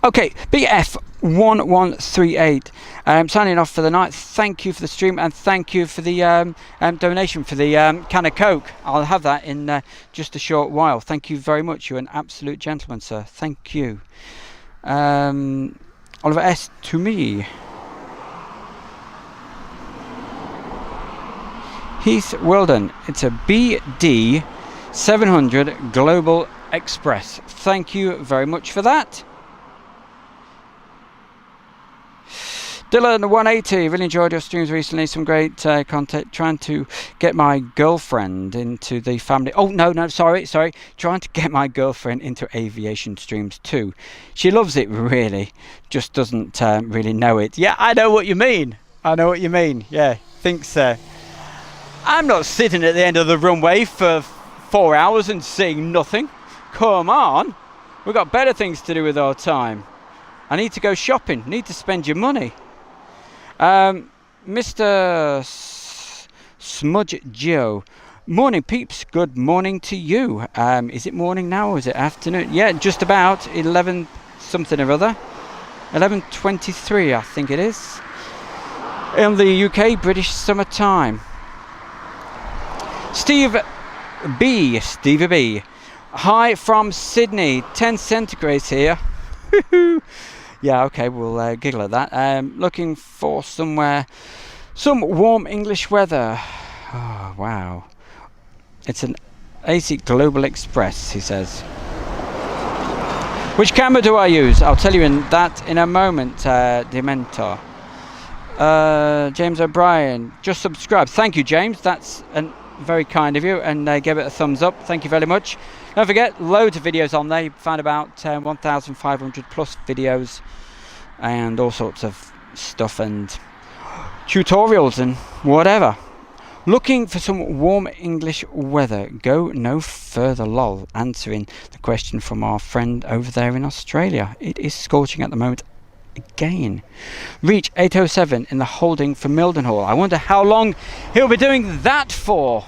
Okay, BF1138, signing off for the night. Thank you for the stream, and thank you for the donation for the can of Coke. I'll have that in just a short while. Thank you very much. You're an absolute gentleman, sir. Thank you. Oliver S. to me. Heath Weldon. It's a BD 700 Global Express. Thank you very much for that. Dylan180, really enjoyed your streams recently. Some great content. Trying to get my girlfriend into the family. Oh, no, sorry. Trying to get my girlfriend into aviation streams too. She loves it, really. Just doesn't really know it. Yeah, I know what you mean. Yeah, thinks so. I'm not sitting at the end of the runway for 4 hours and seeing nothing. Come on. We've got better things to do with our time. I need to go shopping. Need to spend your money. Mr. Smudge Joe. Morning, peeps. Good morning to you. Is it morning now or is it afternoon? Yeah, just about 11 something or other. 11:23, I think it is. In the UK, British summertime. Stevie B. Hi from Sydney. 10 centigrades here. Yeah, okay, we'll giggle at that. Looking for some warm English weather. Oh, wow. It's an AC Global Express, he says. Which camera do I use? I'll tell you in a moment, Dementor. James O'Brien, just subscribe. Thank you, James. That's very kind of you, and gave it a thumbs up. Thank you very much. Don't forget, loads of videos on there. You found about 1,500 plus videos and all sorts of stuff and tutorials and whatever. Looking for some warm English weather. Go no further, lol. Answering the question from our friend over there in Australia. It is scorching at the moment again. Reach 807 in the holding for Mildenhall. I wonder how long he'll be doing that for.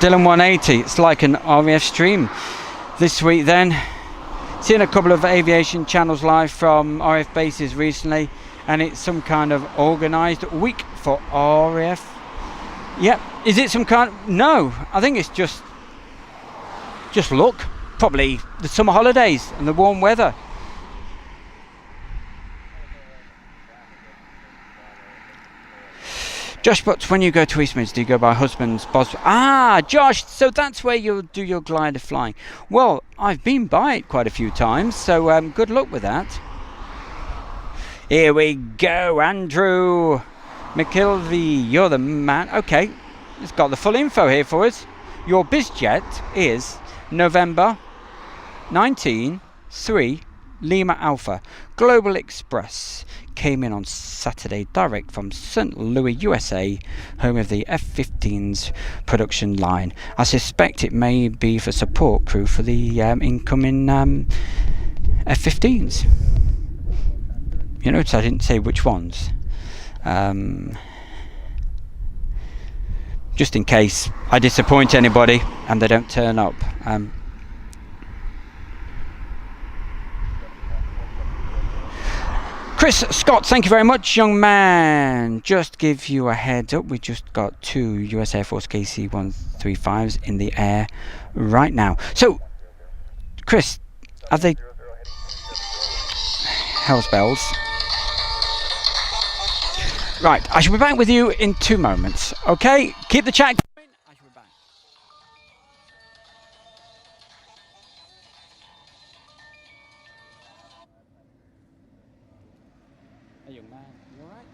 Dylan 180. It's like an RAF stream this week then. Seen a couple of aviation channels live from RAF bases recently, and it's some kind of organised week for RAF. Yep. Is it some kind? No, I think it's just luck. Probably the summer holidays and the warm weather. Josh, but when you go to East Mids, do you go by Husband's Boss? Ah, Josh, so that's where you'll do your glider flying. Well, I've been by it quite a few times, so good luck with that. Here we go, Andrew McKilvey, you're the man. Okay, it's got the full info here for us. Your BizJet is November 19-3 Lima Alpha. Global Express came in on Saturday direct from St. Louis, USA, home of the F-15's production line. I suspect it may be for support crew for the incoming F-15s. You notice I didn't say which ones. Just in case I disappoint anybody and they don't turn up. Chris Scott, thank you very much, young man. Just give you a heads up, we just got 2 US Air Force KC-135s in the air right now. So, Chris, are they hell's bells? Right, I shall be back with you in 2 moments. Okay, keep the chat going. I shall be back. Hey, young man, you alright?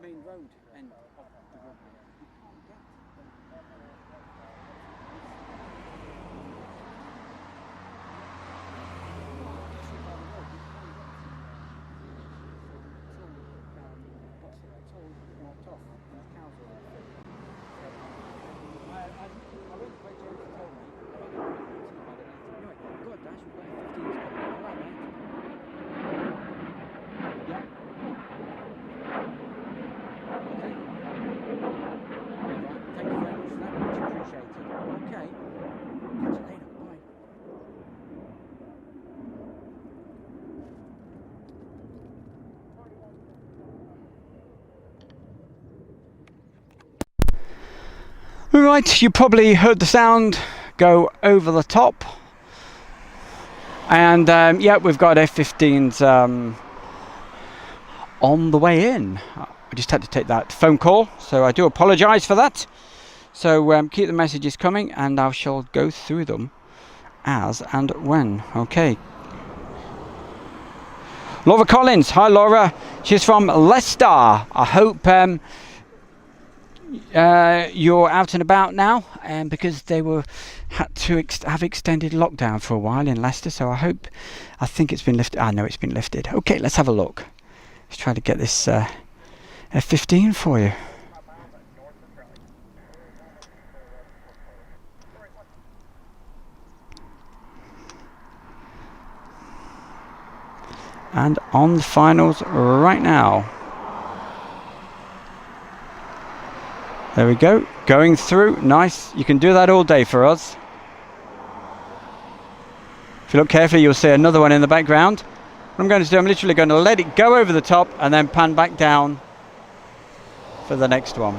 Main road end of the runway. You can't get Right, you probably heard the sound go over the top, and yeah, we've got F-15s on the way in. I just had to take that phone call, so I do apologise for that. So keep the messages coming, and I shall go through them as and when. Okay. Laura Collins, hi Laura. She's from Leicester. I hope you're out and about now, because they had to have extended lockdown for a while in Leicester, so I think it's been lifted. I know it's been lifted. Okay, let's have a look. Let's try to get this F-15 for you. And on the finals right now. There we go, going through, nice. You can do that all day for us. If you look carefully, you'll see another one in the background. What I'm going to do, I'm literally going to let it go over the top and then pan back down for the next one.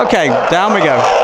Okay, down we go.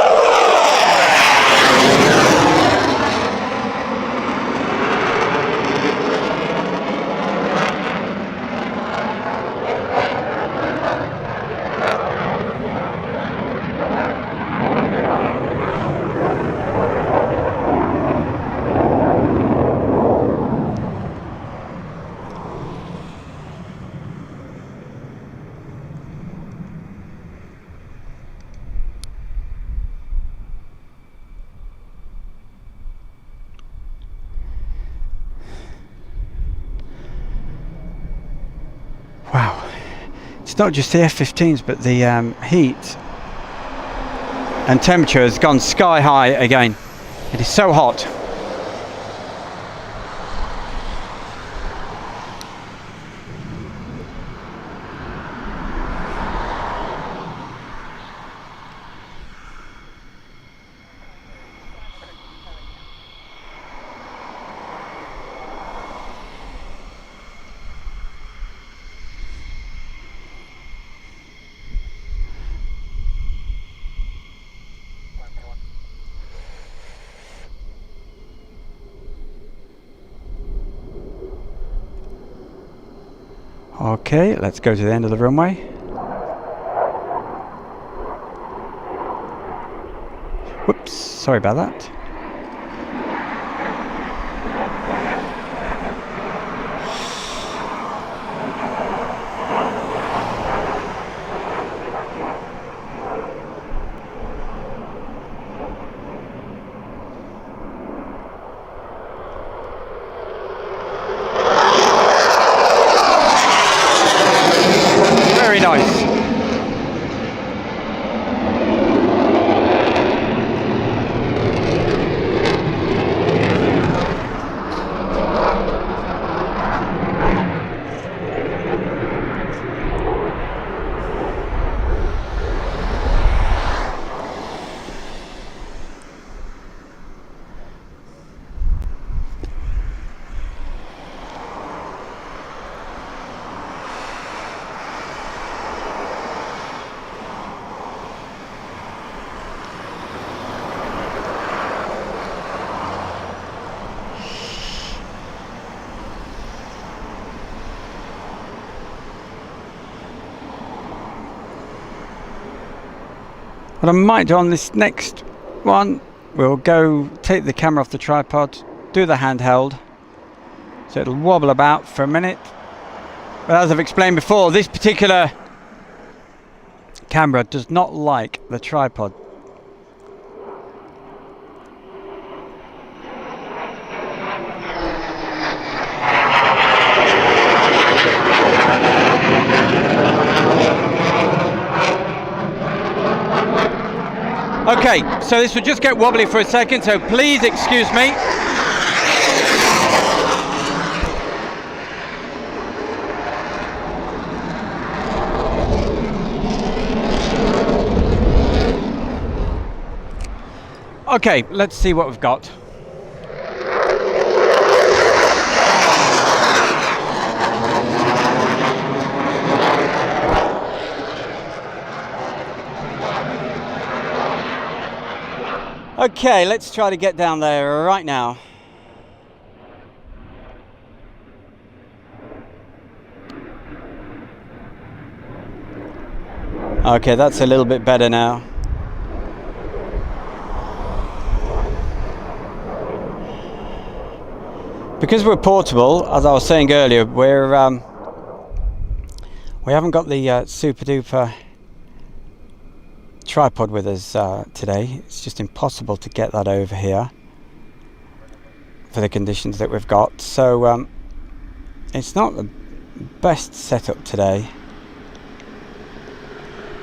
Wow, it's not just the F-15s, but the heat and temperature has gone sky high again. It is so hot. Okay, let's go to the end of the runway. Whoops, sorry about that. Very nice. What I might do on this next one, we'll go take the camera off the tripod, do the handheld, so it'll wobble about for a minute. But as I've explained before, this particular camera does not like the tripod. Okay, so this will just get wobbly for a second, so please excuse me. Okay, let's see what we've got. Okay, let's try to get down there right now. Okay, that's a little bit better now. Because we're portable, as I was saying earlier, we haven't got the super duper tripod with us today. It's just impossible to get that over here for the conditions that we've got, so it's not the best setup today.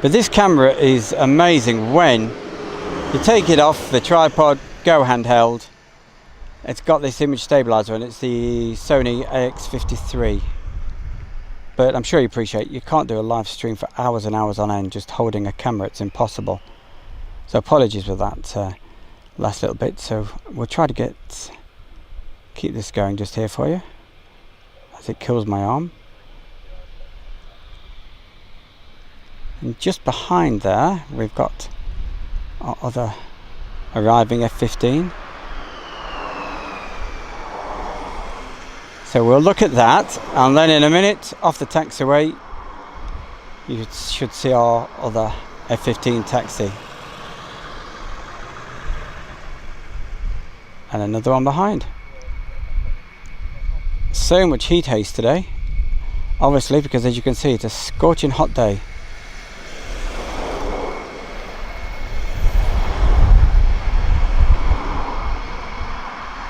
But this camera is amazing when you take it off the tripod, go handheld, it's got this image stabilizer, and it's the Sony AX53. But I'm sure you appreciate you can't do a live stream for hours and hours on end just holding a camera. It's impossible. So apologies for that last little bit. So we'll try to keep this going just here for you as it kills my arm. And just behind there we've got our other arriving F-15. So we'll look at that, and then in a minute off the taxiway you should see our other F-15 taxi. And another one behind. So much heat haze today, obviously, because as you can see it's a scorching hot day.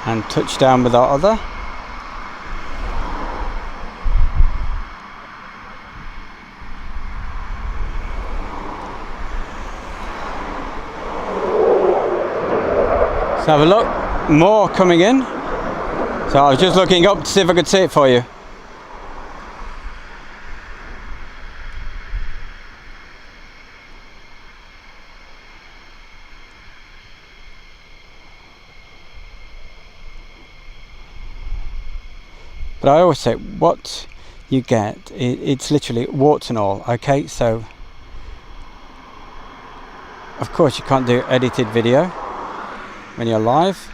And touchdown with our other. Have a look, more coming in. So I was just looking up to see if I could see it for you. But I always say what you get, it's literally warts and all, okay? So of course you can't do edited video when you're live.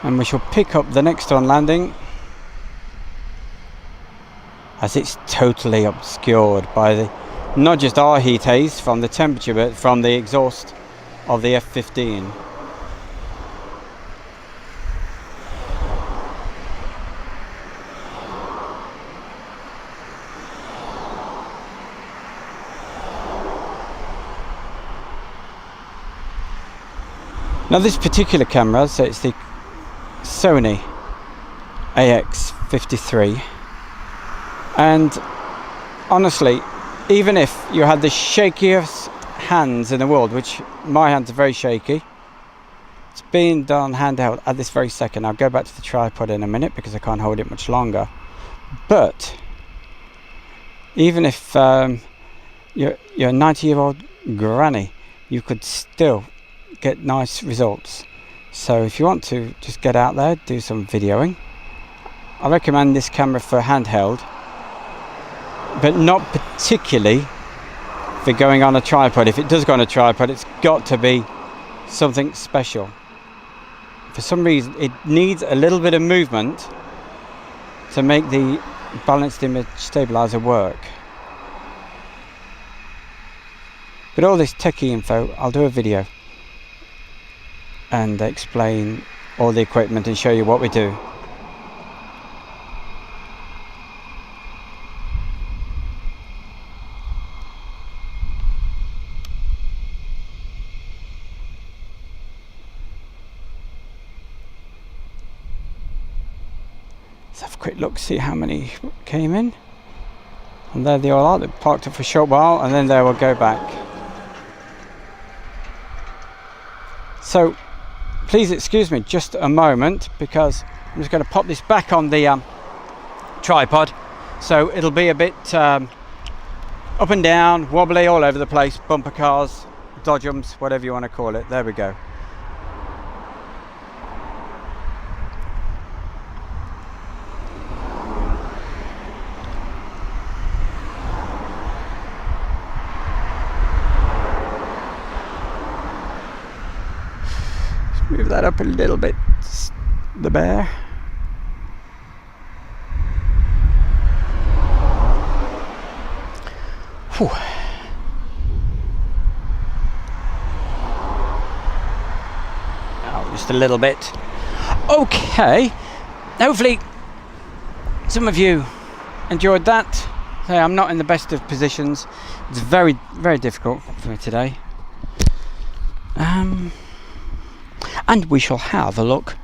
And we shall pick up the next one landing, as it's totally obscured by the, not just our heat haze from the temperature, but from the exhaust of the F-15. Now this particular camera, so it's the Sony AX53, and honestly, even if you had the shakiest hands in the world, which my hands are very shaky, it's being done handheld at this very second. I'll go back to the tripod in a minute because I can't hold it much longer, but even if you're a 90-year-old granny, you could still get nice results. So if you want to just get out there, do some videoing, I recommend this camera for handheld, but not particularly for going on a tripod. If it does go on a tripod, it's got to be something special. For some reason it needs a little bit of movement to make the balanced image stabilizer work. But all this techie info, I'll do a video and explain all the equipment and show you what we do. Let's have a quick look, see how many came in. And there they all are. They parked up for a short while and then they will go back. So please excuse me just a moment, because I'm just going to pop this back on the tripod, so it'll be a bit up and down, wobbly, all over the place, bumper cars, dodgems, whatever you want to call it. There we go. Move that up a little bit, the bear. Whew. just a little bit. Okay, hopefully some of you enjoyed that. Hey, I'm not in the best of positions. It's very, very difficult for me today. And we shall have a look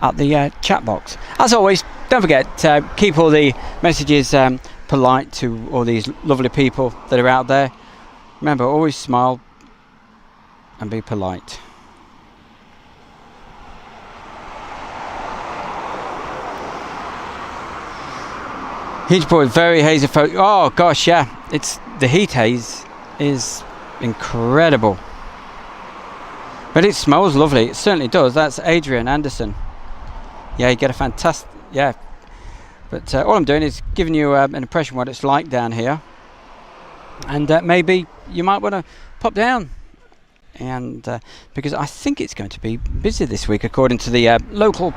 at the chat box. As always, don't forget to keep all the messages polite to all these lovely people that are out there. Remember, always smile and be polite. Heat report, very hazy. Oh gosh, yeah, it's the heat haze is incredible, but it smells lovely. It certainly does. That's Adrian Anderson. Yeah, you get a fantastic. Yeah, but all I'm doing is giving you an impression of what it's like down here, and maybe you might want to pop down, and because I think it's going to be busy this week, according to the local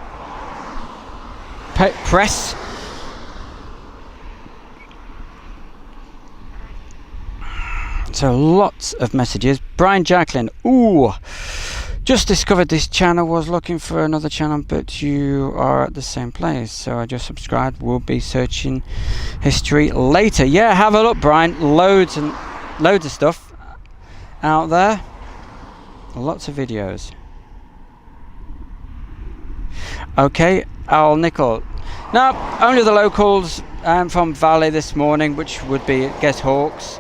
press. So lots of messages. Brian Jacqueline, ooh, just discovered this channel, was looking for another channel, but you are at the same place, so I just subscribed. We'll be searching history later. Yeah, have a look, Brian. Loads of stuff out there. Lots of videos. Okay, Al Nickel. No, only the locals from Valley this morning, which would be, I guess, Hawks.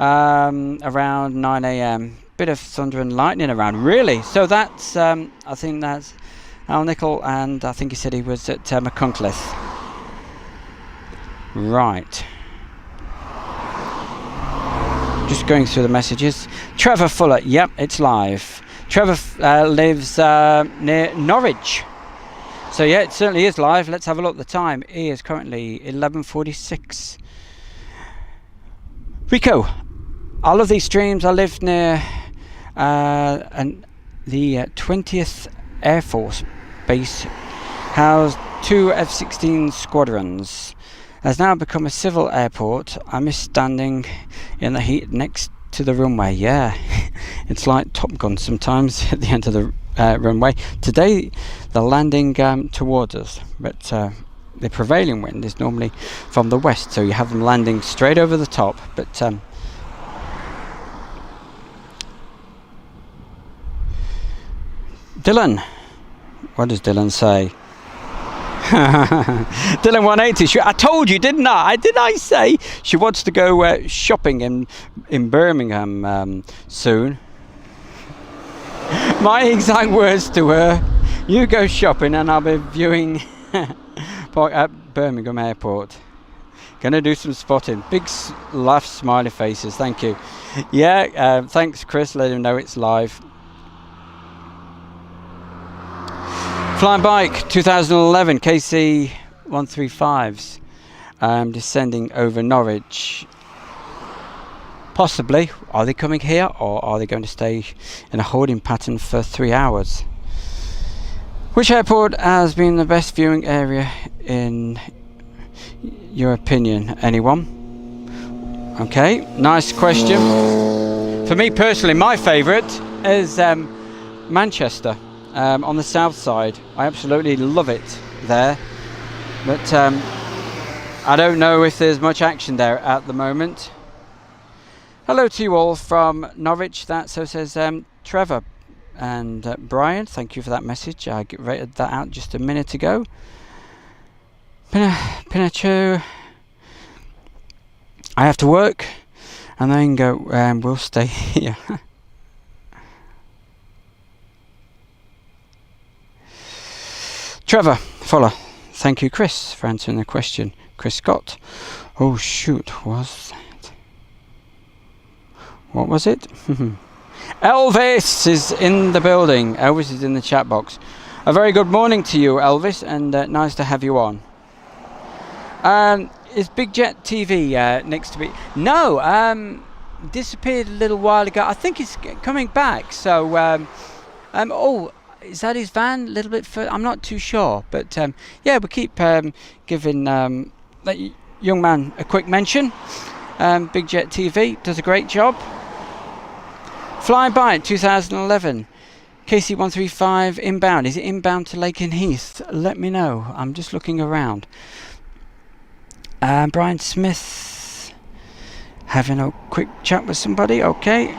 Around 9 a.m. Bit of thunder and lightning around, really. So that's, I think that's Al Nickel, and I think he said he was at McCuncliffe. Right. Just going through the messages. Trevor Fuller, yep, it's live. Trevor lives near Norwich. So yeah, it certainly is live. Let's have a look at the time. It is currently 11:46. Rico, I love these streams. I live near the 20th Air Force Base, housed 2 F-16 squadrons. Has now become a civil airport. I miss standing in the heat next to the runway. Yeah, it's like Top Gun sometimes at the end of the runway. Today, the landing towards us, but the prevailing wind is normally from the west, so you have them landing straight over the top. But Dylan, what does Dylan say? Dylan 180. I told you, didn't I? Did I say she wants to go shopping in Birmingham soon? My exact words to her: "You go shopping, and I'll be viewing." At Birmingham Airport. Gonna do some spotting. Big laugh, smiley faces. Thank you. Yeah, thanks, Chris. Let him know it's live. Flying Bike 2011 KC 135s, descending over Norwich. Possibly. Are they coming here, or are they going to stay in a holding pattern for 3 hours? Which airport has been the best viewing area in your opinion? Anyone? Okay, nice question. For me personally, my favourite is Manchester, on the south side. I absolutely love it there, but I don't know if there's much action there at the moment. Hello to you all from Norwich. That so says Trevor. And Brian, thank you for that message. I rated that out just a minute ago. Pinacho, I have to work, and then go. We'll stay here. Trevor Fuller, thank you, Chris, for answering the question. Chris Scott. Oh shoot, was that? What was it? Elvis is in the building. Elvis is in the chat box. A very good morning to you, Elvis, and nice to have you on. Is Big Jet TV next to me? No, disappeared a little while ago. I think it's coming back. So, oh, is that his van? A little bit further? I'm not too sure, but yeah, we'll keep giving that young man a quick mention. Big Jet TV does a great job. Flying by 2011 KC135 inbound. Is it inbound to Lakenheath? Let me know. I'm just looking around. Brian Smith having a quick chat with somebody. Okay.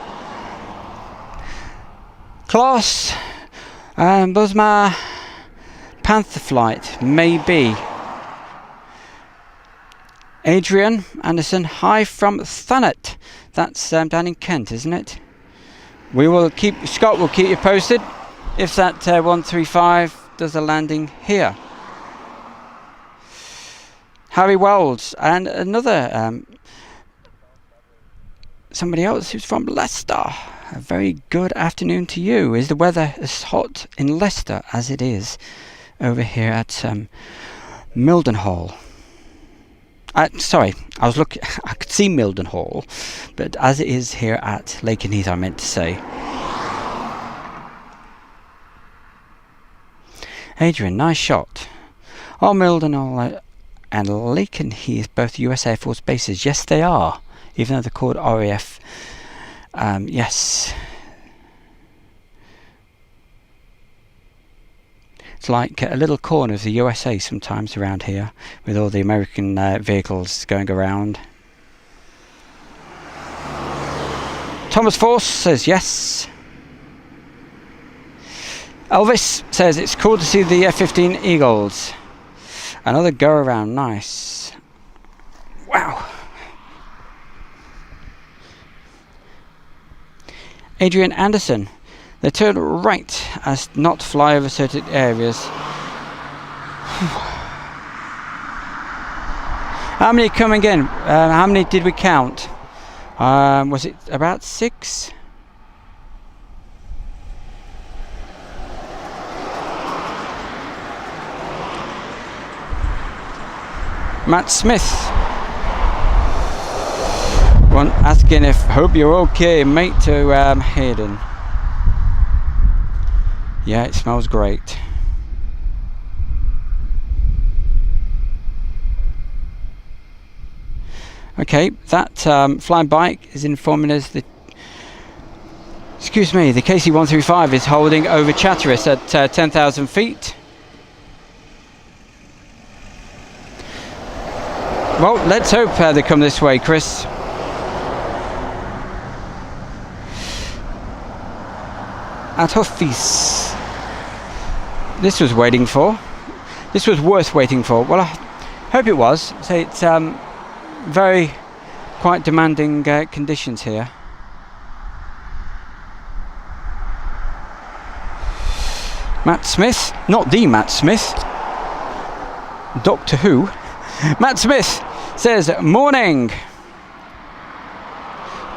Klaus, Buzma, Panther flight, maybe. Adrian Anderson, hi from Thanet. That's down in Kent, isn't it? Scott will keep you posted if that 135 does a landing here. Harry Wells and another somebody else who's from Leicester. A very good afternoon to you. Is the weather as hot in Leicester as it is over here at Mildenhall? Sorry, I could see Mildenhall, but as it is here at Lakenheath, I meant to say. Adrian, nice shot. Are Mildenhall and Lakenheath both US Air Force bases? Yes, they are, even though they're called RAF. Yes. It's like a little corner of the USA sometimes around here, with all the American vehicles going around. Thomas Force says yes. Elvis says it's cool to see the F-15 Eagles. Another go around, nice. Wow. Adrian Anderson. They turn right as not fly over certain areas. How many coming in? How many did we count? Was it about 6? Matt Smith. One asking if hope you're okay, mate, to Hayden. Yeah, it smells great. Okay, that flying bike is informing us that the KC-135 is holding over Chatteris at 10,000 feet. Well, let's hope they come this way, Chris. At Huffis. This was waiting for. This was worth waiting for. Well, I hope it was. So it's very quite demanding conditions here. Matt Smith, not the Matt Smith. Doctor Who. Matt Smith says, morning.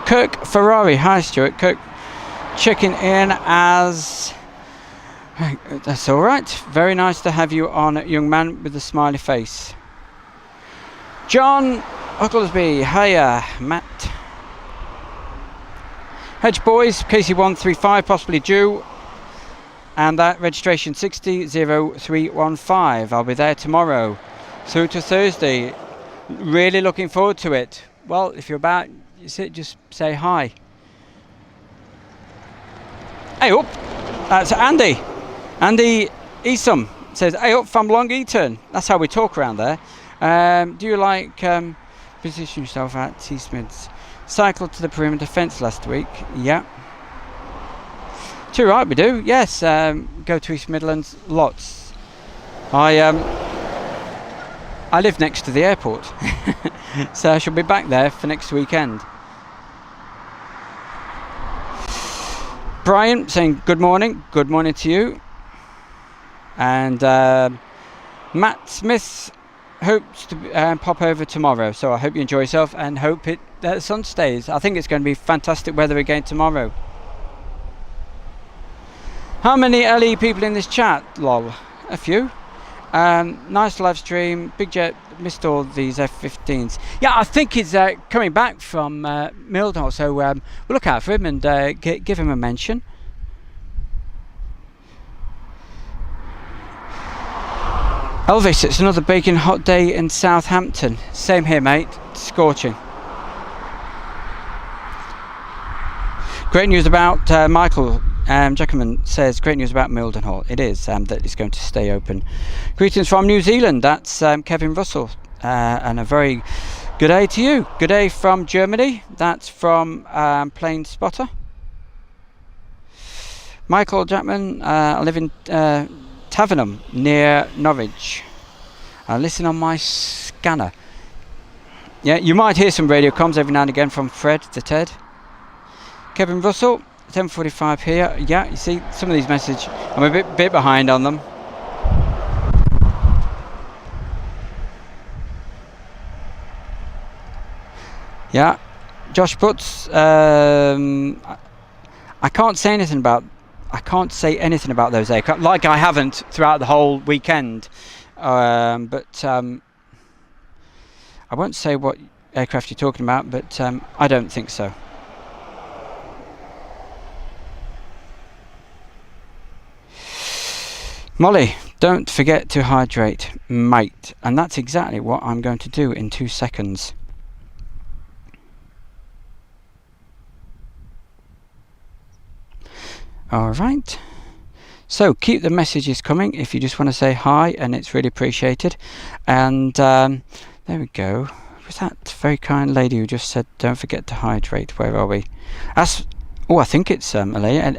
Kirk Ferrari, hi Stuart. Kirk checking in as... That's alright. Very nice to have you on, young man with a smiley face. John Oglesby, hiya, Matt. Hedge Boys, KC135 possibly due. And that registration 600315. I'll be there tomorrow through to Thursday. Really looking forward to it. Well, if you're about, just say hi. Hey up, that's Andy. Andy Esom says, hey up from Long Eaton. That's how we talk around there. Do you like position yourself at T. Smith's? Cycled to the perimeter fence last week. Yeah. Too right we do. Yes, go to East Midlands lots. I live next to the airport. So I shall be back there for next weekend. Brian saying good morning to you. And Matt Smith hopes to pop over tomorrow, so I hope you enjoy yourself and hope the sun stays. I think it's going to be fantastic weather again tomorrow. How many LE people in this chat? Lol, a few. Nice live stream. Big Jet missed all these F-15s. Yeah, I think he's coming back from Mildenhall, so we'll look out for him and give him a mention. Elvis, it's another baking hot day in Southampton. Same here, mate. Scorching. Great news about Michael Jackman says, great news about Mildenhall. It is, that it's going to stay open. Greetings from New Zealand. That's Kevin Russell. And a very good day to you. Good day from Germany. That's from Plane Spotter. Michael Jackman, I live in Tavenham, near Norwich. I listen on my scanner. Yeah, you might hear some radio comms every now and again from Fred the Ted. Kevin Russell, 10:45 here. Yeah, you see some of these messages. I'm a bit behind on them. Yeah, Josh Butts. I can't say anything about those aircraft, like I haven't throughout the whole weekend. But I won't say what aircraft you're talking about, but I don't think so. Molly, don't forget to hydrate, mate. And that's exactly what I'm going to do in 2 seconds. Alright. So keep the messages coming if you just want to say hi, and it's really appreciated. And there we go. Was that very kind lady who just said don't forget to hydrate? Where are we? That's, oh, I think it's Molly. I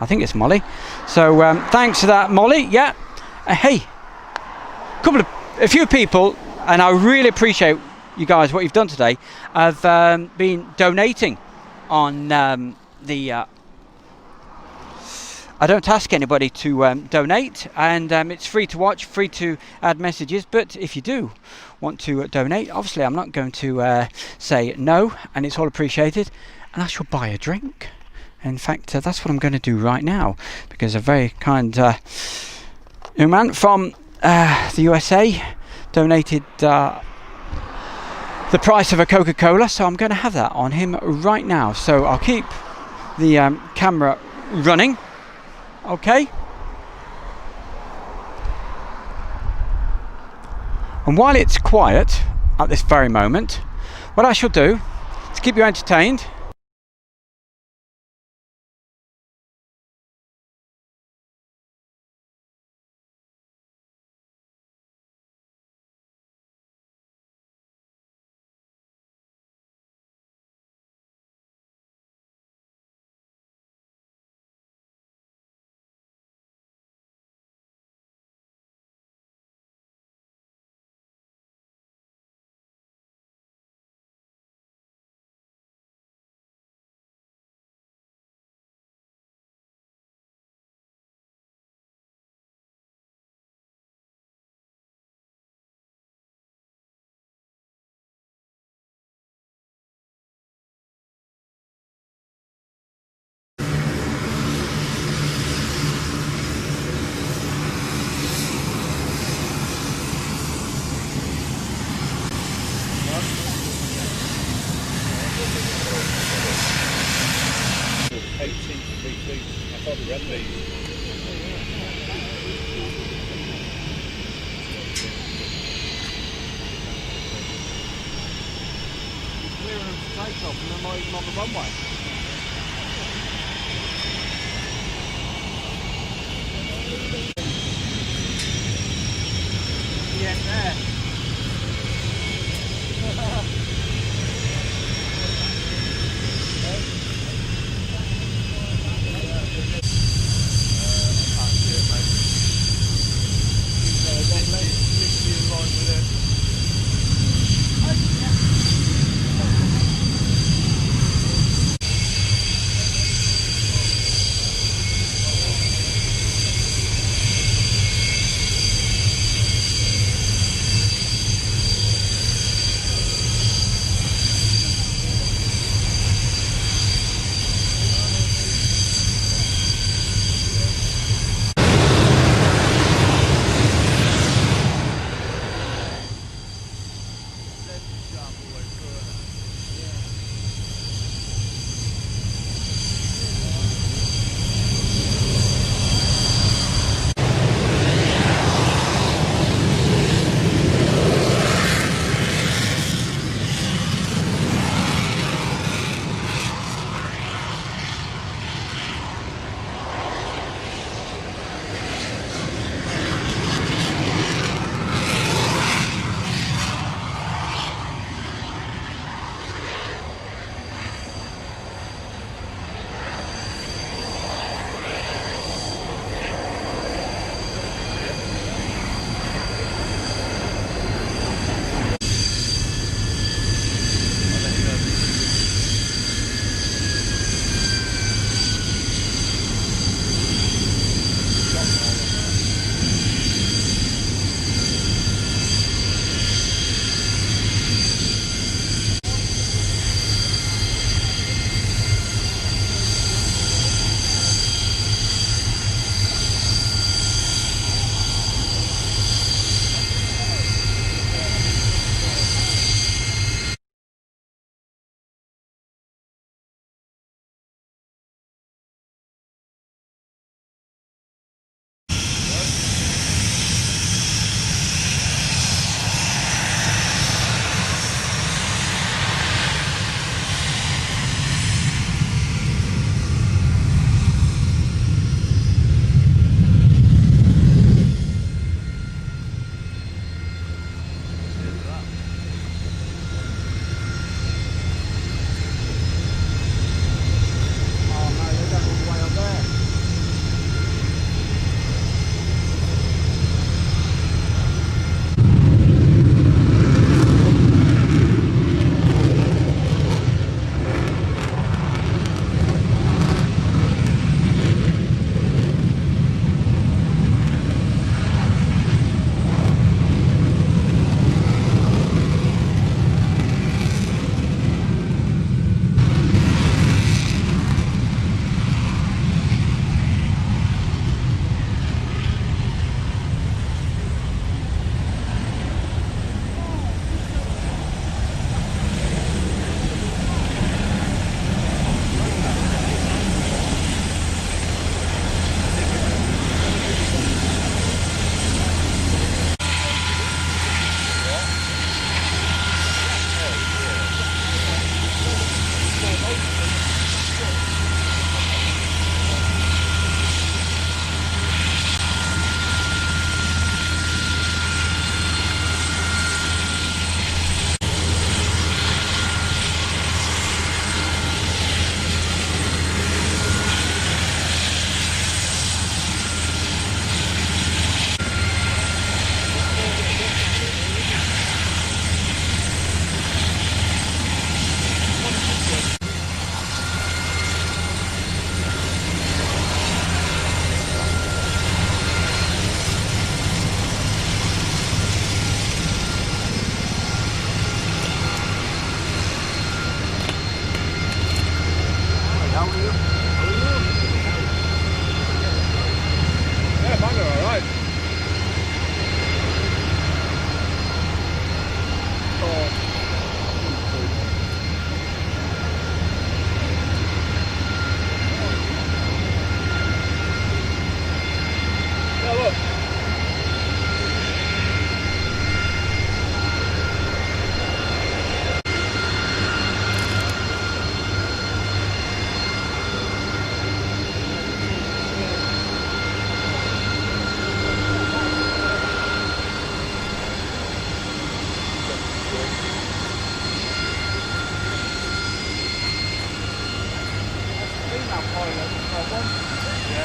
think it's Molly. So thanks for that, Molly. Yeah. Hey, a few people, and I really appreciate you guys what you've done today. Have been donating on the. I don't ask anybody to donate, and it's free to watch, free to add messages. But if you do want to donate, obviously I'm not going to say no, and it's all appreciated. And I shall buy a drink. In fact, that's what I'm going to do right now, because a very kind young man from the USA donated the price of a Coca-Cola, so I'm going to have that on him right now. So I'll keep the camera running. Okay. And while it's quiet at this very moment, what I shall do is keep you entertained.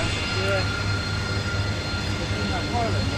Yeah. Isn't that pilot?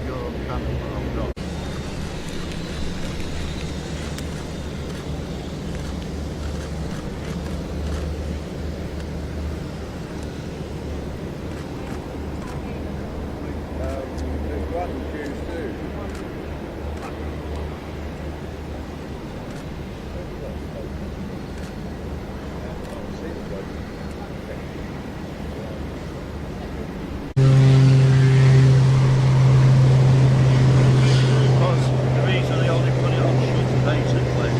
You're on camera, but I'm not. There's one Jews too. Because the reason they only put it on shutter basically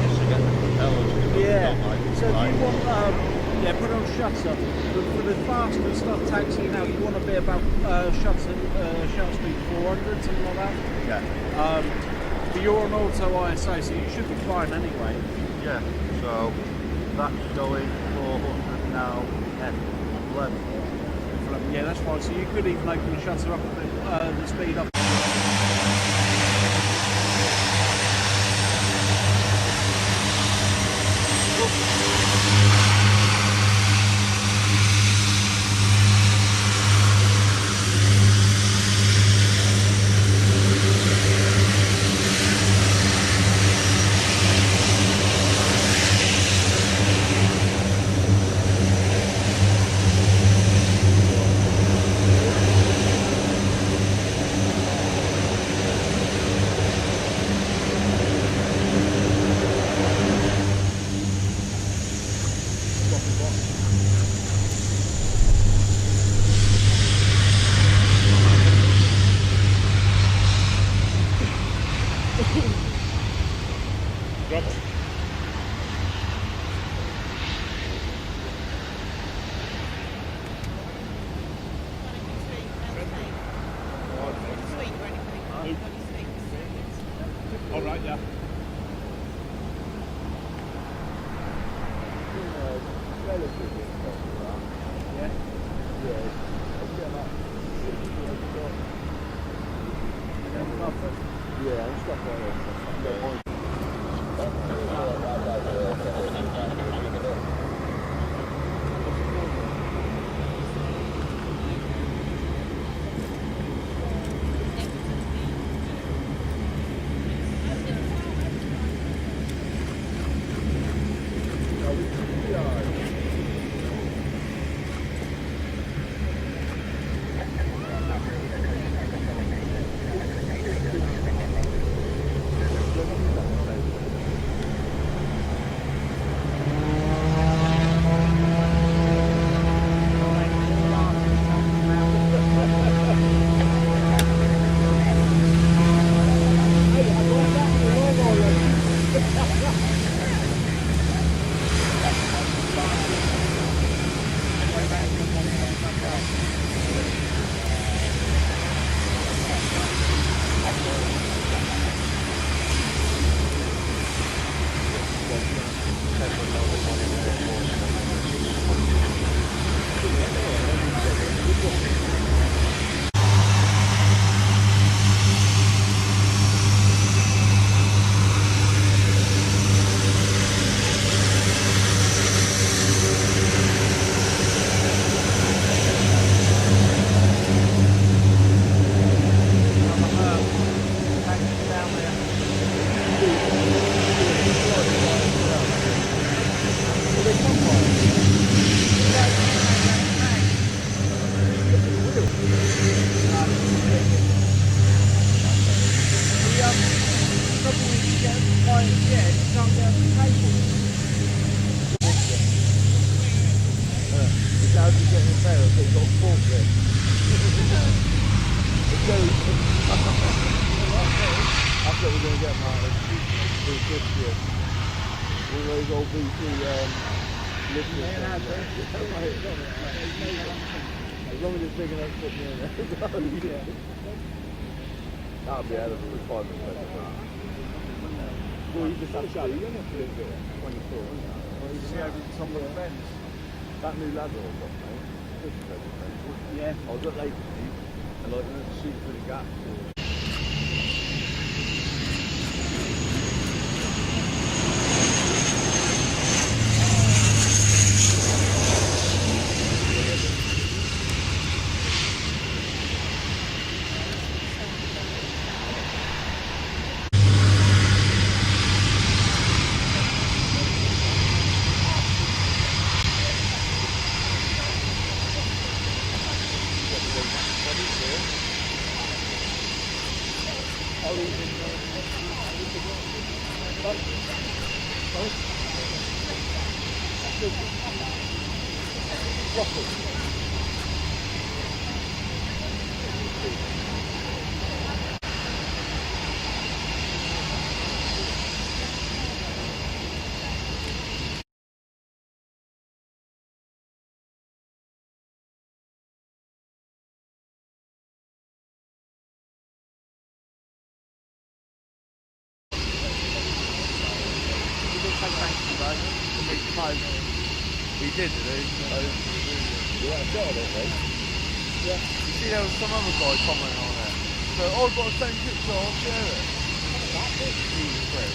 is to get the propellers to go So if you want, put it on shutter. But for the faster stuff taxiing out, you want to be about shutter speed 400, something like that. Yeah. But you're on auto ISO, so you should be fine anyway. Yeah. So that's going 400 now. F11. Yeah, that's fine. So you could even open the shutter up a bit, the speed up. All right, yeah. Yeah, and stuff like that. As long as it's big enough to put me in there. That would be out of a requirement. Well, you just have to go. You don't have to live there. 24, isn't it? Well, you see over the top of the fence. That new ladder I've got, mate. Yeah. I was at Lakenheath and like shooting through the gaps. He did, did he? You want a shot of it, mate? You see, there was some other guy commenting on it. So, oh, I've got the same picture, I'll share it. He's a prick.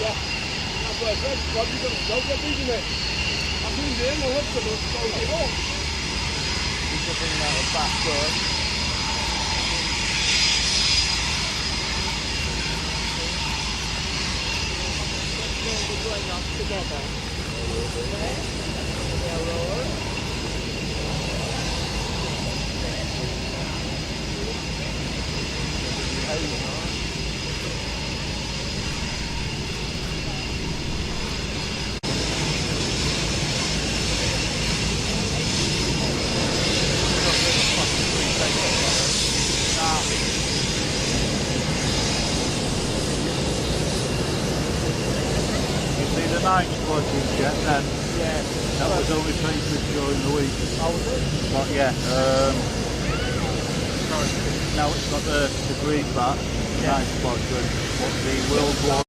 That's what I said. Why have you got to go? You're losing it. I'm losing it. My husband will close it off. He's just bringing out the back first. Night squadron jet then. Yeah. That was only painted during the week. Oh, was it? But yeah, now it's got the green back, night squadron, but the World War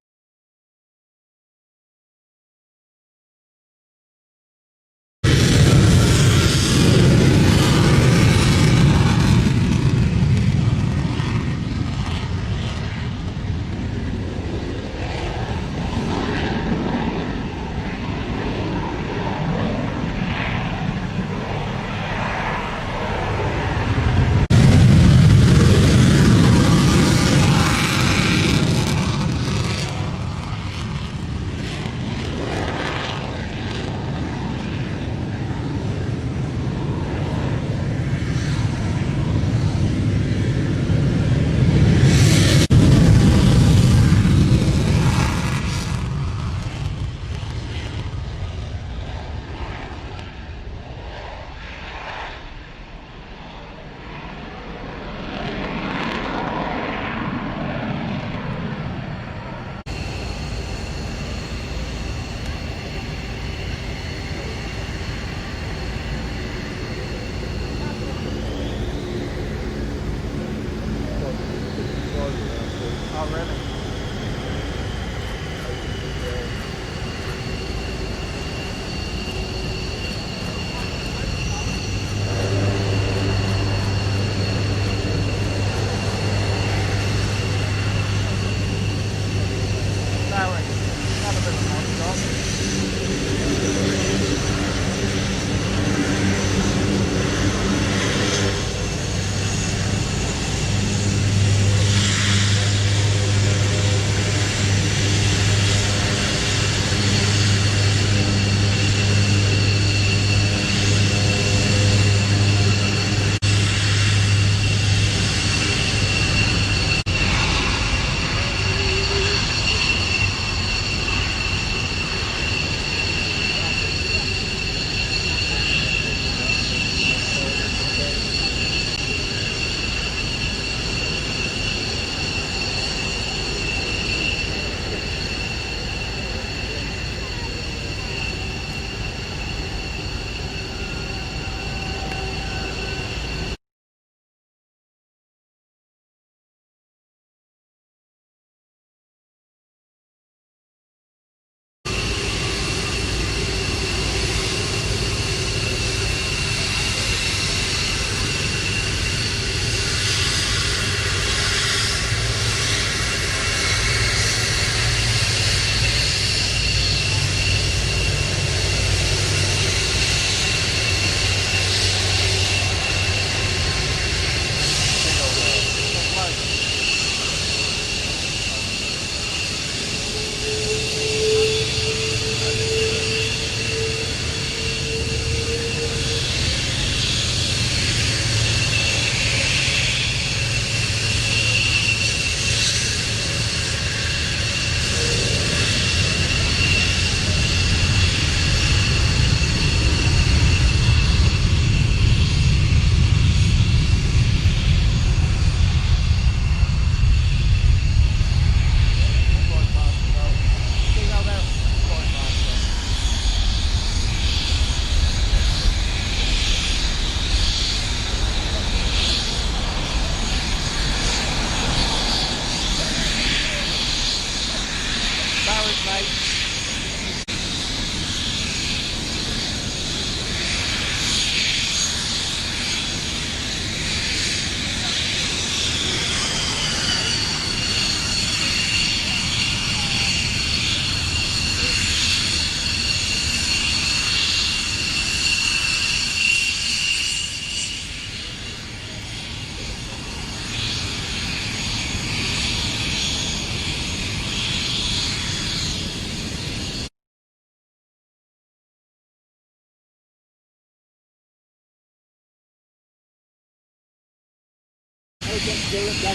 Down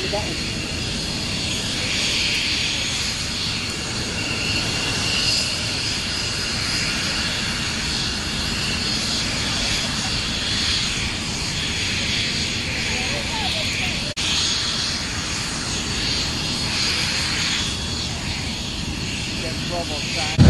the bottom. Get Rob on that.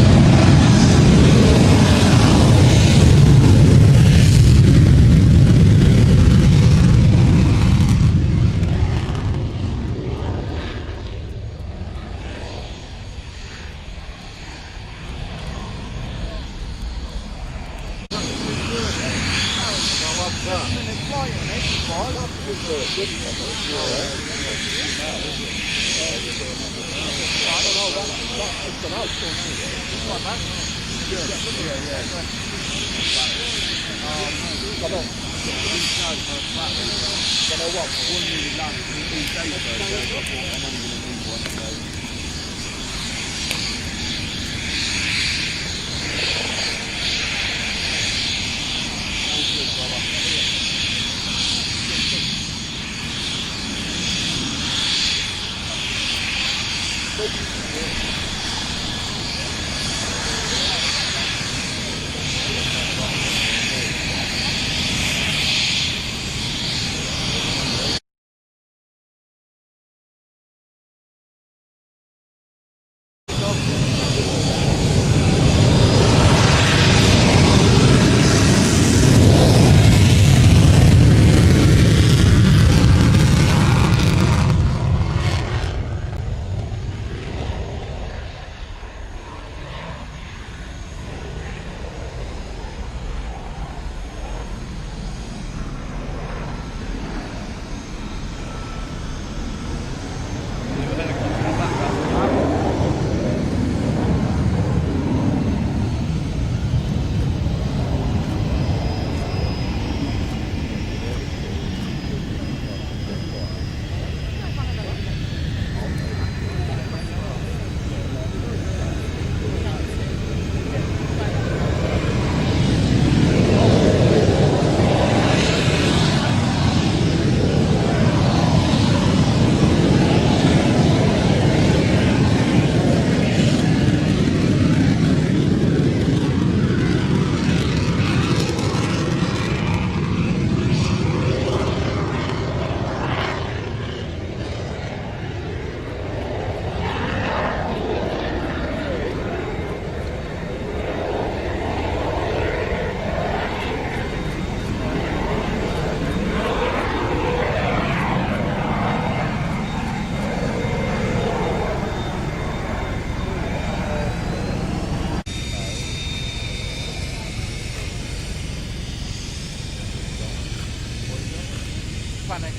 Panic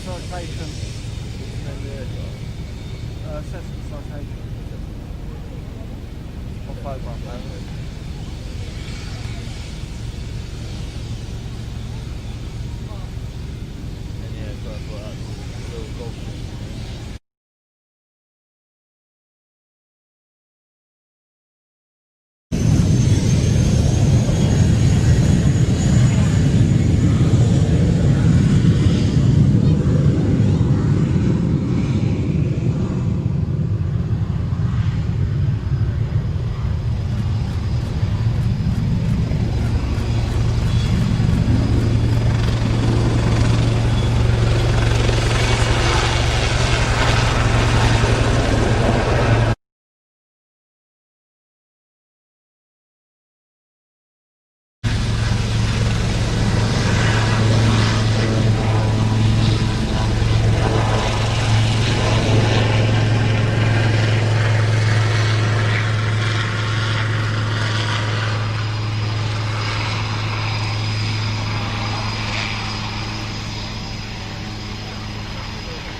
citation and assessment citation on photograph now. And yeah, so that's what that's a little golf.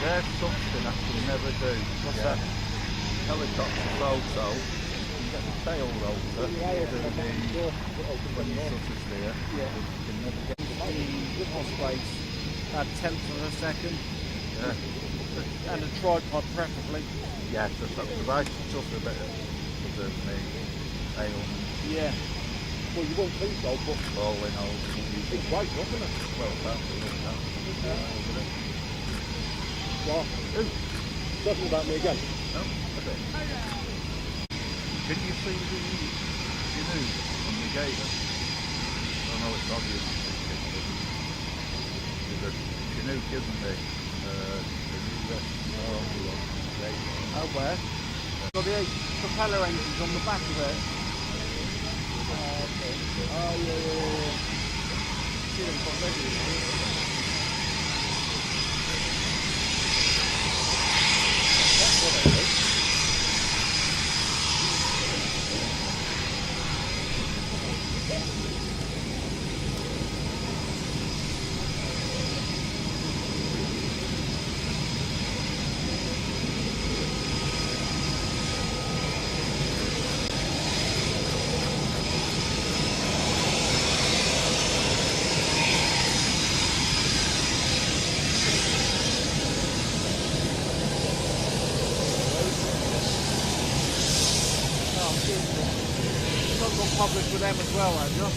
There's something I can never do. What's that? Helicopter photo. You get the tail rotor. When you sort of steer. You can never get the hot space at tenth of a second. Yeah. And a tripod preferably. Yeah, just that provides just a bit of me ailment. Yeah. Well, you won't think so, but all in all, it's quite rough, isn't it? Well, that's What? Who? Talking about me again. No? A bit. Can you see the Chinook on the gator? I know it's obvious. There's a Chinook, isn't there? The US Army one. Oh, where? Got the 8 propeller engines on the back of it. Oh, yeah. See them got ready. Published with them as well, have you?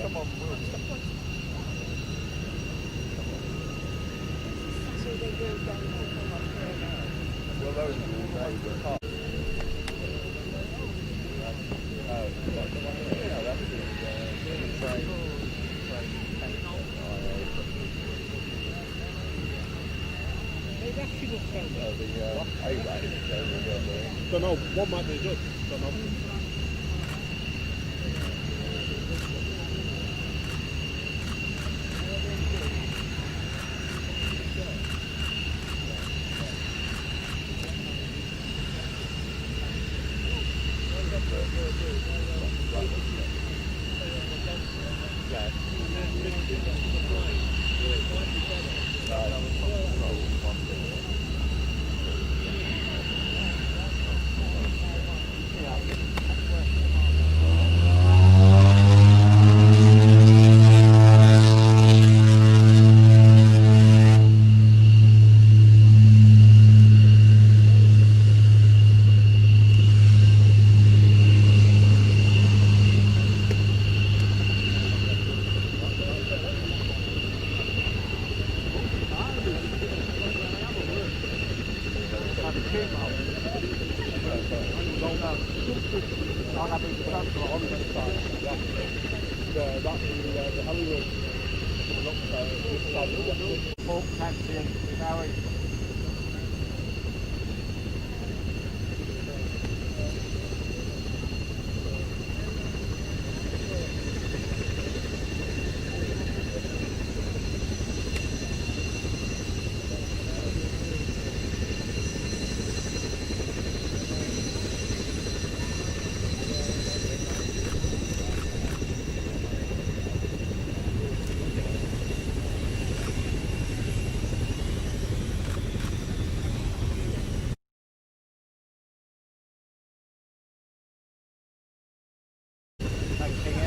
come on, we'll well, those are all day, but yeah, that's it. Train. Don't know, one might be good. Don't know.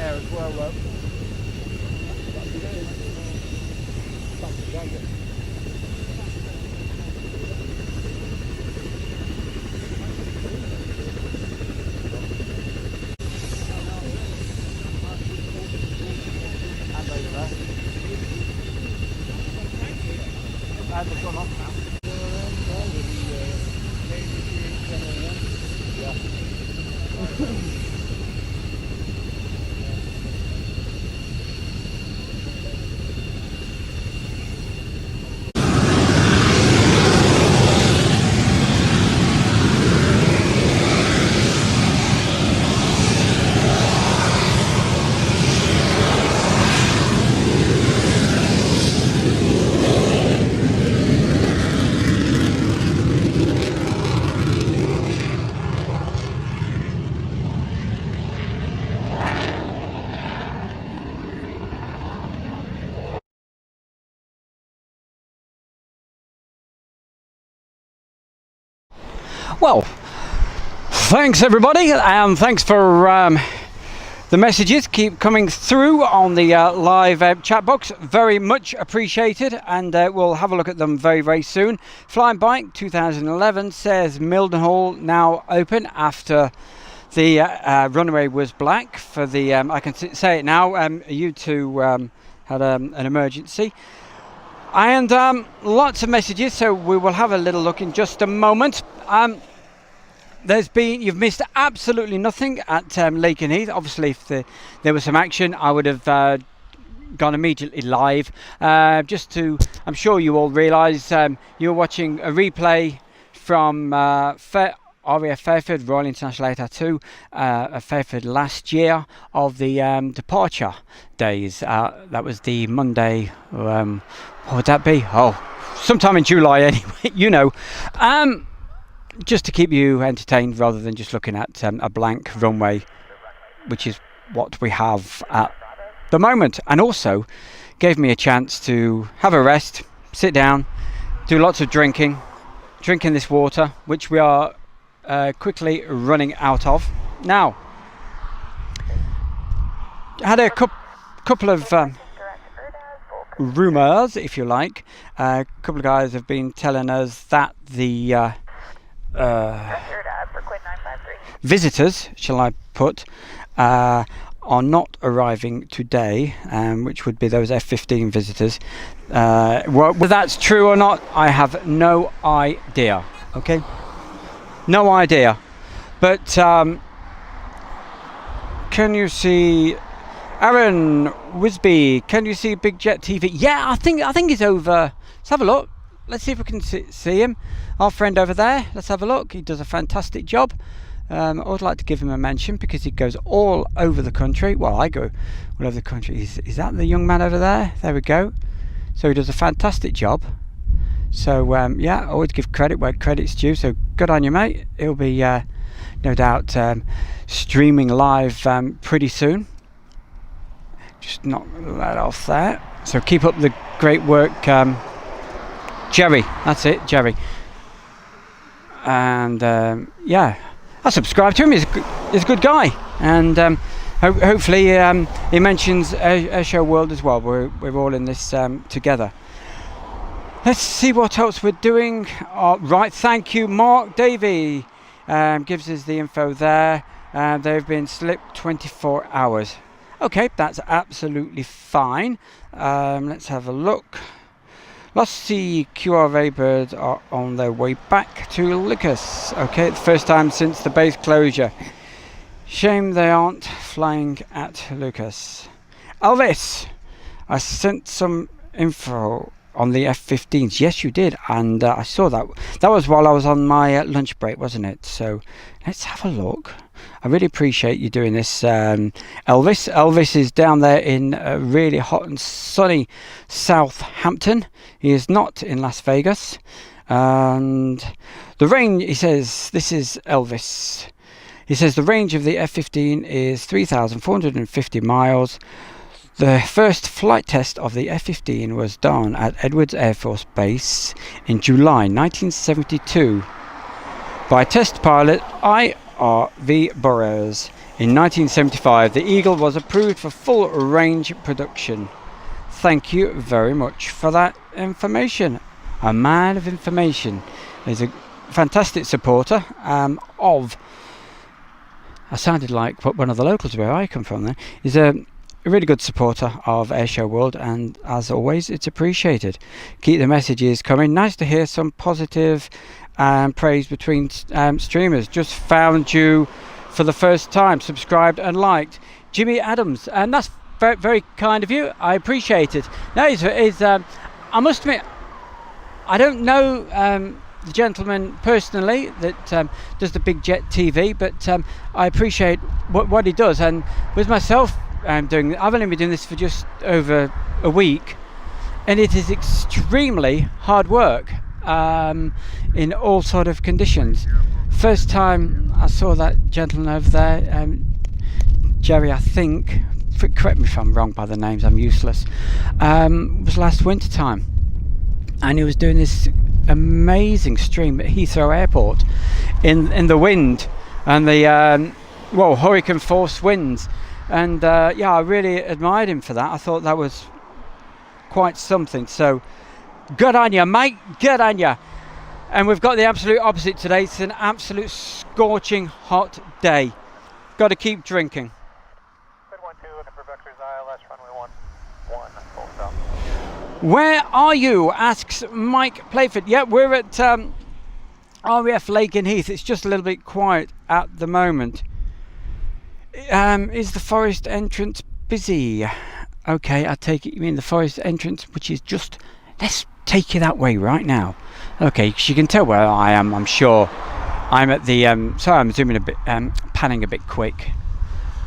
As well, though. Well, thanks everybody, and thanks for the messages keep coming through on the live chat box. Very much appreciated, and we'll have a look at them very, very soon. Flying Bike 2011 says Mildenhall now open after the runway was black for the I can say it now, U2 had an emergency. And lots of messages, so we will have a little look in just a moment. You've missed absolutely nothing at Lakenheath. Obviously, if there was some action, I would have gone immediately live. I'm sure you all realise you're watching a replay from RAF Fairfield, Royal International Air Tattoo, at Fairfield last year of the departure days. That was the Monday. What would that be? Oh, sometime in July anyway, you know. Just to keep you entertained rather than just looking at a blank runway, which is what we have at the moment. And also gave me a chance to have a rest, sit down, do lots of drinking this water, which we are quickly running out of. Now, had a couple of rumours, if you like. A couple of guys have been telling us that the visitors, shall I put, are not arriving today, which would be those F-15 visitors. Whether that's true or not, I have no idea. Okay, no idea. But can you see Aaron Wisby? Can you see Big Jet TV? Yeah, I think he's over. Let's have a look. Let's see if we can see him. Our friend over there. Let's have a look. He does a fantastic job. I would like to give him a mention because he goes all over the country. Well, I go all over the country. Is that the young man over there? There we go. So he does a fantastic job. So yeah, I always give credit where credit's due. So good on you, mate. He'll be no doubt streaming live pretty soon. Just knock that off there. So keep up the great work, Jerry. That's it, Jerry. And yeah, I subscribe to him. He's a good guy, and hopefully he mentions Airshow World as well. We're all in this together. Let's see what else we're doing. Right, thank you, Mark Davey. Gives us the info there. They've been slipped 24 hours. Okay, that's absolutely fine. Let's have a look. Lost CQRA birds are on their way back to Lucas. Okay, the first time since the base closure. Shame they aren't flying at Lucas. Elvis, I sent some info on the F-15s. Yes, you did, and I saw that. That was while I was on my lunch break, wasn't it? So let's have a look. I really appreciate you doing this, Elvis. Elvis is down there in really hot and sunny Southampton. He is not in Las Vegas. And the range, he says, this is Elvis. He says the range of the F-15 is 3,450 miles. The first flight test of the F-15 was done at Edwards Air Force Base in July 1972 by test pilot I.R.V. Burroughs. In 1975, the Eagle was approved for full range production. Thank you very much for that information. A man of information. He's a fantastic supporter of... I sounded like one of the locals where I come from there. He's a really good supporter of Airshow World, and as always, it's appreciated. Keep the messages coming. Nice to hear some positive praise between streamers. Just found you for the first time, subscribed and liked. Jimmy Adams, and that's very, very kind of you. I appreciate it. Now, I must admit, I don't know the gentleman personally that does the Big Jet TV, but I appreciate what he does. And with myself, I've only been doing this for just over a week, and it is extremely hard work in all sort of conditions. First time I saw that gentleman over there, Jerry, I think, correct me if I'm wrong by the names, I'm useless, was last winter time, and he was doing this amazing stream at Heathrow Airport in the wind and the hurricane force winds. And yeah, I really admired him for that. I thought that was quite something. So good on you, mate. Good on you. And we've got the absolute opposite today. It's an absolute scorching hot day. Got to keep drinking. Good 1-2, looking for vectors ILS, runway 11, full stop. Where are you? Asks Mike Playford. Yeah, we're at RAF Lakenheath. It's just a little bit quiet at the moment. Is the forest entrance busy? Okay, I take it you mean the forest entrance, which is just... Let's take you that way right now. Okay, because you can tell where I am, I'm sure. I'm at the... sorry, I'm zooming a bit, panning a bit quick.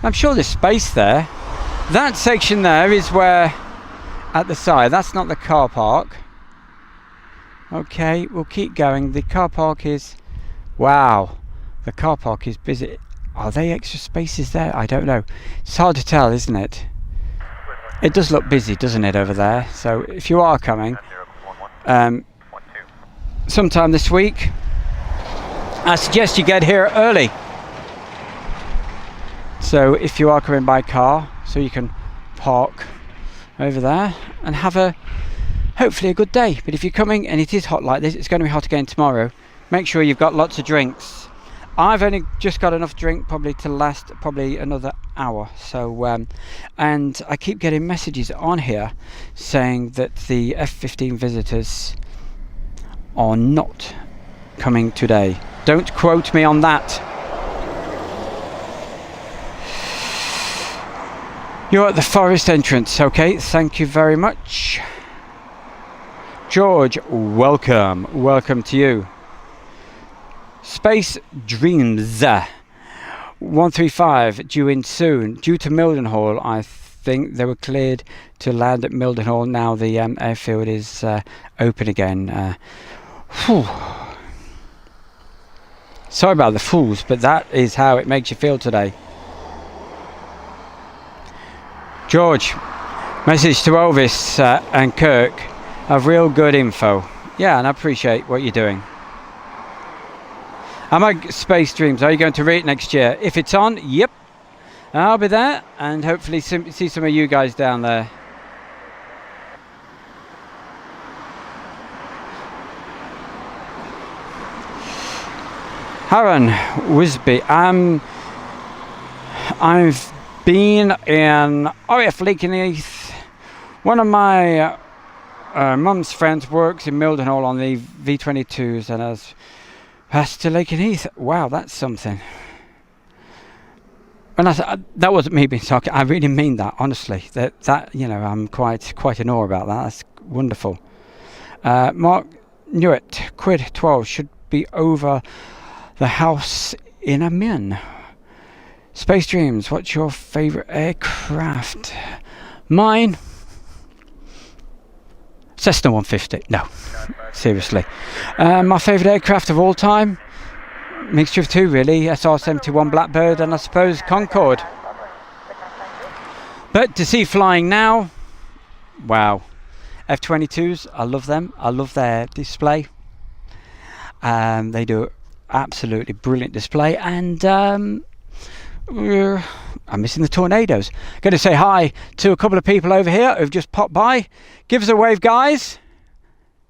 I'm sure there's space there. That section there is where... At the side, that's not the car park. Okay, we'll keep going. The car park is... Wow, the car park is busy. Are they extra spaces there? I don't know. It's hard to tell, isn't it? It does look busy, doesn't it, over there? So if you are coming, sometime this week, I suggest you get here early. So if you are coming by car, so you can park over there and have hopefully a good day. But if you're coming and it is hot like this, it's going to be hot again tomorrow, make sure you've got lots of drinks. I've only just got enough drink probably to last probably another hour. So, and I keep getting messages on here saying that the F-15 visitors are not coming today. Don't quote me on that. You're at the forest entrance. Okay, thank you very much. George, welcome. Welcome to you. Space Dreams 135 due in soon. Due to Mildenhall, I think they were cleared to land at Mildenhall. Now the airfield is open again. Sorry about the fools, but that is how it makes you feel today. George, message to Elvis and Kirk have real good info. Yeah, and I appreciate what you're doing. Am I Space Dreams? Are you going to read it next year? If it's on, yep, I'll be there, and hopefully see some of you guys down there. Aaron Wisby, I've been in RAF Lakenheath. One of my mum's friends works in Mildenhall on the V-22s and has passed to Lakenheath. Wow, that's something. And that wasn't me being talking. I really mean that, honestly. That you know, I'm quite in awe about that. That's wonderful. Mark Newitt, quid 12 should be over the house in a min. Space Dreams, what's your favourite aircraft? Mine? Cessna 150. No, seriously. My favourite aircraft of all time? Mixture of two, really. SR-71 Blackbird and I suppose Concorde. But to see flying now, wow. F-22s, I love them. I love their display. They do absolutely brilliant display, and I'm missing the Tornadoes. Going to say hi to a couple of people over here who've just popped by. Give us a wave, guys.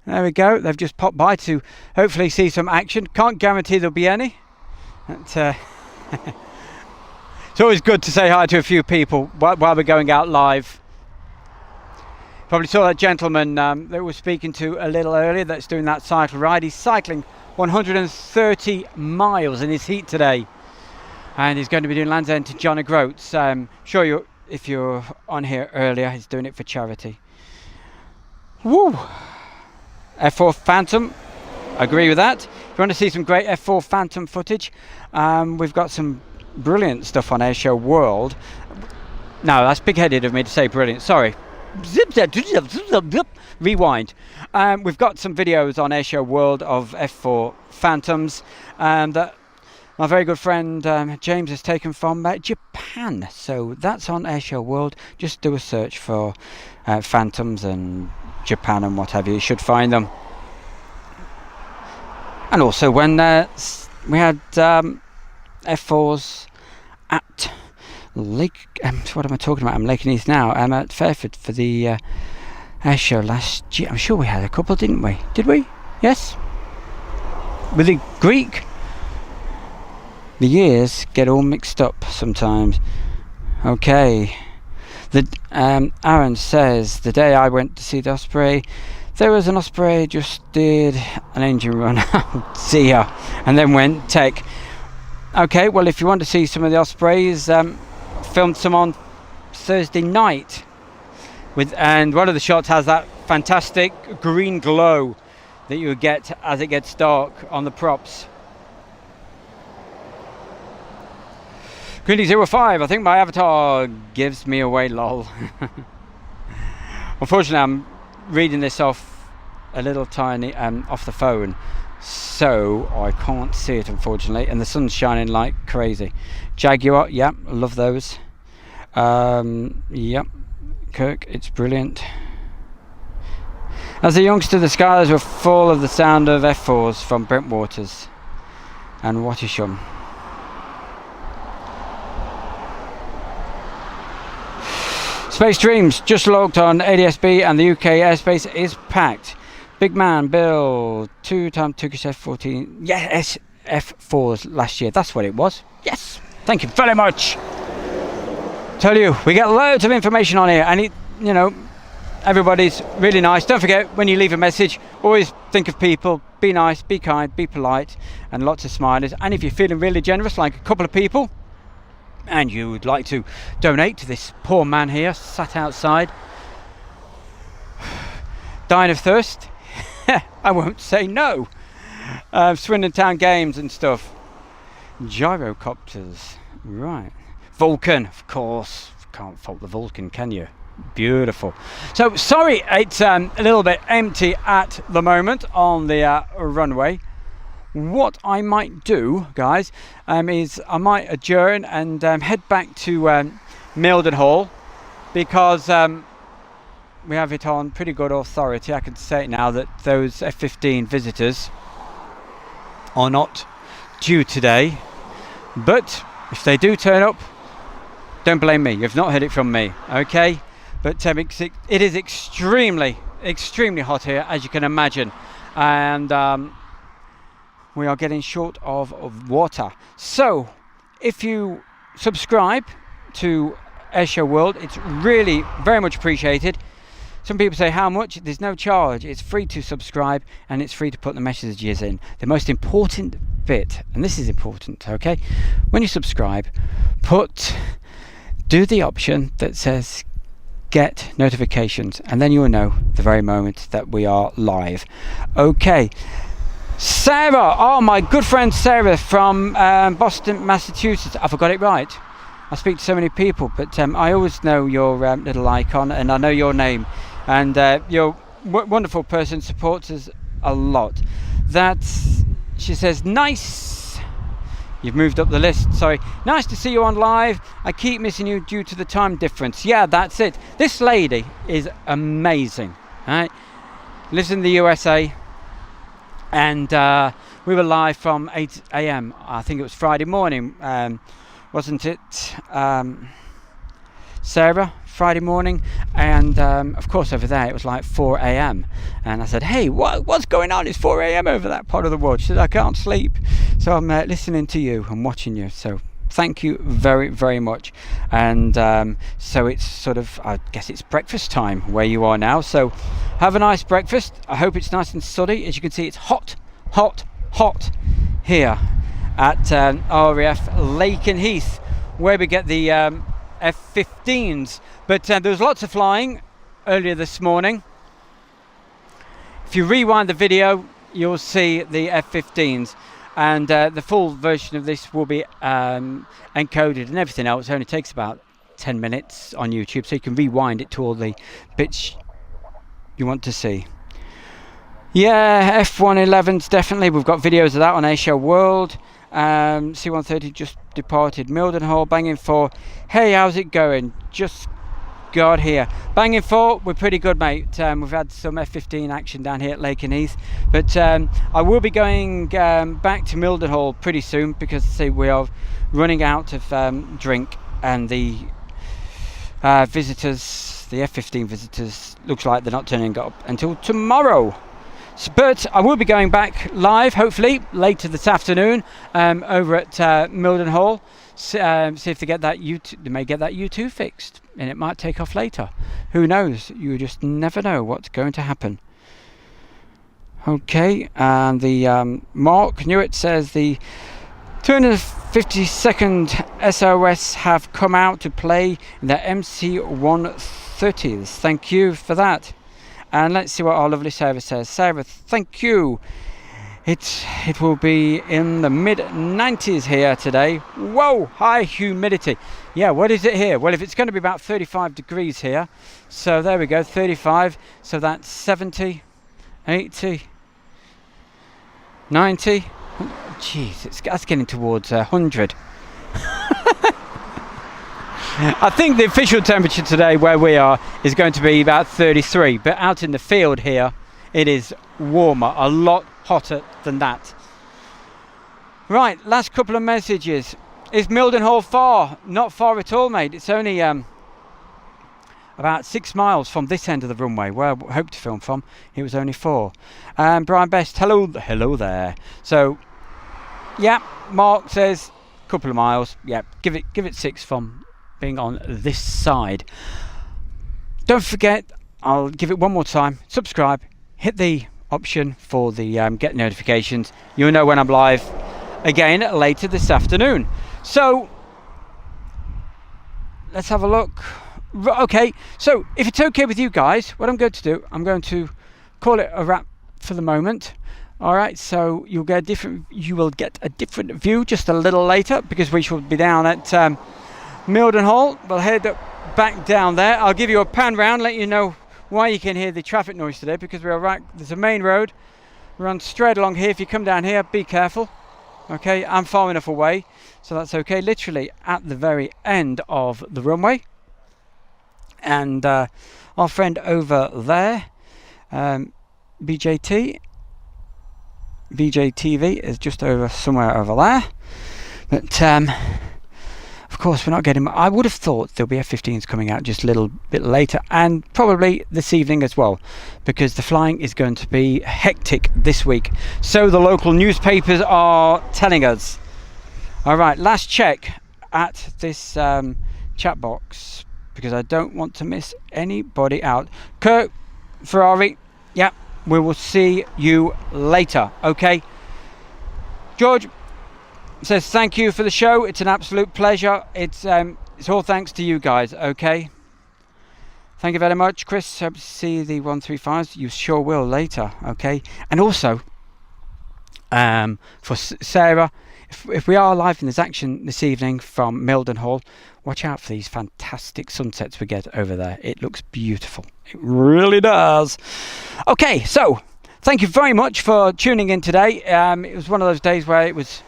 There we go. They've just popped by to hopefully see some action. Can't guarantee there'll be any. But, it's always good to say hi to a few people while we're going out live. Probably saw that gentleman that we were speaking to a little earlier that's doing that cycle ride. He's cycling 130 miles in his heat today, and he's going to be doing Land's End to John O'Groats. Sure, if you're on here earlier, he's doing it for charity. Woo! F4 Phantom, agree with that. If you want to see some great F4 Phantom footage, we've got some brilliant stuff on Airshow World. No, that's big-headed of me to say brilliant, sorry. Rewind. We've got some videos on Airshow World of F4 Phantoms that my very good friend James has taken from Japan. So that's on Airshow World. Just do a search for Phantoms and Japan and what have you. You should find them. And also when we had F4s at what am I talking about? I'm Lakenheath now. I'm at Fairford for the Airshow last year. I'm sure we had a couple, didn't we? Did we? Yes? With the Greek? The years get all mixed up sometimes. Okay. Aaron says, the day I went to see the Osprey, there was an Osprey just did an engine run. See ya. And then went tech. Okay, well, if you want to see some of the Ospreys, filmed some on Thursday night, and one of the shots has that fantastic green glow that you get as it gets dark on the props. Greeny05, I think my avatar gives me away, lol. Unfortunately, I'm reading this off a little tiny off the phone, so I can't see it, unfortunately, and the sun's shining like crazy. Jaguar, yep, love those. Yep, Kirk, it's brilliant. As a youngster, the skies were full of the sound of F4s from Brentwaters and Wattisham. Space Dreams just logged on ADSB and the UK airspace is packed. Big man Bill, 2-time Turkish F-14, yes, F4s last year, that's what it was. Yes, thank you very much. Tell you, we get loads of information on here, and it, you know, everybody's really nice. Don't forget, when you leave a message, always think of people. Be nice, be kind, be polite, and lots of smileys. And if you're feeling really generous, like a couple of people, and you would like to donate to this poor man here, sat outside, dying of thirst, I won't say no. Swindon Town Games and stuff. Gyrocopters, right. Vulcan, of course. Can't fault the Vulcan, can you? Beautiful. So sorry, it's a little bit empty at the moment on the runway. What I might do, guys, is I might adjourn and head back to Mildenhall, because we have it on pretty good authority. I can say it now that those F-15 visitors are not due today, but if they do turn up, don't blame me. You've not heard it from me, okay? But it is extremely hot here, as you can imagine, and we are getting short of water. So if you subscribe to Airshow World, it's really very much appreciated. Some people say how much. There's no charge. It's free to subscribe, and it's free to put the messages in. The most important bit, and this is important, okay, when you subscribe, do the option that says get notifications, and then you will know the very moment that we are live. Okay, Sarah, oh, my good friend Sarah from Boston, Massachusetts. I forgot it right. I speak to so many people, but I always know your little icon, and I know your name, and you're a wonderful person, supports us a lot. She says, nice. You've moved up the list, sorry. Nice to see you on live. I keep missing you due to the time difference. Yeah, that's it. This lady is amazing, right? Lives in the USA, and we were live from 8 a.m. I think it was Friday morning, wasn't it, Sarah? Friday morning, and of course over there it was like 4 a.m. and I said, hey, what's going on? It's 4 a.m. over that part of the world. She said, I can't sleep, so I'm listening to you and watching you, so thank you very, very much. And so it's sort of, I guess it's breakfast time where you are now, so have a nice breakfast. I hope it's nice and sunny. As you can see, it's hot here at RAF Lakenheath, where we get the F-15s, but there was lots of flying earlier this morning. If you rewind the video, you'll see the F-15s, and the full version of this will be encoded, and everything else only takes about 10 minutes on YouTube, so you can rewind it to all the bits you want to see. Yeah, F-111s, definitely. We've got videos of that on Airshow World. C-130 just departed Mildenhall, banging 4. Hey, how's it going? Just got here. Banging 4, we're pretty good, mate. We've had some F-15 action down here at Lakenheath, but I will be going back to Mildenhall pretty soon, because see, we are running out of drink, and the visitors, the F-15 visitors, looks like they're not turning up until tomorrow. But I will be going back live, hopefully later this afternoon, over at Mildenhall. See if they get that they may get that U2 fixed, and it might take off later. Who knows? You just never know what's going to happen. Okay, and the Mark Newitt says the 252nd SOS have come out to play in the MC-130s. Thank you for that. And let's see what our lovely Sarah says. Sarah, thank you. It will be in the mid-90s here today. Whoa, high humidity. Yeah, what is it here? Well, if it's going to be about 35 degrees here, so there we go, 35. So that's 70, 80, 90. Jeez, that's getting towards 100. I think the official temperature today where we are is going to be about 33, but out in the field here it is warmer, a lot hotter than that. Right, last couple of messages. Is Mildenhall far? Not far at all, mate. It's only about 6 miles from this end of the runway where I hope to film from. It was only 4. Brian Best, hello there. So yeah, Mark says couple of miles. Yeah, give it 6 from being on this side. Don't forget, I'll give it one more time, subscribe, hit the option for the get notifications. You'll know when I'm live again later this afternoon. So let's have a look. Okay, so if it's okay with you guys, what I'm going to do, I'm going to call it a wrap for the moment. All right, so you will get a different view just a little later, because we shall be down at Mildenhall. We'll head back down there. I'll give you a pan round, let you know why you can hear the traffic noise today, because we're right, there's a main road, we run straight along here. If you come down here, be careful. Okay, I'm far enough away, so that's okay. Literally at the very end of the runway. And our friend over there, BJTV is just over somewhere over there. But of course we're not getting. I would have thought there'll be F-15s coming out just a little bit later, and probably this evening as well, because the flying is going to be hectic this week. So the local newspapers are telling us. All right, last check at this chat box, because I don't want to miss anybody out. Kirk, Ferrari, yeah, we will see you later, okay? George says thank you for the show. It's an absolute pleasure. It's all thanks to you guys, okay? Thank you very much, Chris. Hope to see the 135s. You sure will later, okay? And also, for Sarah, if we are live in this action this evening from Mildenhall, watch out for these fantastic sunsets we get over there. It looks beautiful. It really does. Okay, so thank you very much for tuning in today. It was one of those days where it was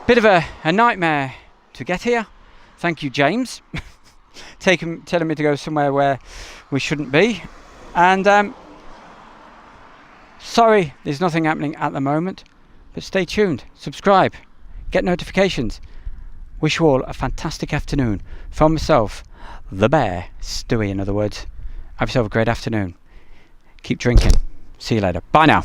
a bit of a nightmare to get here. Thank you, James. Telling me to go somewhere where we shouldn't be. And sorry, there's nothing happening at the moment. But stay tuned. Subscribe. Get notifications. Wish you all a fantastic afternoon. From myself, the bear, Stewie in other words. Have yourself a great afternoon. Keep drinking. See you later. Bye now.